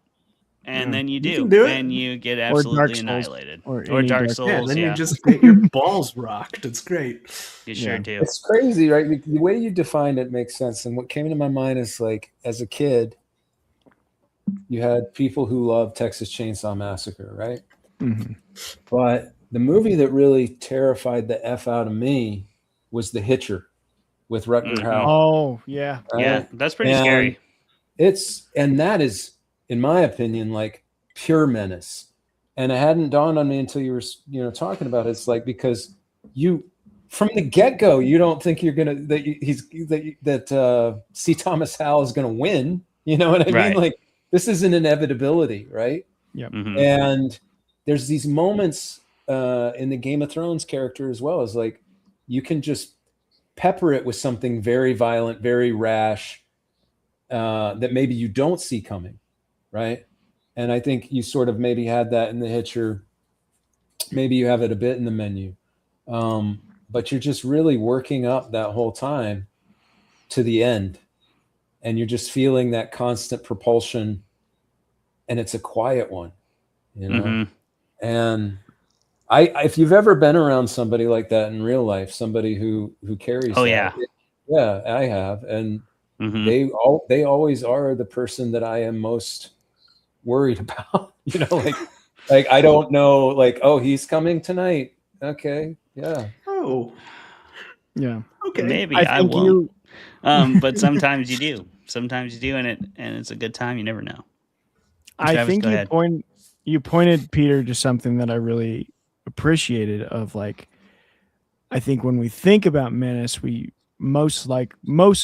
Speaker 3: And then you do, and you get absolutely annihilated. Or Dark Souls,
Speaker 7: yeah. Then you just get your balls rocked. It's great.
Speaker 3: You sure do.
Speaker 6: It's crazy, right? The way you defined it makes sense. And what came into my mind is like, as a kid, you had people who loved Texas Chainsaw Massacre, right?
Speaker 4: Mm-hmm.
Speaker 6: But the movie that really terrified the F out of me was The Hitcher with Rutger Hauer.
Speaker 4: Oh, yeah.
Speaker 6: Right?
Speaker 3: Yeah, that's pretty scary.
Speaker 6: That is, in my opinion, like pure menace. And it hadn't dawned on me until you were, talking about it. It's like, because you, from the get-go, you don't think you're gonna that C. Thomas Howell is gonna win. You know what I mean? Like, this is an inevitability, right?
Speaker 4: Yeah.
Speaker 3: Mm-hmm.
Speaker 6: And there's these moments in the Game of Thrones character as well, as like, you can just pepper it with something very violent, very rash, that maybe you don't see coming. Right. And I think you sort of maybe had that in The Hitcher. Maybe you have it a bit in the menu. But you're just really working up that whole time to the end. And you're just feeling that constant propulsion. And it's a quiet one,
Speaker 3: Mm-hmm.
Speaker 6: And if you've ever been around somebody like that in real life, somebody who carries that, yeah, I have. And they always are the person that I am most worried about, like I don't know, like, oh, he's coming tonight. Okay. Yeah.
Speaker 7: Oh,
Speaker 4: yeah.
Speaker 7: Okay.
Speaker 3: Maybe I won't. But sometimes you do. Sometimes you do, and it's a good time. You never know.
Speaker 4: I
Speaker 3: Travis,
Speaker 4: think you pointed, Peter, to something that I really appreciated. Of like, I think when we think about menace, we most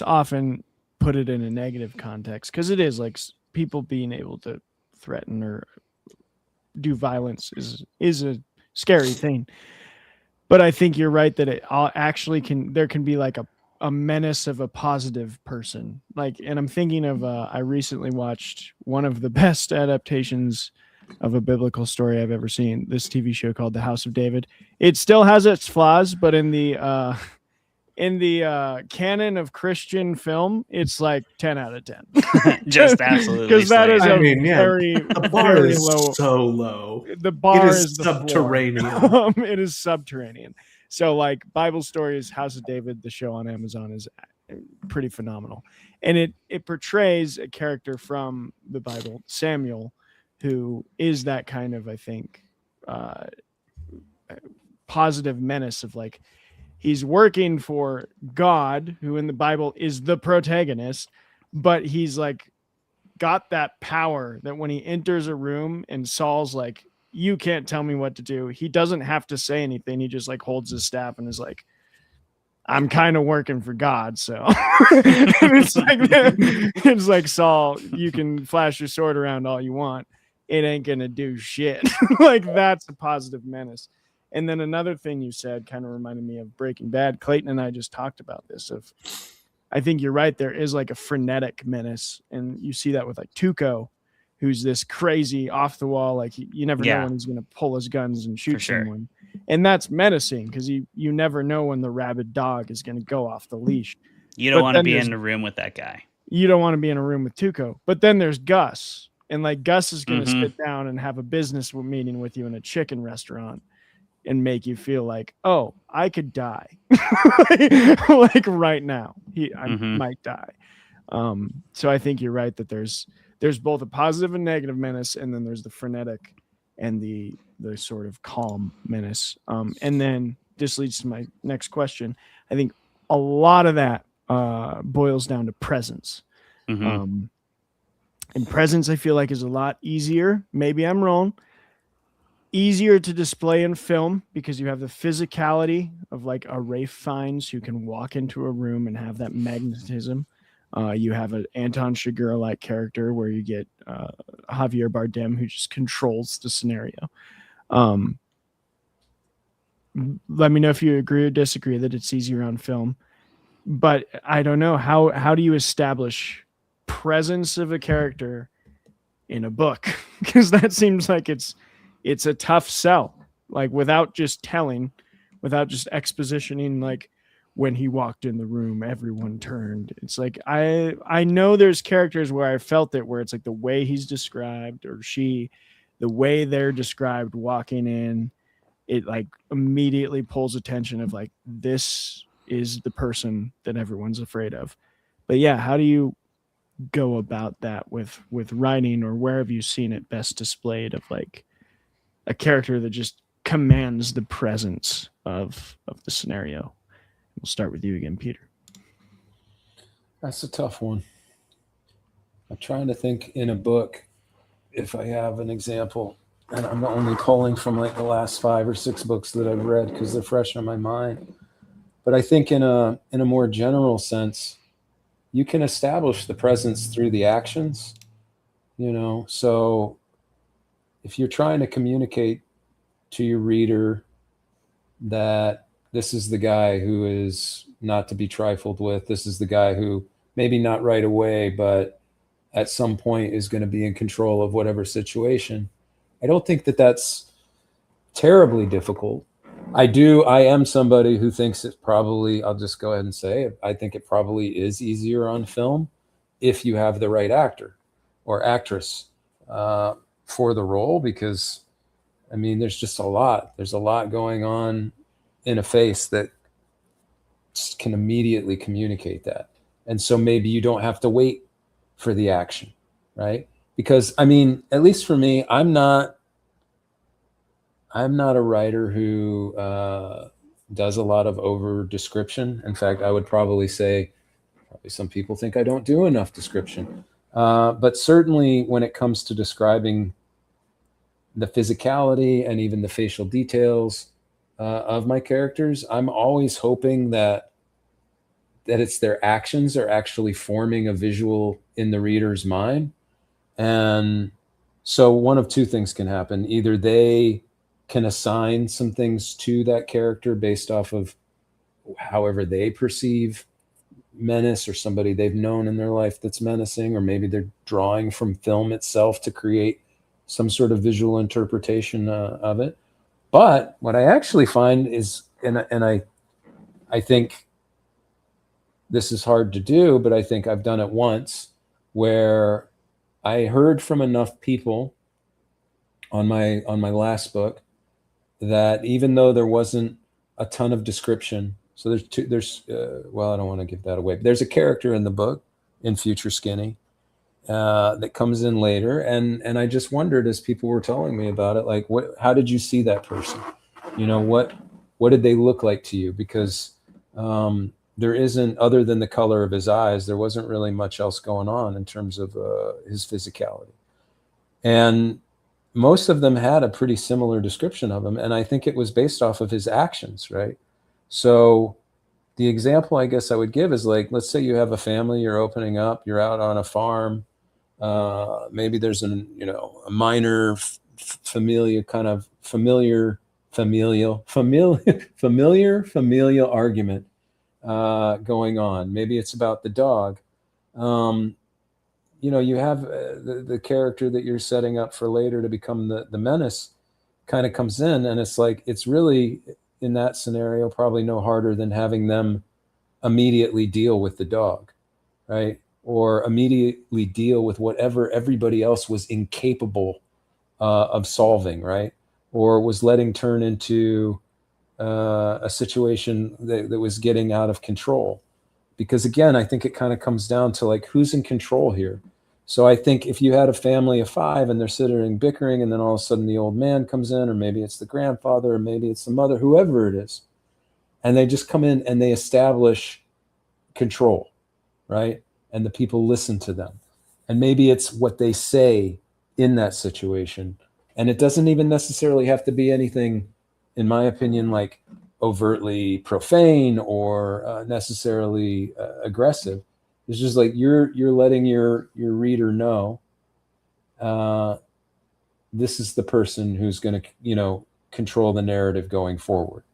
Speaker 4: often put it in a negative context, because it is like people being able to threaten or do violence is a scary thing. But I think you're right that it actually there can be like a menace of a positive person. Like, and I'm thinking of I recently watched one of the best adaptations of a biblical story I've ever seen, this TV show called The House of David. It still has its flaws, but in the in the canon of Christian film, it's like 10 out of 10.
Speaker 3: Just absolutely.
Speaker 4: Because that is
Speaker 3: slaying.
Speaker 4: very,
Speaker 7: the bar
Speaker 4: very
Speaker 7: is
Speaker 4: low.
Speaker 7: so low.
Speaker 4: The bar
Speaker 7: It
Speaker 4: is
Speaker 7: is
Speaker 4: the floor.
Speaker 7: subterranean.
Speaker 4: It is subterranean. So, like Bible Stories, House of David, the show on Amazon is pretty phenomenal, and it portrays a character from the Bible, Samuel, who is that kind of, I think, positive menace of like he's working for God, who in the Bible is the protagonist, but he's like got that power that when he enters a room and Saul's like, you can't tell me what to do, he doesn't have to say anything. He just like holds his staff and is like, I'm kind of working for God. So it's like Saul, you can flash your sword around all you want, it ain't gonna do shit. Like that's a positive menace. And then another thing you said kind of reminded me of Breaking Bad. Clayton and I just talked about this. I think you're right. There is like a frenetic menace, and you see that with like Tuco, who's this crazy off the wall. Like you never know when he's going to pull his guns and shoot someone, and that's menacing because you never know when the rabid dog is going to go off the leash.
Speaker 3: You don't want to be in the room with that guy.
Speaker 4: You don't want to be in a room with Tuco. But then there's Gus, and like Gus is going to sit down and have a business meeting with you in a chicken restaurant and make you feel like, oh, I could die. Like right now, I might die. So I think you're right that there's both a positive and negative menace, and then there's the frenetic and the sort of calm menace. And then this leads to my next question. I think a lot of that boils down to presence. And presence, I feel like, is a lot easier. Maybe I'm wrong. Easier to display in film because you have the physicality of like a Rafe Fiennes who can walk into a room and have that magnetism. You have an Anton Chigurh-like character where you get Javier Bardem who just controls the scenario. Let me know if you agree or disagree that it's easier on film. But I don't know, how do you establish presence of a character in a book? Because that seems like it's a tough sell, like without just telling, without just expositioning, like when he walked in the room, everyone turned. It's like, I know there's characters where I felt it, where it's like the way he's described or she, the way they're described walking in, it like immediately pulls attention of like, this is the person that everyone's afraid of. But yeah, how do you go about that with writing, or where have you seen it best displayed of like a character that just commands the presence of the scenario? We'll start with you again, Peter.
Speaker 6: That's a tough one. I'm trying to think in a book if I have an example, and I'm only pulling from like the last 5 or 6 books that I've read because they're fresh in my mind. But I think in a more general sense, you can establish the presence through the actions, so if you're trying to communicate to your reader that this is the guy who is not to be trifled with, this is the guy who maybe not right away, but at some point is going to be in control of whatever situation, I don't think that that's terribly difficult. I am somebody who thinks it probably, I'll just go ahead and say, I think it probably is easier on film if you have the right actor or actress for the role, because I mean, there's a lot going on in a face that can immediately communicate that. And so maybe you don't have to wait for the action, right? Because I mean, at least for me, I'm not a writer who does a lot of over description. In fact, I would probably say some people think I don't do enough description. But certainly when it comes to describing the physicality and even the facial details of my characters, I'm always hoping that it's their actions are actually forming a visual in the reader's mind. And so one of two things can happen. Either they can assign some things to that character based off of however they perceive menace, or somebody they've known in their life that's menacing, or maybe they're drawing from film itself to create some sort of visual interpretation of it. But what I actually find is, and I think this is hard to do, but I think I've done it once, where I heard from enough people on my last book that even though there wasn't a ton of description, so well, I don't want to give that away, but there's a character in the book in Future Skinny that comes in later, and I just wondered, as people were telling me about it, like, how did you see that person? What did they look like to you? Because there isn't, other than the color of his eyes, there wasn't really much else going on in terms of his physicality. And most of them had a pretty similar description of him. And I think it was based off of his actions, right? So the example I guess I would give is, like, let's say you have a family, you're opening up, you're out on a farm. Maybe there's a minor familial argument going on. Maybe it's about the dog. You have the character that you're setting up for later to become the menace kind of comes in, and it's like, it's really, in that scenario, probably no harder than having them immediately deal with the dog, right? Or immediately deal with whatever everybody else was incapable of solving, right? Or was letting turn into a situation that was getting out of control. Because again, I think it kind of comes down to, like, who's in control here. So I think if you had a family of 5 and they're sitting bickering, and then all of a sudden the old man comes in, or maybe it's the grandfather, or maybe it's the mother, whoever it is, and they just come in and they establish control, right? And the people listen to them. And maybe it's what they say in that situation. And it doesn't even necessarily have to be anything, in my opinion, like overtly profane or necessarily aggressive. It's just like you're letting your reader know this is the person who's going to control the narrative going forward.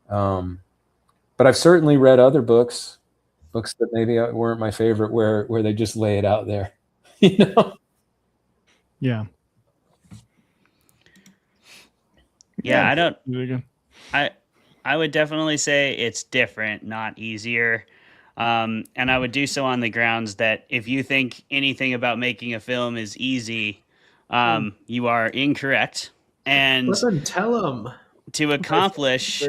Speaker 6: But I've certainly read other books that maybe weren't my favorite, where they just lay it out there.
Speaker 4: Yeah.
Speaker 3: Yeah, I would definitely say it's different, not easier. And I would do so on the grounds that if you think anything about making a film is easy, you are incorrect. And
Speaker 7: Listen, tell them.
Speaker 3: to accomplish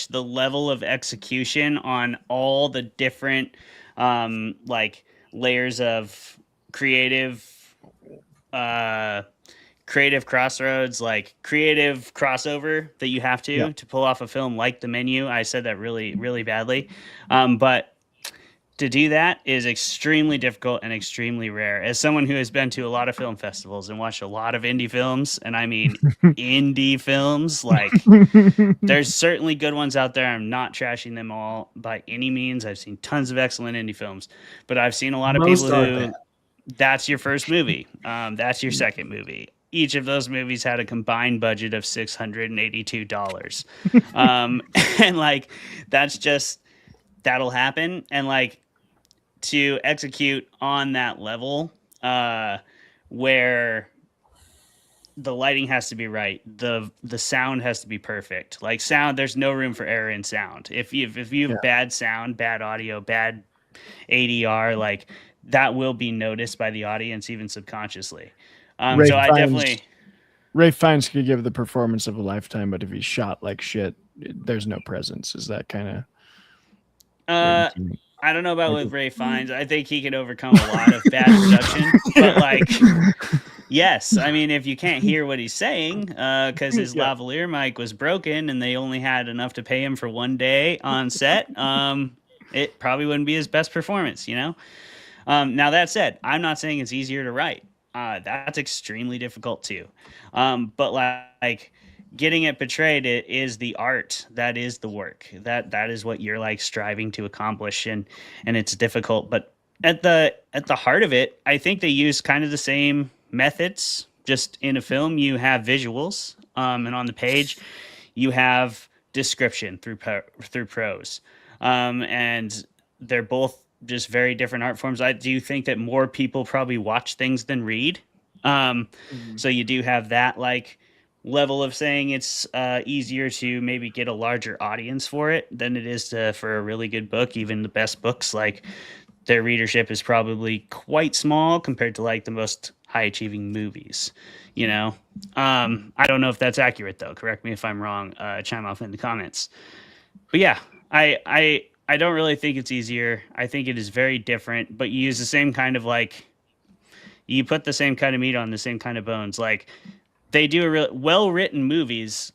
Speaker 3: the level of execution on all the different like layers of creative crossroads, like creative crossover that you have to pull off a film like The Menu. I said that really, really badly. But to do that is extremely difficult and extremely rare. As someone who has been to a lot of film festivals and watched a lot of indie films, and I mean indie films, like there's certainly good ones out there. I'm not trashing them all by any means. I've seen tons of excellent indie films, but I've seen a lot of people who that's your first movie. That's your second movie. Each of those movies had a combined budget of $682. And like, that'll happen. And like, to execute on that level, where the lighting has to be right, the sound has to be perfect. Like sound, there's no room for error in sound. If you have bad sound, bad audio, bad ADR, like that will be noticed by the audience, even subconsciously. So I definitely.
Speaker 4: Ralph Fiennes could give the performance of a lifetime, but if he's shot like shit, there's no presence. Is that kind of?
Speaker 3: I don't know about with Ralph Fiennes. I think he can overcome a lot of bad production. But like, yes, I mean, if you can't hear what he's saying, because his lavalier mic was broken and they only had enough to pay him for one day on set, it probably wouldn't be his best performance, Now that said, I'm not saying it's easier to write. That's extremely difficult too. But like getting it portrayed, it is the art. That is the work. That is what you're like striving to accomplish, and it's difficult. But at the heart of it, I think they use kind of the same methods. Just in a film, you have visuals, and on the page, you have description through prose, and they're both just very different art forms. I do think that more people probably watch things than read. So you do have that like level of saying it's easier to maybe get a larger audience for it than it is for a really good book. Even the best books, like their readership is probably quite small compared to like the most high achieving movies. You know, I don't know if that's accurate though. Correct me if I'm wrong. Chime off in the comments. But yeah, I don't really think it's easier. I think it is very different, but you use the same kind of like you put the same kind of meat on the same kind of bones. Like they do a well written movies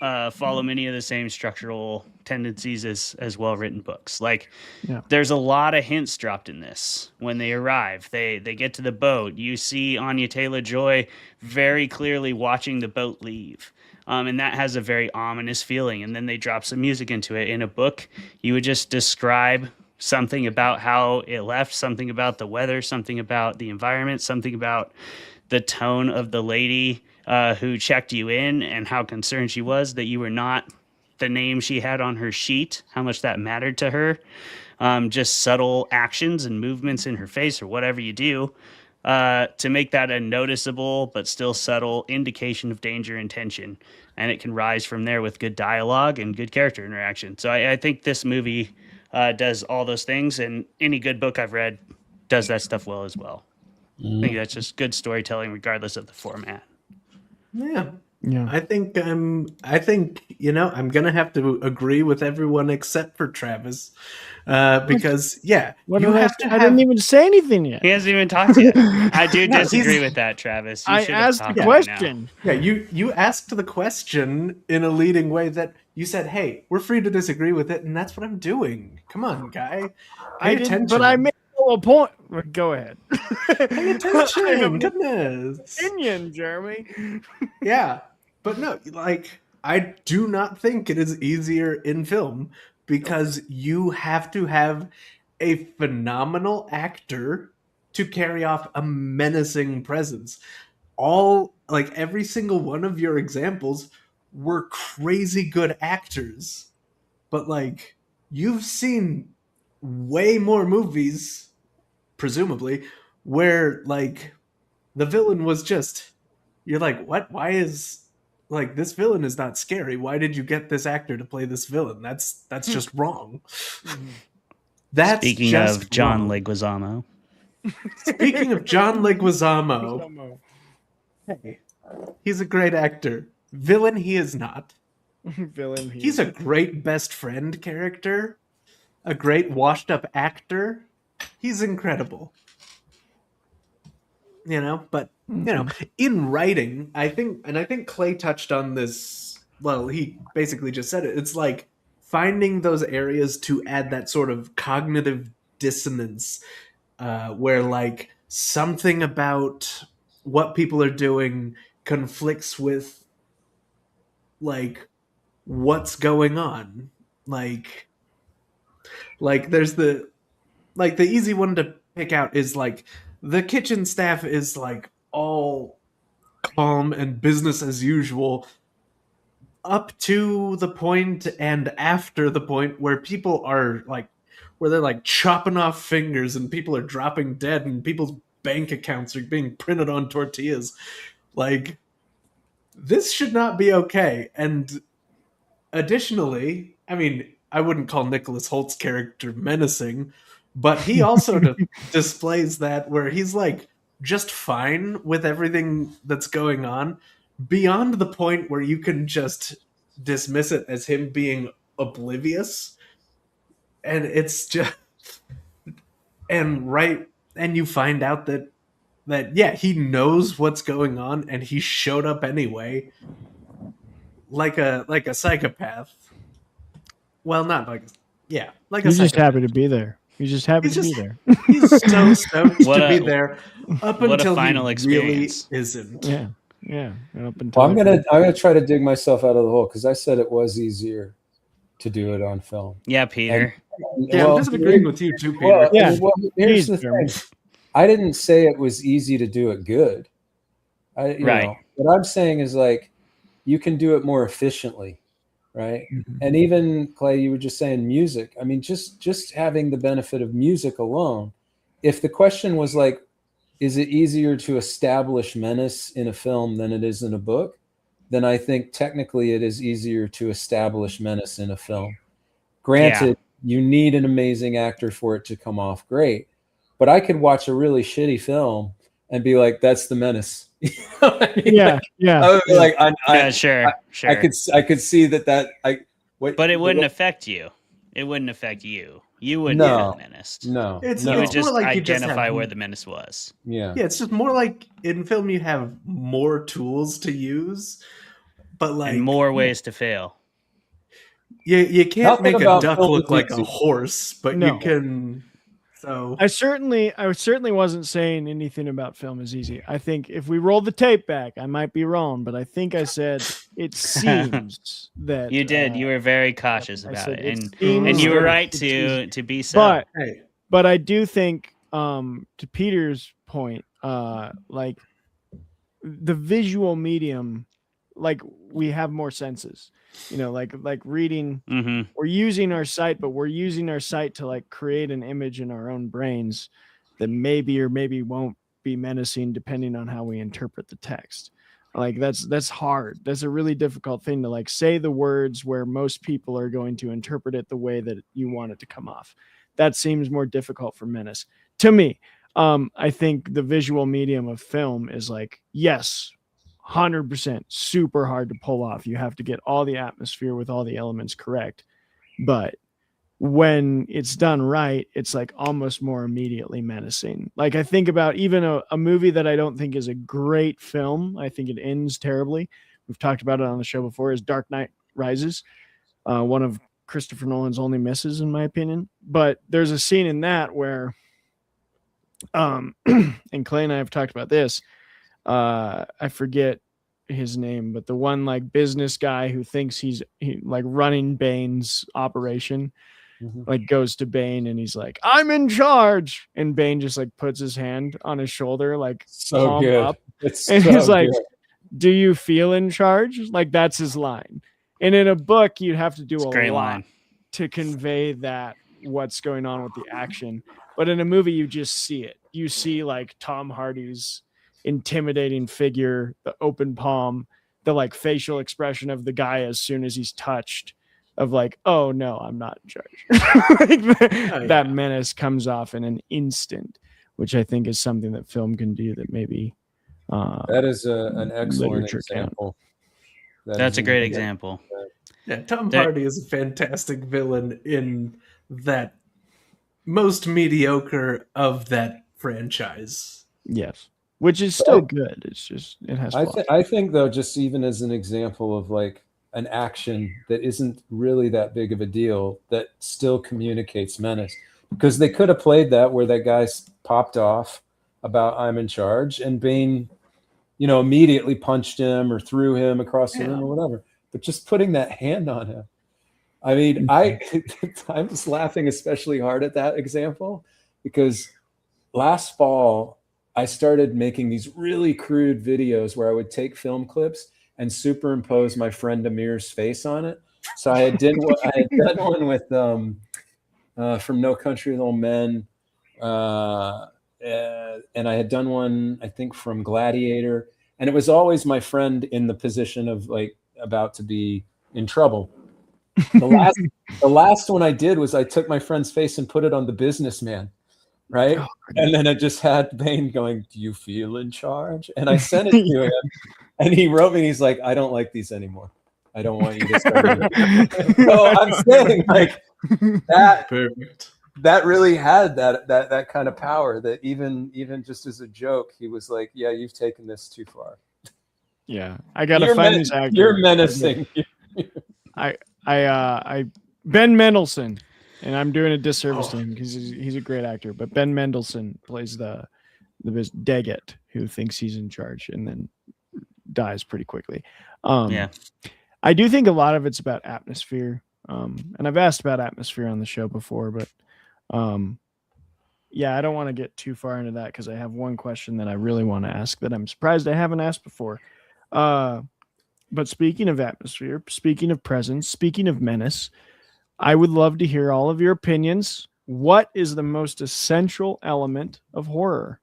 Speaker 3: follow many of the same structural tendencies as well written books. Like
Speaker 4: Yeah.
Speaker 3: there's a lot of hints dropped in this when they arrive. They get to the boat. You see Anya Taylor-Joy very clearly watching the boat leave. And that has a very ominous feeling. And then they drop some music into it. In a book, you would just describe something about how it left, something about the weather, something about the environment, something about the tone of the lady who checked you in and how concerned she was that you were not the name she had on her sheet, how much that mattered to her. Just subtle actions and movements in her face or whatever you do to make that a noticeable but still subtle indication of danger and tension. And it can rise from there with good dialogue and good character interaction. So I think this movie does all those things, and any good book I've read does that stuff well as well. I think that's just good storytelling regardless of the format.
Speaker 7: Yeah.
Speaker 4: Yeah.
Speaker 7: I think I'm gonna have to agree with everyone except for Travis. Because
Speaker 4: What
Speaker 7: you
Speaker 4: did
Speaker 7: have to
Speaker 4: I didn't even say anything yet.
Speaker 3: He hasn't even talked yet. I do
Speaker 7: No,
Speaker 3: disagree
Speaker 7: he's-
Speaker 3: with that, Travis. You
Speaker 4: I
Speaker 3: should have
Speaker 4: asked the
Speaker 3: talked by
Speaker 4: question.
Speaker 7: Yeah, you asked the question in a leading way that you said, "Hey, we're free to disagree with it," and that's what I'm doing. Come on, guy.
Speaker 4: I
Speaker 7: Pay
Speaker 4: didn't,
Speaker 7: attention.
Speaker 4: but I made a point. Go ahead.
Speaker 7: Pay attention. Goodness.
Speaker 4: Opinion, Jeremy.
Speaker 7: Yeah, but no, like I do not think it is easier in film because you have to have a phenomenal actor to carry off a menacing presence. Every single one of your examples were crazy good actors, but like you've seen way more movies, presumably, where like the villain was just you're like, what? Why is like this villain is not scary? Why did you get this actor to play this villain? That's just wrong. That's
Speaker 3: Speaking
Speaker 7: just
Speaker 3: of John
Speaker 7: wrong.
Speaker 3: Leguizamo.
Speaker 7: Speaking of John Leguizamo, hey, he's a great actor. Villain, he is not.
Speaker 4: Villain.
Speaker 7: He's a great best friend character, a great washed up actor. He's incredible. But in writing, I think Clay touched on this. Well, he basically just said it. It's like finding those areas to add that sort of cognitive dissonance, where like something about what people are doing conflicts with like what's going on. Like there's the easy one to pick out is like the kitchen staff is like all calm and business as usual up to the point and after the point where people are like where they're like chopping off fingers and people are dropping dead and people's bank accounts are being printed on tortillas. Like this should not be okay. And additionally, I mean, I wouldn't call Nicholas Holt's character menacing, but he also displays that where he's like just fine with everything that's going on beyond the point where you can just dismiss it as him being oblivious. And it's just and you find out that yeah, he knows what's going on and he showed up anyway like a psychopath. Well, not like like
Speaker 4: He's
Speaker 7: a
Speaker 4: just
Speaker 7: psychopath.
Speaker 4: happy to be there. He's just happy to be there.
Speaker 7: He's so stoked
Speaker 3: What
Speaker 7: to
Speaker 3: a-
Speaker 7: be there up
Speaker 3: what a
Speaker 7: until
Speaker 3: final
Speaker 7: he
Speaker 3: experience.
Speaker 7: really isn't.
Speaker 4: Yeah. Yeah. Up until
Speaker 6: Well, I'm gonna try to dig myself out of the hole because I said it was easier to do it on film.
Speaker 3: Yeah, Peter.
Speaker 7: Yeah, I'm disagreeing with you too, Peter.
Speaker 6: Well,
Speaker 4: Yeah.
Speaker 6: here's
Speaker 4: Please,
Speaker 6: the
Speaker 4: Jeremy.
Speaker 6: thing. I didn't say it was easy to do it good.
Speaker 3: Right.
Speaker 6: What I'm saying is like you can do it more efficiently, right? And even Clay, you were just saying music. I mean, just having the benefit of music alone. If the question was like, is it easier to establish menace in a film than it is in a book? then I think technically it is easier to establish menace in a film. Granted, you need an amazing actor for it to come off great, but I could watch a really shitty film and be like, "That's the menace." You know what I mean?
Speaker 4: Yeah, yeah.
Speaker 6: I would be like,
Speaker 3: Sure.
Speaker 6: I could see that.
Speaker 3: But it wouldn't affect you. It wouldn't affect you. You wouldn't
Speaker 6: No.
Speaker 3: feel menaced.
Speaker 6: No,
Speaker 7: It's,
Speaker 3: You
Speaker 6: no.
Speaker 3: would
Speaker 7: it's more
Speaker 3: just
Speaker 7: like you just
Speaker 3: identify
Speaker 7: have,
Speaker 3: where the menace was.
Speaker 6: Yeah.
Speaker 7: Yeah, it's just more like in film you have more tools to use, but like
Speaker 3: And more ways to fail.
Speaker 7: you can't
Speaker 6: Nothing
Speaker 7: make a
Speaker 6: about
Speaker 7: duck
Speaker 6: film
Speaker 7: look
Speaker 6: is
Speaker 7: like a
Speaker 6: easy.
Speaker 7: horse, but
Speaker 4: No.
Speaker 7: you can. So
Speaker 4: I certainly wasn't saying anything about film is easy. I think if we roll the tape back, I might be wrong, but I think I said it seems that
Speaker 3: You did. You were very cautious
Speaker 4: I
Speaker 3: about
Speaker 4: said
Speaker 3: it,
Speaker 4: it
Speaker 3: and
Speaker 4: seems
Speaker 3: you were
Speaker 4: that
Speaker 3: right
Speaker 4: it's easy.
Speaker 3: to be so.
Speaker 4: But I do think, to Peter's point, like the visual medium, like we have more senses, like reading.
Speaker 3: Mm-hmm.
Speaker 4: We're using our sight, but we're using our sight to like create an image in our own brains that maybe or maybe won't be menacing depending on how we interpret the text. Like that's hard. That's a really difficult thing to like say the words where most people are going to interpret it the way that you want it to come off. That seems more difficult for menace to me. I think the visual medium of film is like, yes, 100% super hard to pull off. You have to get all the atmosphere with all the elements correct. But when it's done right, it's like almost more immediately menacing. Like I think about even a movie that I don't think is a great film. I think it ends terribly. We've talked about it on the show before, is Dark Knight Rises. One of Christopher Nolan's only misses, in my opinion. But there's a scene in that where, and Clay and I have talked about this. I forget his name, but the one like business guy who thinks he's like running Bane's operation, like goes to Bane and he's like, "I'm in charge," and Bane just like puts his hand on his shoulder, like
Speaker 6: So
Speaker 4: palm
Speaker 6: good.
Speaker 4: up,
Speaker 6: It's
Speaker 4: and
Speaker 6: so
Speaker 4: he's like,
Speaker 6: good.
Speaker 4: "Do you feel in charge?" Like that's his line. And in a book, you'd have to do a
Speaker 3: great
Speaker 4: lot
Speaker 3: line.
Speaker 4: to convey that what's going on with the action. But in a movie, you just see it. You see like Tom Hardy's intimidating figure, the open palm, the like facial expression of the guy as soon as he's touched, of like, "Oh no, I'm not in charge." That menace comes off in an instant, which I think is something that film can do that maybe
Speaker 6: That is an excellent
Speaker 4: literature can't.
Speaker 6: example.
Speaker 3: That's a great example.
Speaker 7: yeah, Tom Hardy is a fantastic villain in that most mediocre of that franchise.
Speaker 4: Yes, which is still good. It's just it has.
Speaker 6: I think though, just even as an example of like an action that isn't really that big of a deal that still communicates menace, because they could have played that where that guy popped off about "I'm in charge" and Bane, immediately punched him or threw him across the room or whatever. But just putting that hand on him. I mean, I was laughing especially hard at that example because last fall I started making these really crude videos where I would take film clips and superimpose my friend Amir's face on it. So I had done one with from No Country for Old Men, and I had done one I think from Gladiator, and it was always my friend in the position of like about to be in trouble. The last one I did was I took my friend's face and put it on The Businessman, right? And then I just had Bane going, "Do you feel in charge?" And I sent it to him, and he wrote me. He's like, "I don't like these anymore. I don't want you to start." So I'm saying like that.
Speaker 7: Perfect.
Speaker 6: That really had that kind of power. That even just as a joke, he was like, "Yeah, you've taken this too far."
Speaker 4: Yeah, I gotta find this actor.
Speaker 6: You're menacing.
Speaker 4: I Ben Mendelsohn, and I'm doing a disservice to him because he's a great actor. But Ben Mendelsohn plays the Daggett who thinks he's in charge and then dies pretty quickly.
Speaker 3: Yeah,
Speaker 4: I do think a lot of it's about atmosphere. And I've asked about atmosphere on the show before, but yeah, I don't want to get too far into that because I have one question that I really want to ask that I'm surprised I haven't asked before. But speaking of atmosphere, speaking of presence, speaking of menace, I would love to hear all of your opinions. What is the most essential element of horror?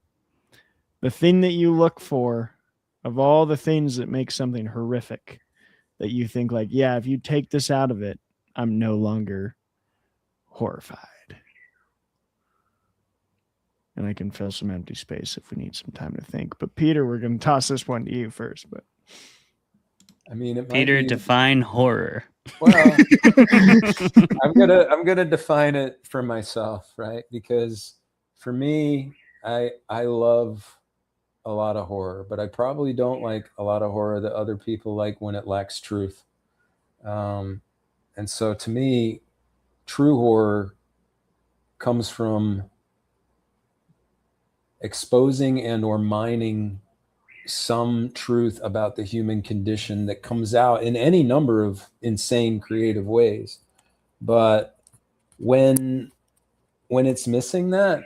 Speaker 4: The thing that you look for Of all the things that make something horrific, that you think like, yeah, if you take this out of it, I'm no longer horrified. And I can fill some empty space if we need some time to think. But Peter, we're going to toss this one to you first. But
Speaker 6: I mean, it
Speaker 3: Peter,
Speaker 6: might be,
Speaker 3: define horror.
Speaker 6: well, I'm gonna define it for myself, right? Because for me, I love a lot of horror, but I probably don't like a lot of horror that other people like when it lacks truth. And so to me, true horror comes from exposing and or mining some truth about the human condition that comes out in any number of insane creative ways. But when it's missing that,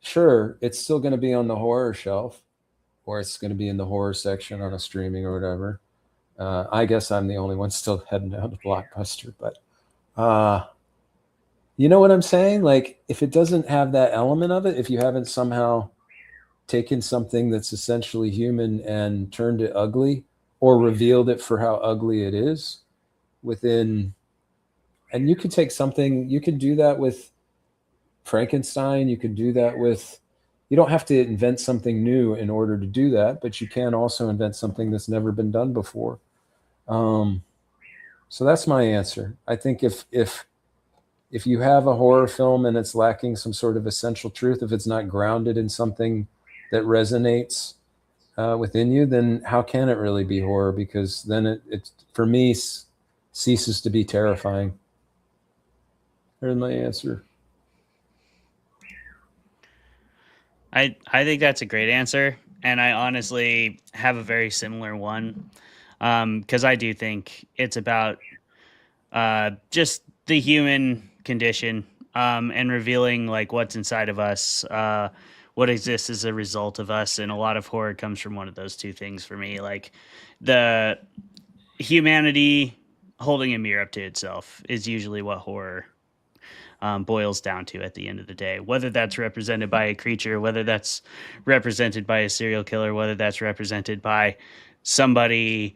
Speaker 6: sure, it's still going to be on the horror shelf, or it's going to be in the horror section on a streaming or whatever. I guess I'm the only one still heading down to Blockbuster, but you know what I'm saying? Like, if it doesn't have that element of it, if you haven't somehow taken something that's essentially human and turned it ugly, or revealed it for how ugly it is within, and you could take something, you could do that with Frankenstein, you could do that with, you don't have to invent something new in order to do that, but you can also invent something that's never been done before. So that's my answer. I think if you have a horror film and it's lacking some sort of essential truth, if it's not grounded in something that resonates within you, then how can it really be horror? Because then it for me, ceases to be terrifying. There's my answer.
Speaker 3: I think that's a great answer, and I honestly have a very similar one, because I do think it's about just the human condition, and revealing like what's inside of us, what exists as a result of us, and a lot of horror comes from one of those two things for me, like the humanity holding a mirror up to itself is usually what horror boils down to at the end of the day. Whether that's represented by a creature, whether that's represented by a serial killer, whether that's represented by somebody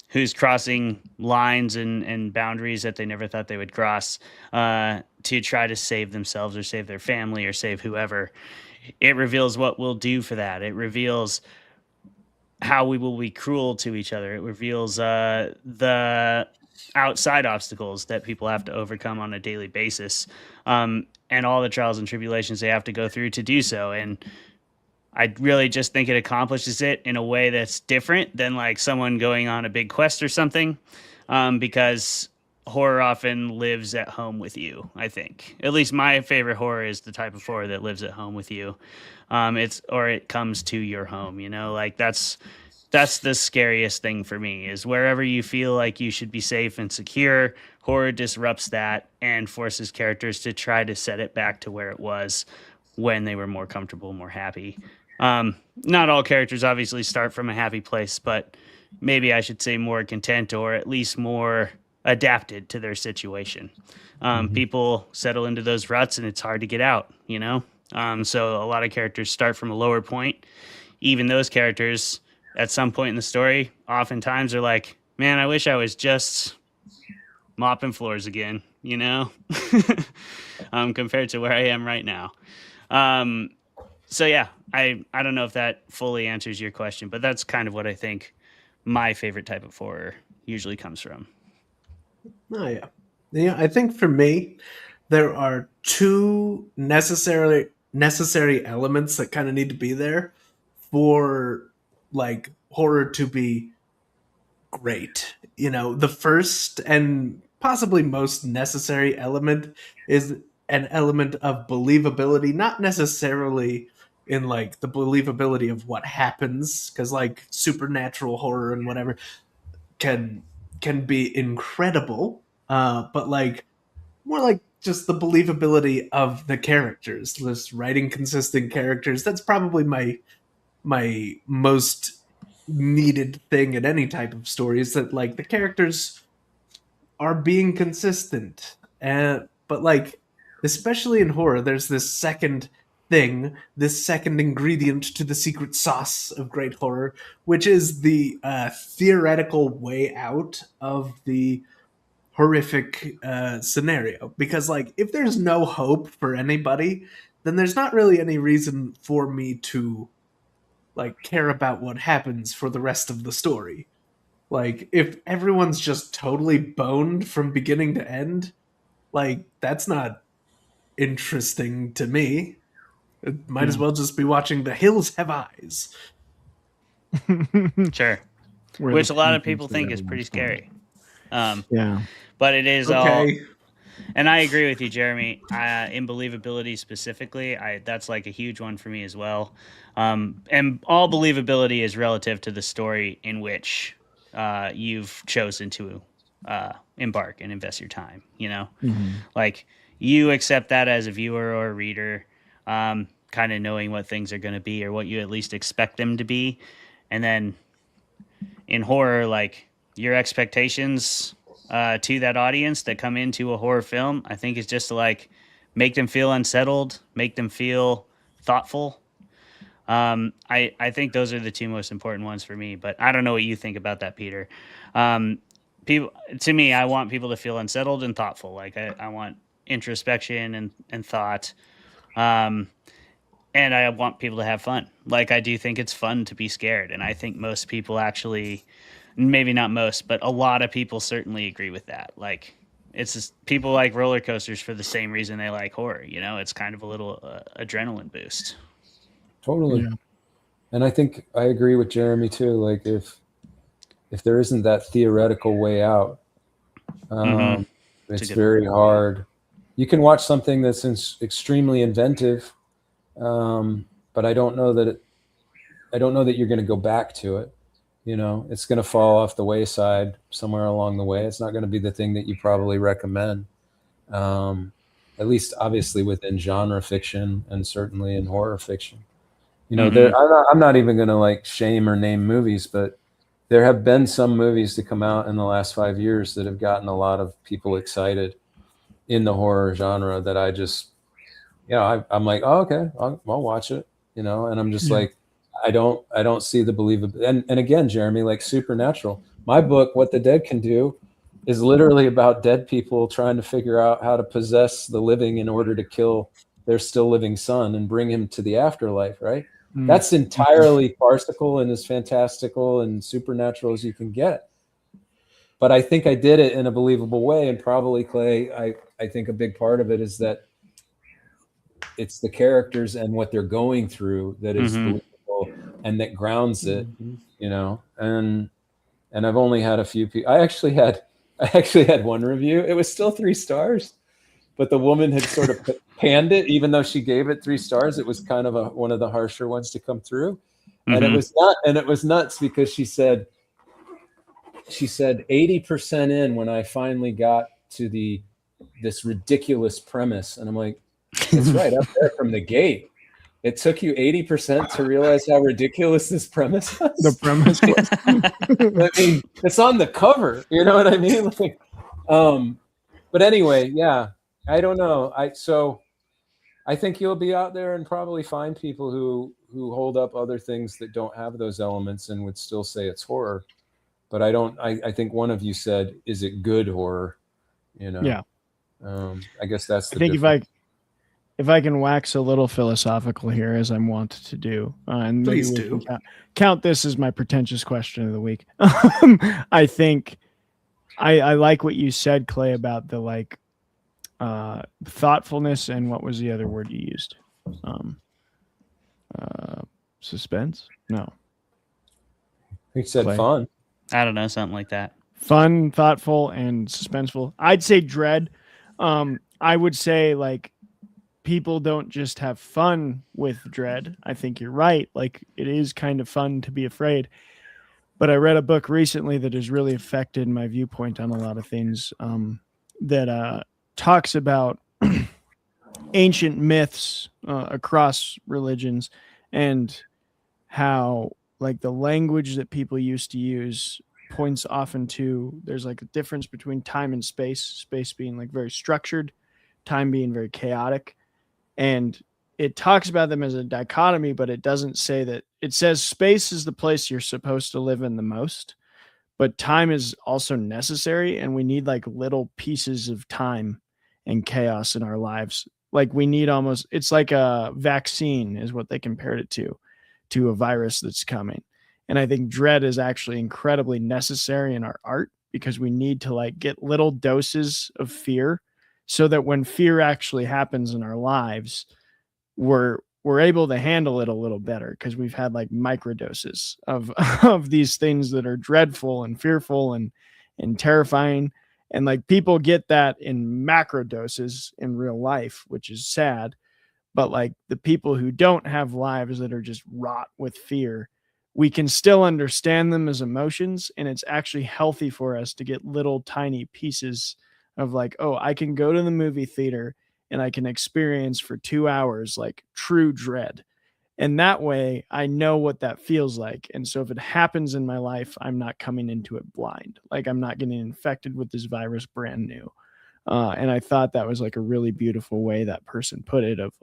Speaker 3: who's crossing lines and boundaries that they never thought they would cross to try to save themselves or save their family or save whoever. It reveals what we'll do for that. It reveals how we will be cruel to each other. It reveals the outside obstacles that people have to overcome on a daily basis, and all the trials and tribulations they have to go through to do so. And I really just think it accomplishes it in a way that's different than like someone going on a big quest or something, because horror often lives at home with you. I think at least my favorite horror is the type of horror that lives at home with you. It comes to your home, like that's the scariest thing for me, is wherever you feel like you should be safe and secure, horror disrupts that and forces characters to try to set it back to where it was when they were more comfortable, more happy. Not all characters obviously start from a happy place, but maybe I should say more content, or at least more adapted to their situation. People settle into those ruts and it's hard to get out, so a lot of characters start from a lower point. Even those characters at some point in the story oftentimes are like, man, I wish I was just mopping floors again, compared to where I am right now. So yeah, I don't know if that fully answers your question, but that's kind of what I think my favorite type of horror usually comes from.
Speaker 7: Oh yeah. Yeah, I think for me, there are two necessary elements that kind of need to be there for like horror to be great. The first and possibly most necessary element is an element of believability, not necessarily in like the believability of what happens, because like supernatural horror and whatever can be incredible, but like more like just the believability of the characters, just writing consistent characters. That's probably my most needed thing in any type of story, is that like the characters are being consistent. But like especially in horror, there's this second thing, this second ingredient to the secret sauce of great horror, which is the theoretical way out of the horrific scenario. Because, like, if there's no hope for anybody, then there's not really any reason for me to, like, care about what happens for the rest of the story. Like, if everyone's just totally boned from beginning to end, like, that's not interesting to me. It might as well just be watching The Hills Have Eyes.
Speaker 3: Sure. Which a lot of people think is pretty scary.
Speaker 4: Yeah.
Speaker 3: But it is all.
Speaker 7: Okay.
Speaker 3: And I agree with you, Jeremy. In believability specifically, that's like a huge one for me as well. And all believability is relative to the story in which you've chosen to embark and invest your time. You know, like you accept that as a viewer or a reader, kind of knowing what things are going to be or what you at least expect them to be, and then in horror, like your expectations to that audience that come into a horror film, I think is just to like make them feel unsettled, make them feel thoughtful. I think those are the two most important ones for me, but I don't know what you think about that, Peter. People, to me, I want people to feel unsettled and thoughtful. Like I want introspection and thought. And I want people to have fun. Like I do think it's fun to be scared. And I think most people actually, maybe not most, but a lot of people certainly agree with that. Like it's just, people like roller coasters for the same reason they like horror. You know, it's kind of a little adrenaline boost.
Speaker 6: Totally. Yeah. And I think I agree with Jeremy too. Like if there isn't that theoretical way out, it's very hard. You can watch something that's extremely inventive, but I don't know that you're going to go back to it. You know, it's going to fall off the wayside somewhere along the way. It's not going to be the thing that you probably recommend, at least obviously within genre fiction and certainly in horror fiction. You know, I'm not even going to like shame or name movies, but there have been some movies to come out in the last 5 years that have gotten a lot of people excited in the horror genre that I just, you know, I'm like, oh, okay, I'll watch it, you know, and I'm just like, I don't see the believability. And again, Jeremy, like Supernatural, my book, What the Dead Can Do, is literally about dead people trying to figure out how to possess the living in order to kill their still living son and bring him to the afterlife, right? That's entirely farcical and as fantastical and supernatural as you can get. But I think I did it in a believable way. And probably, Clay, I think a big part of it is that it's the characters and what they're going through that is believable and that grounds it, you know. And I've only had a few people. I actually had one review. It was still 3 stars, but the woman had sort of panned it, even though she gave it 3 stars. It was kind of one of the harsher ones to come through. And it was nuts because she said 80% in when I finally got to this ridiculous premise. And I'm like, it's right up there from the gate. It took you 80% to realize how ridiculous this premise was.
Speaker 4: The premise was.
Speaker 6: I mean, it's on the cover. You know what I mean? Like, but anyway, yeah. I don't know. I think you'll be out there and probably find people who hold up other things that don't have those elements and would still say it's horror. But I think one of you said, is it good horror? You know?
Speaker 4: Yeah.
Speaker 6: I guess that's the
Speaker 4: difference. If I can wax a little philosophical here, as I'm wont to do, and
Speaker 7: please do
Speaker 4: count this as my pretentious question of the week. I think I like what you said, Clay, about the like thoughtfulness and what was the other word you used? Suspense? No.
Speaker 6: He said
Speaker 4: Clay.
Speaker 6: Fun.
Speaker 3: I don't know, something like that.
Speaker 4: Fun, thoughtful, and suspenseful. I'd say dread. I would say like people don't just have fun with dread. I think you're right. Like it is kind of fun to be afraid. But I read a book recently that has really affected my viewpoint on a lot of things that talks about ancient myths across religions and how like the language that people used to use points often to there's like a difference between time and space being like very structured, time being very chaotic. And it talks about them as a dichotomy, but it doesn't say that. It says space is the place you're supposed to live in the most, but time is also necessary, and we need like little pieces of time and chaos in our lives. Like we need almost, it's like a vaccine is what they compared it to a virus that's coming. And I think dread is actually incredibly necessary in our art because we need to like get little doses of fear so that when fear actually happens in our lives, we're able to handle it a little better because we've had like microdoses of of these things that are dreadful and fearful and terrifying. And like people get that in macro doses in real life, which is sad. But like the people who don't have lives that are just wrought with fear, we can still understand them as emotions. And it's actually healthy for us to get little tiny pieces of like, oh, I can go to the movie theater and I can experience for 2 hours like true dread. And that way I know what that feels like. And so if it happens in my life, I'm not coming into it blind. Like I'm not getting infected with this virus brand new. And I thought that was like a really beautiful way that person put it of,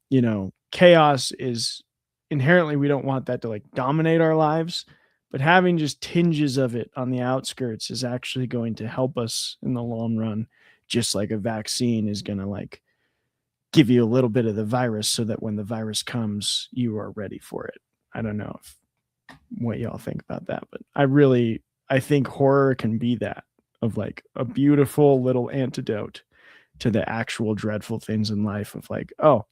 Speaker 4: you know, chaos is inherently, we don't want that to like dominate our lives, but having just tinges of it on the outskirts is actually going to help us in the long run, just like a vaccine is going to like give you a little bit of the virus so that when the virus comes, you are ready for it. I don't know what y'all think about that, but I think horror can be that of like a beautiful little antidote to the actual dreadful things in life of like, oh,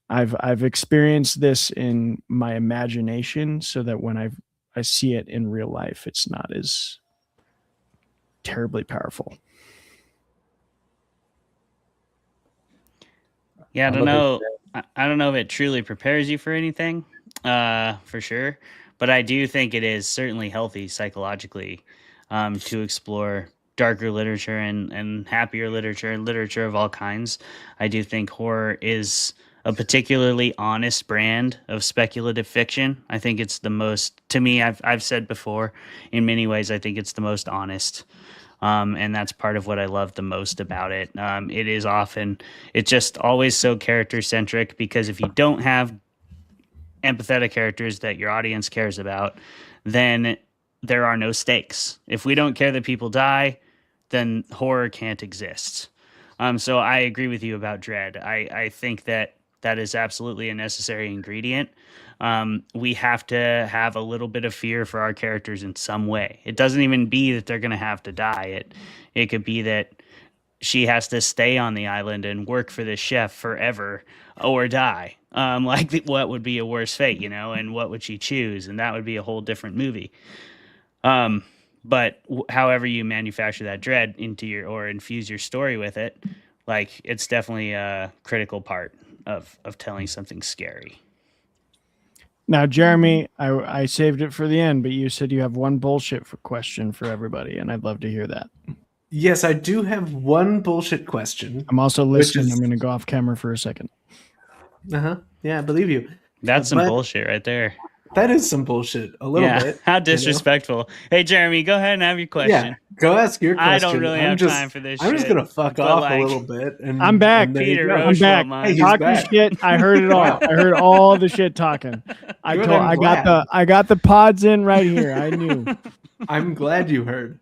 Speaker 4: I've experienced this in my imagination so that when I see it in real life, it's not as terribly powerful.
Speaker 3: Yeah, I don't know. I don't know if it truly prepares you for anything, for sure. But I do think it is certainly healthy psychologically to explore darker literature and happier literature and literature of all kinds. I do think horror is a particularly honest brand of speculative fiction. I think it's the most, to me, I've said before, in many ways, I think it's the most honest. And that's part of what I love the most about it. It's just always so character centric because if you don't have empathetic characters that your audience cares about, then there are no stakes. If we don't care that people die, then horror can't exist. So I agree with you about dread. I think that is absolutely a necessary ingredient. We have to have a little bit of fear for our characters in some way. It doesn't even be that they're going to have to die. It could be that she has to stay on the island and work for the chef forever or die. What would be a worse fate, you know, and what would she choose? And that would be a whole different movie. But however you manufacture that dread into or infuse your story with it, like it's definitely a critical part of telling something scary.
Speaker 4: Now, Jeremy, I saved it for the end, but you said you have one bullshit question for everybody, and I'd love to hear that.
Speaker 7: Yes, I do have one bullshit question.
Speaker 4: I'm also listening. I'm going to go off camera for a second.
Speaker 7: Yeah, I believe you.
Speaker 3: That's some bullshit right there.
Speaker 7: That is some bullshit, a little bit.
Speaker 3: How disrespectful. You know? Hey, Jeremy, go ahead and have your question.
Speaker 7: Yeah, go ask your question.
Speaker 3: I don't really have time for this
Speaker 7: I'm
Speaker 3: shit.
Speaker 7: just going to fuck off a little bit. And
Speaker 4: I'm back.
Speaker 3: Peter
Speaker 4: I'm back.
Speaker 3: Hey,
Speaker 4: talking
Speaker 7: back.
Speaker 4: Shit. I heard it all. I heard all the shit talking. I got the pods in right here. I knew.
Speaker 7: I'm glad you heard,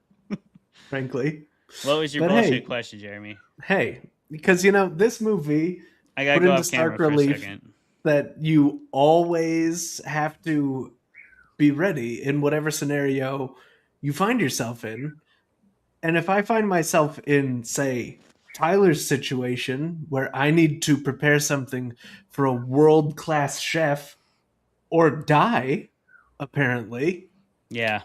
Speaker 7: frankly.
Speaker 3: What was your bullshit question, Jeremy?
Speaker 7: Hey, because, you know, this movie
Speaker 3: I gotta
Speaker 7: put
Speaker 3: go
Speaker 7: into
Speaker 3: off camera
Speaker 7: stark
Speaker 3: for a
Speaker 7: relief
Speaker 3: second.
Speaker 7: that you always have to be ready in whatever scenario you find yourself in. And if I find myself in, say, Tyler's situation where I need to prepare something for a world-class chef or die, apparently.
Speaker 3: Yeah.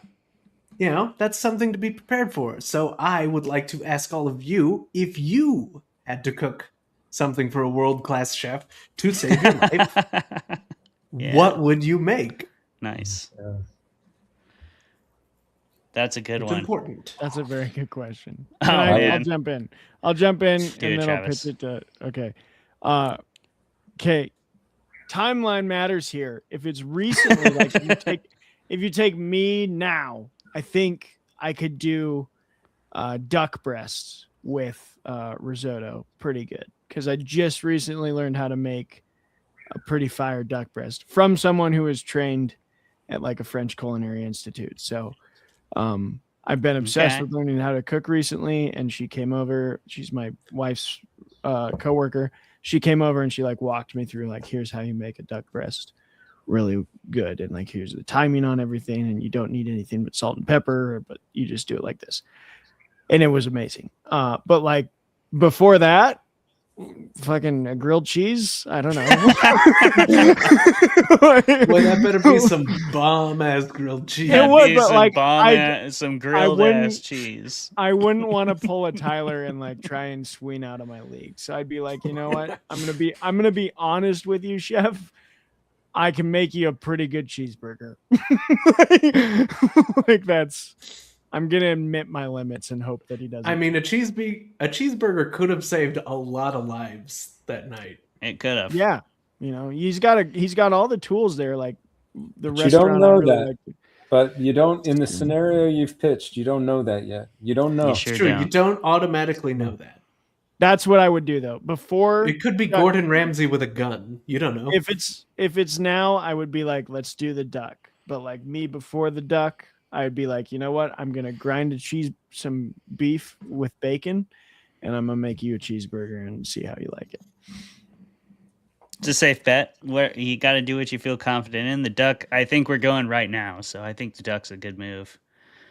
Speaker 7: You know, that's something to be prepared for. So I would like to ask all of you, if you had to cook something for a world-class chef to save your life, what would you make?
Speaker 3: Nice. Yeah. That's a good
Speaker 7: it's
Speaker 3: one.
Speaker 7: Important.
Speaker 4: That's a very good question.
Speaker 3: Man.
Speaker 4: I'll jump in
Speaker 3: Do
Speaker 4: and
Speaker 3: it,
Speaker 4: then
Speaker 3: Travis.
Speaker 4: I'll pitch it to okay. Okay. Timeline matters here. If it's recently, like if you take me now, I think I could do duck breasts with risotto pretty good because I just recently learned how to make a pretty fire duck breast from someone who was trained at like a French culinary institute. So I've been obsessed with learning how to cook recently, and she came over. She's my wife's coworker. She came over and she like walked me through like, here's how you make a duck breast really good, and like here's the timing on everything, and you don't need anything but salt and pepper, but you just do it like this. And it was amazing. But like before that, fucking a grilled cheese, I don't know.
Speaker 7: Well, that better be some bomb ass grilled cheese.
Speaker 4: It would, but like
Speaker 3: some grilled ass cheese.
Speaker 4: I wouldn't want to pull a Tyler and like try and swing out of my league. So I'd be like, you know what? I'm gonna be honest with you, chef. I can make you a pretty good cheeseburger. Like I'm gonna admit my limits and hope that he doesn't.
Speaker 7: I mean, a cheeseburger could have saved a lot of lives that night.
Speaker 3: It could have.
Speaker 4: Yeah, you know, he's got all the tools there. Like the
Speaker 6: But
Speaker 4: restaurant.
Speaker 6: you don't know
Speaker 4: really
Speaker 6: that.
Speaker 4: liked.
Speaker 6: But you don't, in the scenario you've pitched, you don't know that yet. You don't know.
Speaker 7: It's true. You don't automatically know that.
Speaker 4: That's what I would do though. Before
Speaker 7: it could be Gordon Ramsay with a gun. You don't know.
Speaker 4: If it's now, I would be like, let's do the duck. But like me before the duck, I'd be like, you know what? I'm gonna grind some beef with bacon, and I'm gonna make you a cheeseburger and see how you like it.
Speaker 3: It's a safe bet. Where you got to do what you feel confident in. The duck, I think we're going right now, so I think the duck's a good move.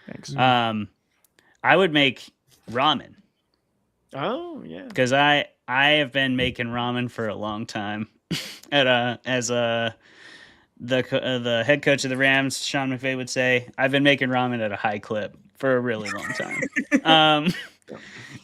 Speaker 4: Thanks.
Speaker 3: I would make ramen.
Speaker 4: Oh yeah,
Speaker 3: because I have been making ramen for a long time. The head coach of the Rams, Sean McVay, would say, I've been making ramen at a high clip for a really long time.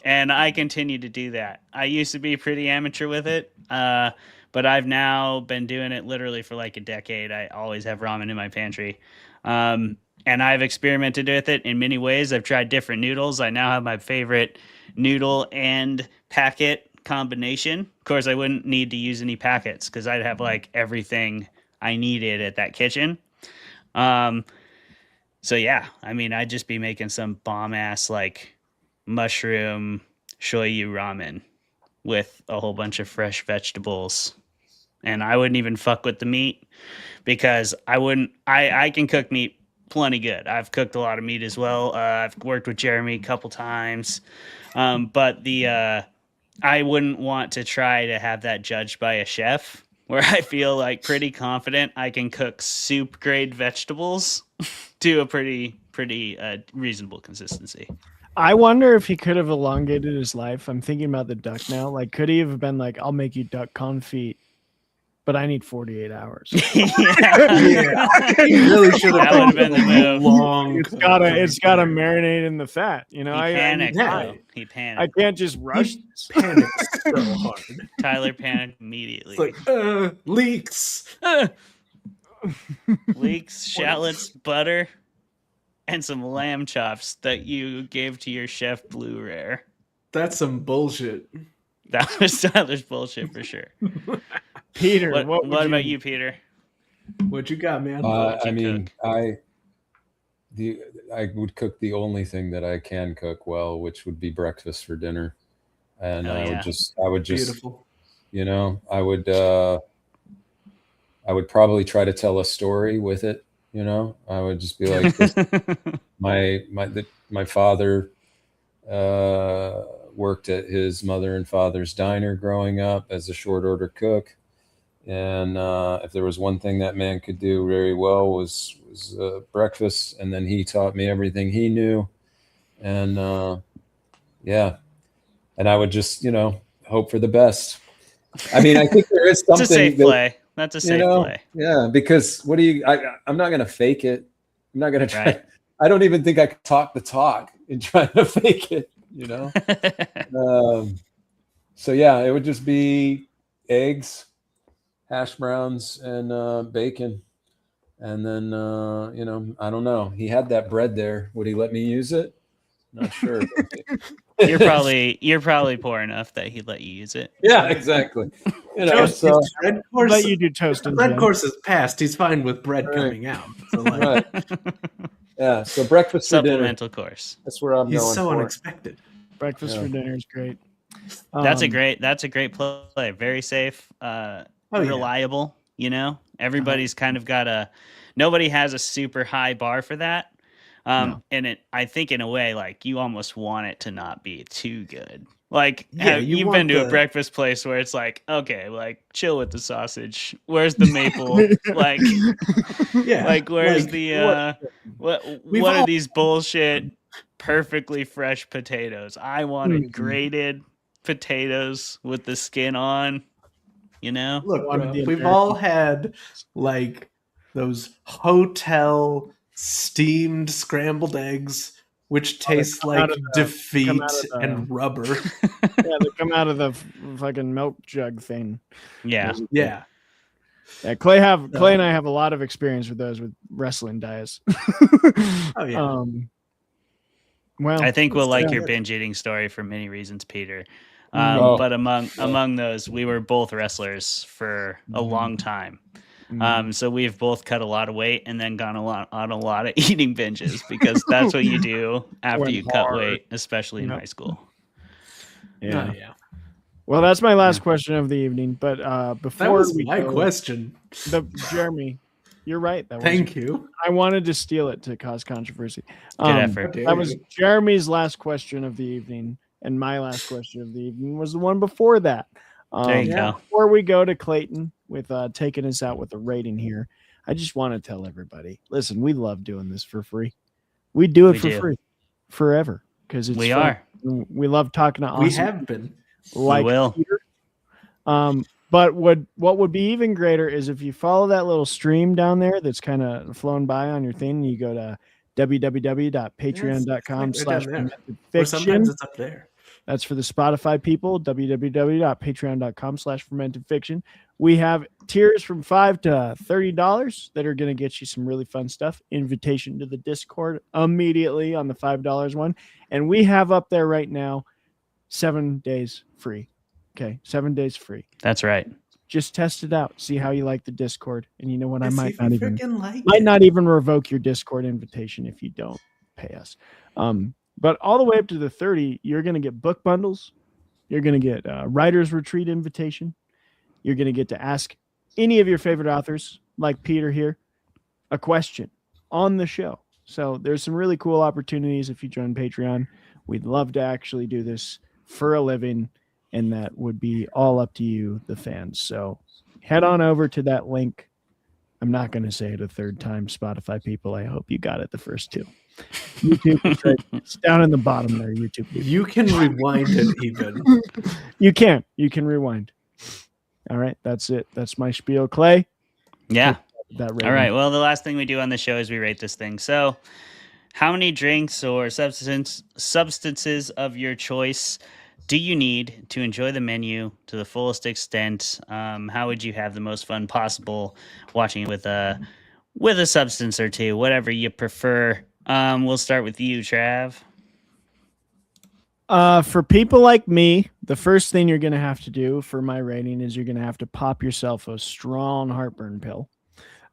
Speaker 3: And I continue to do that. I used to be pretty amateur with it, but I've now been doing it literally for like a decade. I always have ramen in my pantry. And I've experimented with it in many ways. I've tried different noodles. I now have my favorite noodle and packet combination. Of course, I wouldn't need to use any packets because I'd have like everything I needed at that kitchen. So yeah, I mean, I'd just be making some bomb ass like mushroom shoyu ramen with a whole bunch of fresh vegetables. And I wouldn't even fuck with the meat because I can cook meat plenty good. I've cooked a lot of meat as well. I've worked with Jeremy a couple times. But I wouldn't want to try to have that judged by a chef where I feel like pretty confident I can cook soup grade vegetables to a pretty reasonable consistency.
Speaker 4: I wonder if he could have elongated his life. I'm thinking about the duck now. Like, could he have been like, I'll make you duck confit, but I need 48 hours.
Speaker 7: Yeah. He really should have.
Speaker 3: That would have been the move.
Speaker 7: Long.
Speaker 4: It's gotta marinate in the fat. You know,
Speaker 3: He panicked. He panicked.
Speaker 4: I can't just rush this.
Speaker 7: Panicked so hard.
Speaker 3: Tyler panicked immediately.
Speaker 7: It's like leeks.
Speaker 3: Leeks, shallots, butter, and some lamb chops that you gave to your chef Blue Rare.
Speaker 7: That's some bullshit.
Speaker 3: That was Tyler's bullshit for sure.
Speaker 4: Peter,
Speaker 3: what about you, Peter?
Speaker 7: What you got, man?
Speaker 6: I mean, I would cook the only thing that I can cook well, which would be breakfast for dinner, and I would just,
Speaker 7: beautiful.
Speaker 6: You know, I would probably try to tell a story with it. You know, I would just be like, my father worked at his mother and father's diner growing up as a short order cook. And if there was one thing that man could do very well was breakfast. And then he taught me everything he knew. And yeah. And I would just, you know, hope for the best. I mean, I think there is something.
Speaker 3: It's a safe play. That's a safe play.
Speaker 6: Yeah, because I'm not going to fake it. I'm not going to try. Right. I don't even think I could talk the talk in trying to fake it, you know? So yeah, it would just be eggs, hash browns, and bacon. And then, you know, I don't know. He had that bread there. Would he let me use it? Not sure.
Speaker 3: You're probably poor enough that he'd let you use it.
Speaker 6: Yeah, exactly. You know, so
Speaker 7: red course,
Speaker 4: let you do toast and
Speaker 7: red course is passed. He's fine with bread coming out. So like,
Speaker 6: yeah. So breakfast for dinner.
Speaker 3: Supplemental course.
Speaker 6: That's where I'm going.
Speaker 7: He's so
Speaker 6: for.
Speaker 7: unexpected.
Speaker 4: Breakfast for dinner is great.
Speaker 3: That's a great play. Very safe.
Speaker 7: Oh, yeah.
Speaker 3: reliable. Everybody's kind of nobody has a super high bar for that.
Speaker 4: No.
Speaker 3: And I think in a way, like you almost want it to not be too good. Like
Speaker 7: Yeah,
Speaker 3: you've
Speaker 7: want
Speaker 3: been to a
Speaker 7: the-
Speaker 3: breakfast place where it's like, okay, like chill with the sausage. Where's the maple? Like,
Speaker 7: Yeah,
Speaker 3: like where's
Speaker 7: like,
Speaker 3: the
Speaker 7: We've
Speaker 3: what are
Speaker 7: all-
Speaker 3: these bullshit perfectly fresh potatoes? I wanted
Speaker 4: Mhm.
Speaker 3: grated potatoes with the skin on.
Speaker 7: Look,
Speaker 4: One of
Speaker 7: bro,
Speaker 4: the
Speaker 7: we've
Speaker 4: American-
Speaker 7: all had like those hotel steamed scrambled eggs, which taste
Speaker 4: come out
Speaker 7: like
Speaker 4: of the- come
Speaker 7: defeat
Speaker 4: out of the-
Speaker 7: and rubber.
Speaker 4: Yeah, they come out of the fucking milk jug thing.
Speaker 3: Yeah.
Speaker 7: Yeah.
Speaker 4: Yeah, Clay and I have a lot of experience with those with wrestling diets.
Speaker 7: Oh yeah.
Speaker 4: Well,
Speaker 3: I think we'll like
Speaker 4: yeah.
Speaker 3: your binge eating story for many reasons, Peter.
Speaker 6: Oh.
Speaker 3: But among those, we were both wrestlers for a long time. So we've both cut a lot of weight and then gone on a lot of eating binges because that's what you do after
Speaker 4: Went
Speaker 3: you cut
Speaker 4: hard.
Speaker 3: weight, especially in
Speaker 4: Yep.
Speaker 3: high school.
Speaker 4: Yeah.
Speaker 7: Oh, yeah.
Speaker 4: Well, that's my last question of the evening. But before
Speaker 7: That was
Speaker 4: we
Speaker 7: my
Speaker 4: go,
Speaker 7: question.
Speaker 4: Jeremy, you're right. That was
Speaker 7: Thank you.
Speaker 4: I wanted to steal it to cause controversy.
Speaker 3: Good effort.
Speaker 4: That was Jeremy's last question of the evening, and my last question of the evening was the one before that.
Speaker 3: There you go.
Speaker 4: Before we go to Clayton with taking us out with a rating here, I just want to tell everybody: listen, we love doing this for free. We do it
Speaker 3: We
Speaker 4: for
Speaker 3: do.
Speaker 4: free forever because it's
Speaker 3: We
Speaker 4: fun.
Speaker 3: are.
Speaker 4: We love talking to awesome
Speaker 7: We have been.
Speaker 4: like
Speaker 3: We will.
Speaker 4: Peter. But what would be even greater is if you follow that little stream down there that's kind of flown by on your thing. You go to www.patreon.com
Speaker 7: Yes, right down there. Or sometimes it's up there.
Speaker 4: That's for the Spotify people. www.patreon.com/fermentedfiction. We have tiers from $5 to $30 that are going to get you some really fun stuff. Invitation to the Discord immediately on the $5 one. And we have up there right now 7 days free. Okay, 7 days free.
Speaker 3: That's right.
Speaker 4: Just test it out. See how you like the Discord. And you know what? I
Speaker 7: See
Speaker 4: might
Speaker 7: if
Speaker 4: not
Speaker 7: you
Speaker 4: even
Speaker 7: freaking like
Speaker 4: might
Speaker 7: it.
Speaker 4: not even revoke your Discord invitation if you don't pay us. But all the way up to the 30, you're going to get book bundles. You're going to get a writer's retreat invitation. You're going to get to ask any of your favorite authors, like Peter here, a question on the show. So there's some really cool opportunities if you join Patreon. We'd love to actually do this for a living, and that would be all up to you, the fans. So head on over to that link. I'm not going to say it a third time, Spotify people. I hope you got it the first two. YouTube, it's down in the bottom there, YouTube.
Speaker 7: You can rewind it even.
Speaker 4: You can rewind. All right, that's it. That's my spiel, Clay.
Speaker 3: Yeah.
Speaker 4: That
Speaker 3: All right. Well, the last thing we do on the show is we rate this thing. So, how many drinks or substances of your choice do you need to enjoy the menu to the fullest extent? How would you have the most fun possible watching it with a substance or two, whatever you prefer? We'll start with you, Trav.
Speaker 4: For people like me, the first thing you're going to have to do for my rating is you're going to have to pop yourself a strong heartburn pill.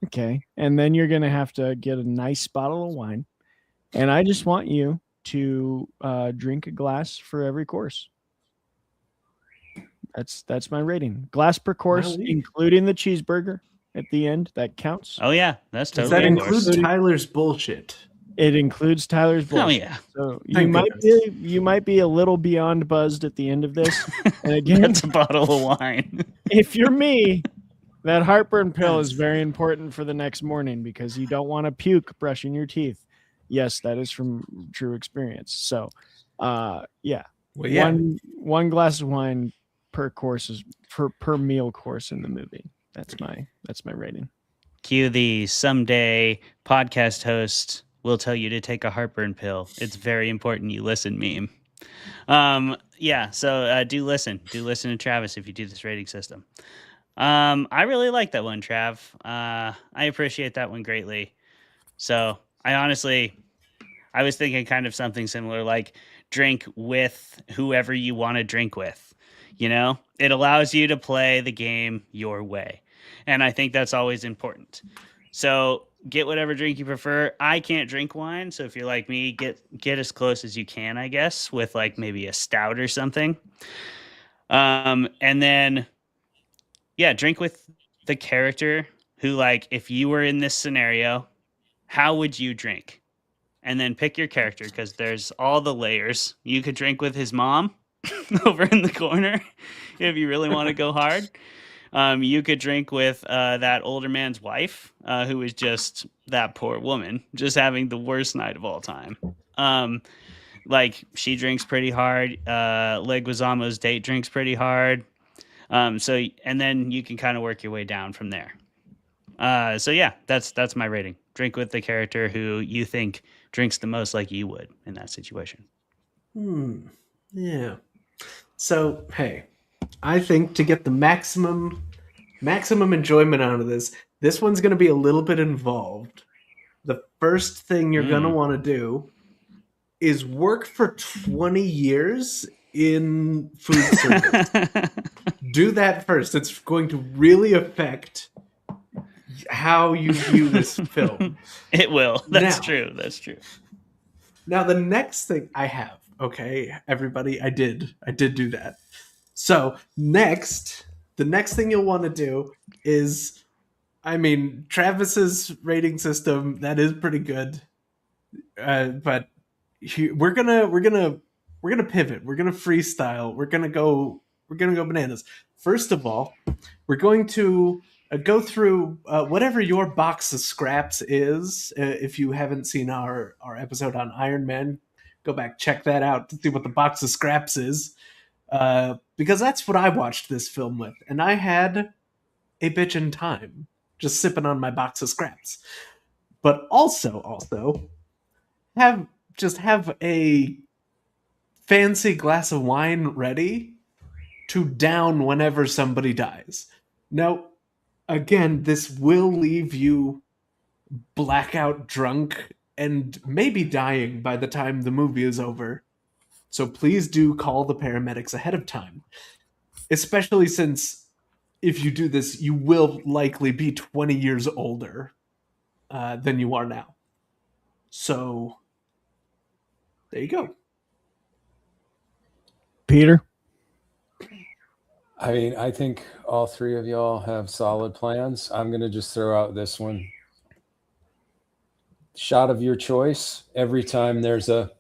Speaker 4: Okay. And then you're going to have to get a nice bottle of wine. And I just want you to drink a glass for every course. That's my rating. Glass per course, including the cheeseburger at the end. That counts.
Speaker 3: Oh, yeah. That's
Speaker 7: Does
Speaker 3: totally
Speaker 7: that
Speaker 3: a course.
Speaker 7: include Tyler's bullshit?
Speaker 4: It includes Tyler's bullshit.
Speaker 3: Oh, yeah.
Speaker 4: So you
Speaker 7: Thank
Speaker 4: might be a little beyond buzzed at the end of this. And again,
Speaker 3: That's a bottle of wine.
Speaker 4: if you're me, that heartburn pill is very important for the next morning because you don't want to puke brushing your teeth. Yes, that is from true experience. So, yeah.
Speaker 7: Well, yeah.
Speaker 4: One glass of wine per course is per meal course in the movie. That's my rating.
Speaker 3: Cue the someday podcast host will tell you to take a heartburn pill. It's very important you listen meme. Yeah, so do listen to Travis if you do this rating system. I really like that one, Trav. I appreciate that one greatly. So I was thinking kind of something similar, like drink with whoever you want to drink with. You know, it allows you to play the game your way. And I think that's always important. So get whatever drink you prefer. I can't drink wine. So if you're like me, get as close as you can, I guess, with like maybe a stout or something. And then, yeah, drink with the character who, like, if you were in this scenario, how would you drink? And then pick your character, because there's all the layers. You could drink with his mom over in the corner if you really want to go hard. You could drink with that older man's wife, who is just that poor woman, just having the worst night of all time. Like, she drinks pretty hard. Leguizamo's date drinks pretty hard. So, and then you can kind of work your way down from there. So yeah, that's my rating. Drink with the character who you think drinks the most like you would in that situation.
Speaker 7: Yeah. So, hey, I think to get the maximum enjoyment out of this one's going to be a little bit involved. The first thing you're going to want to do is work for 20 years in food service. Do that first. It's going to really affect how you view this film.
Speaker 3: It will. That's true. That's true.
Speaker 7: Now, the next thing I have, okay, everybody, I did do that. So the next thing you'll want to do is, I mean, Travis's rating system, that is pretty good. But we're gonna pivot. We're gonna freestyle. We're gonna go bananas. First of all, we're going to go through whatever your box of scraps is. If you haven't seen our episode on Iron Man, go back, check that out to see what the box of scraps is. Because that's what I watched this film with. And I had a bitchin' time just sipping on my box of scraps. But also have a fancy glass of wine ready to down whenever somebody dies. Now, again, this will leave you blackout drunk and maybe dying by the time the movie is over. So please do call the paramedics ahead of time. Especially since if you do this, you will likely be 20 years older than you are now. So there you go.
Speaker 4: Peter?
Speaker 6: I mean, I think all three of y'all have solid plans. I'm going to just throw out this one. Shot of your choice. Every time there's a...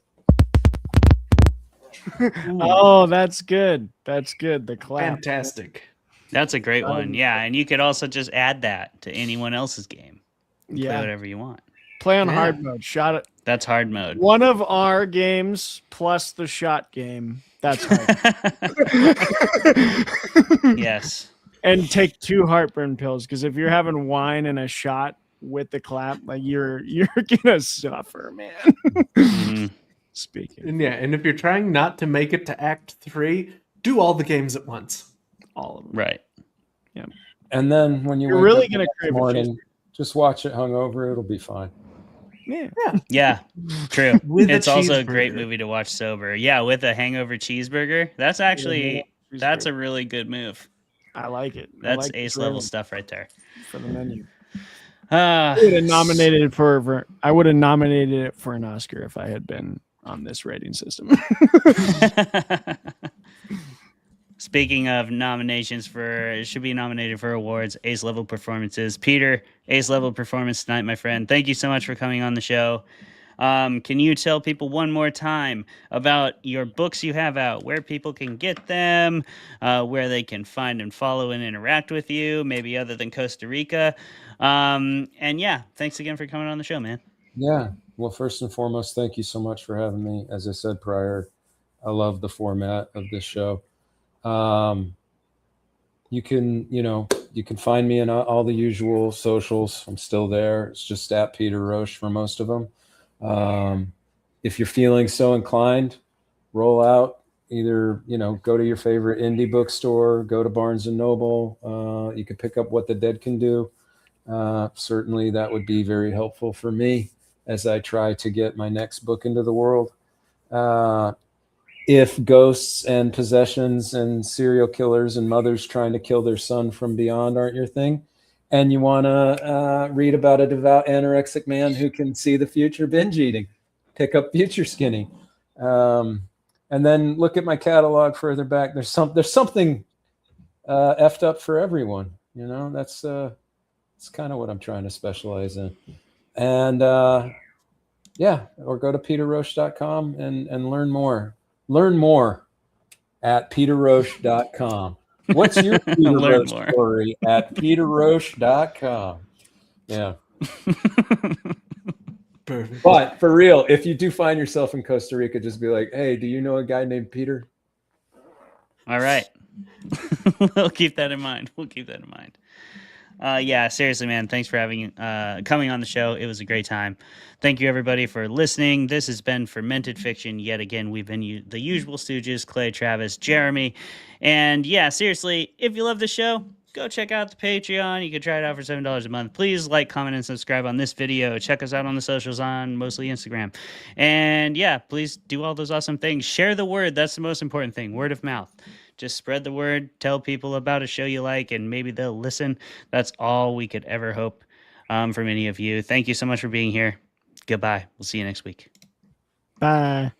Speaker 4: Oh, that's good. That's good. The clap.
Speaker 7: Fantastic.
Speaker 3: That's a great one. Yeah, and you could also just add that to anyone else's game.
Speaker 4: Yeah.
Speaker 3: Play whatever you want.
Speaker 4: Play on hard mode. Shot it.
Speaker 3: That's hard mode.
Speaker 4: One of our games plus the shot game. That's hard.
Speaker 3: Yes.
Speaker 4: And take 2 heartburn pills, because if you're having wine and a shot with the clap, like you're gonna suffer, man.
Speaker 3: Mm-hmm.
Speaker 4: Speaking.
Speaker 7: And if you're trying not to make it to Act 3, do all the games at once.
Speaker 4: All of them.
Speaker 3: Right.
Speaker 4: Yeah.
Speaker 6: And then when you're
Speaker 4: really gonna crave
Speaker 6: morning, just watch it hungover. It'll be fine.
Speaker 3: Yeah. True.
Speaker 7: With
Speaker 3: it's
Speaker 7: a
Speaker 3: also a great
Speaker 7: cheeseburger.
Speaker 3: movie to watch sober. Yeah, with a hangover cheeseburger. That's actually that's a really good move.
Speaker 4: I like it. I
Speaker 3: That's
Speaker 4: like
Speaker 3: ace
Speaker 4: this
Speaker 3: level
Speaker 4: rating
Speaker 3: stuff right there.
Speaker 4: for the menu. I would have nominated it for an Oscar if I had been on this rating system.
Speaker 3: Speaking of nominations it should be nominated for awards, ace level performances. Peter, ace level performance tonight, my friend. Thank you so much for coming on the show. Can you tell people one more time about your books you have out, where people can get them, where they can find and follow and interact with you, maybe other than Costa Rica? And yeah, thanks again for coming on the show, man.
Speaker 6: Yeah. Well, first and foremost, thank you so much for having me. As I said prior, I love the format of this show. You can find me in all the usual socials. I'm still there. It's just at Peter Rosch for most of them. If you're feeling so inclined, roll out. Either go to your favorite indie bookstore, go to Barnes and Noble. You can pick up What the Dead Can Do. Certainly, that would be very helpful for me as I try to get my next book into the world. If ghosts and possessions and serial killers and mothers trying to kill their son from beyond aren't your thing, and you want to read about a devout anorexic man who can see the future binge eating, pick up Future Skinny. And then look at my catalog further back. There's something effed up for everyone. You know, that's kind of what I'm trying to specialize in. And yeah, or go to peterrosch.com and learn more. Learn more at peterrosch.com. What's your Peter
Speaker 3: Learn
Speaker 6: Roche
Speaker 3: more.
Speaker 6: story at peterroche.com? Yeah.
Speaker 7: Perfect.
Speaker 6: But for real, if you do find yourself in Costa Rica, just be like, hey, do you know a guy named Peter?
Speaker 3: All right. We'll keep that in mind. Yeah, seriously, man. Thanks for coming on the show. It was a great time. Thank you, everybody, for listening. This has been Fermented Fiction. Yet again, we've been the usual stooges, Clay, Travis, Jeremy. And yeah, seriously, if you love the show, go check out the Patreon. You can try it out for $7 a month. Please like, comment, and subscribe on this video. Check us out on the socials on mostly Instagram. And yeah, please do all those awesome things. Share the word. That's the most important thing. Word of mouth. Just spread the word, tell people about a show you like, and maybe they'll listen. That's all we could ever hope from any of you. Thank you so much for being here. Goodbye. We'll see you next week.
Speaker 4: Bye.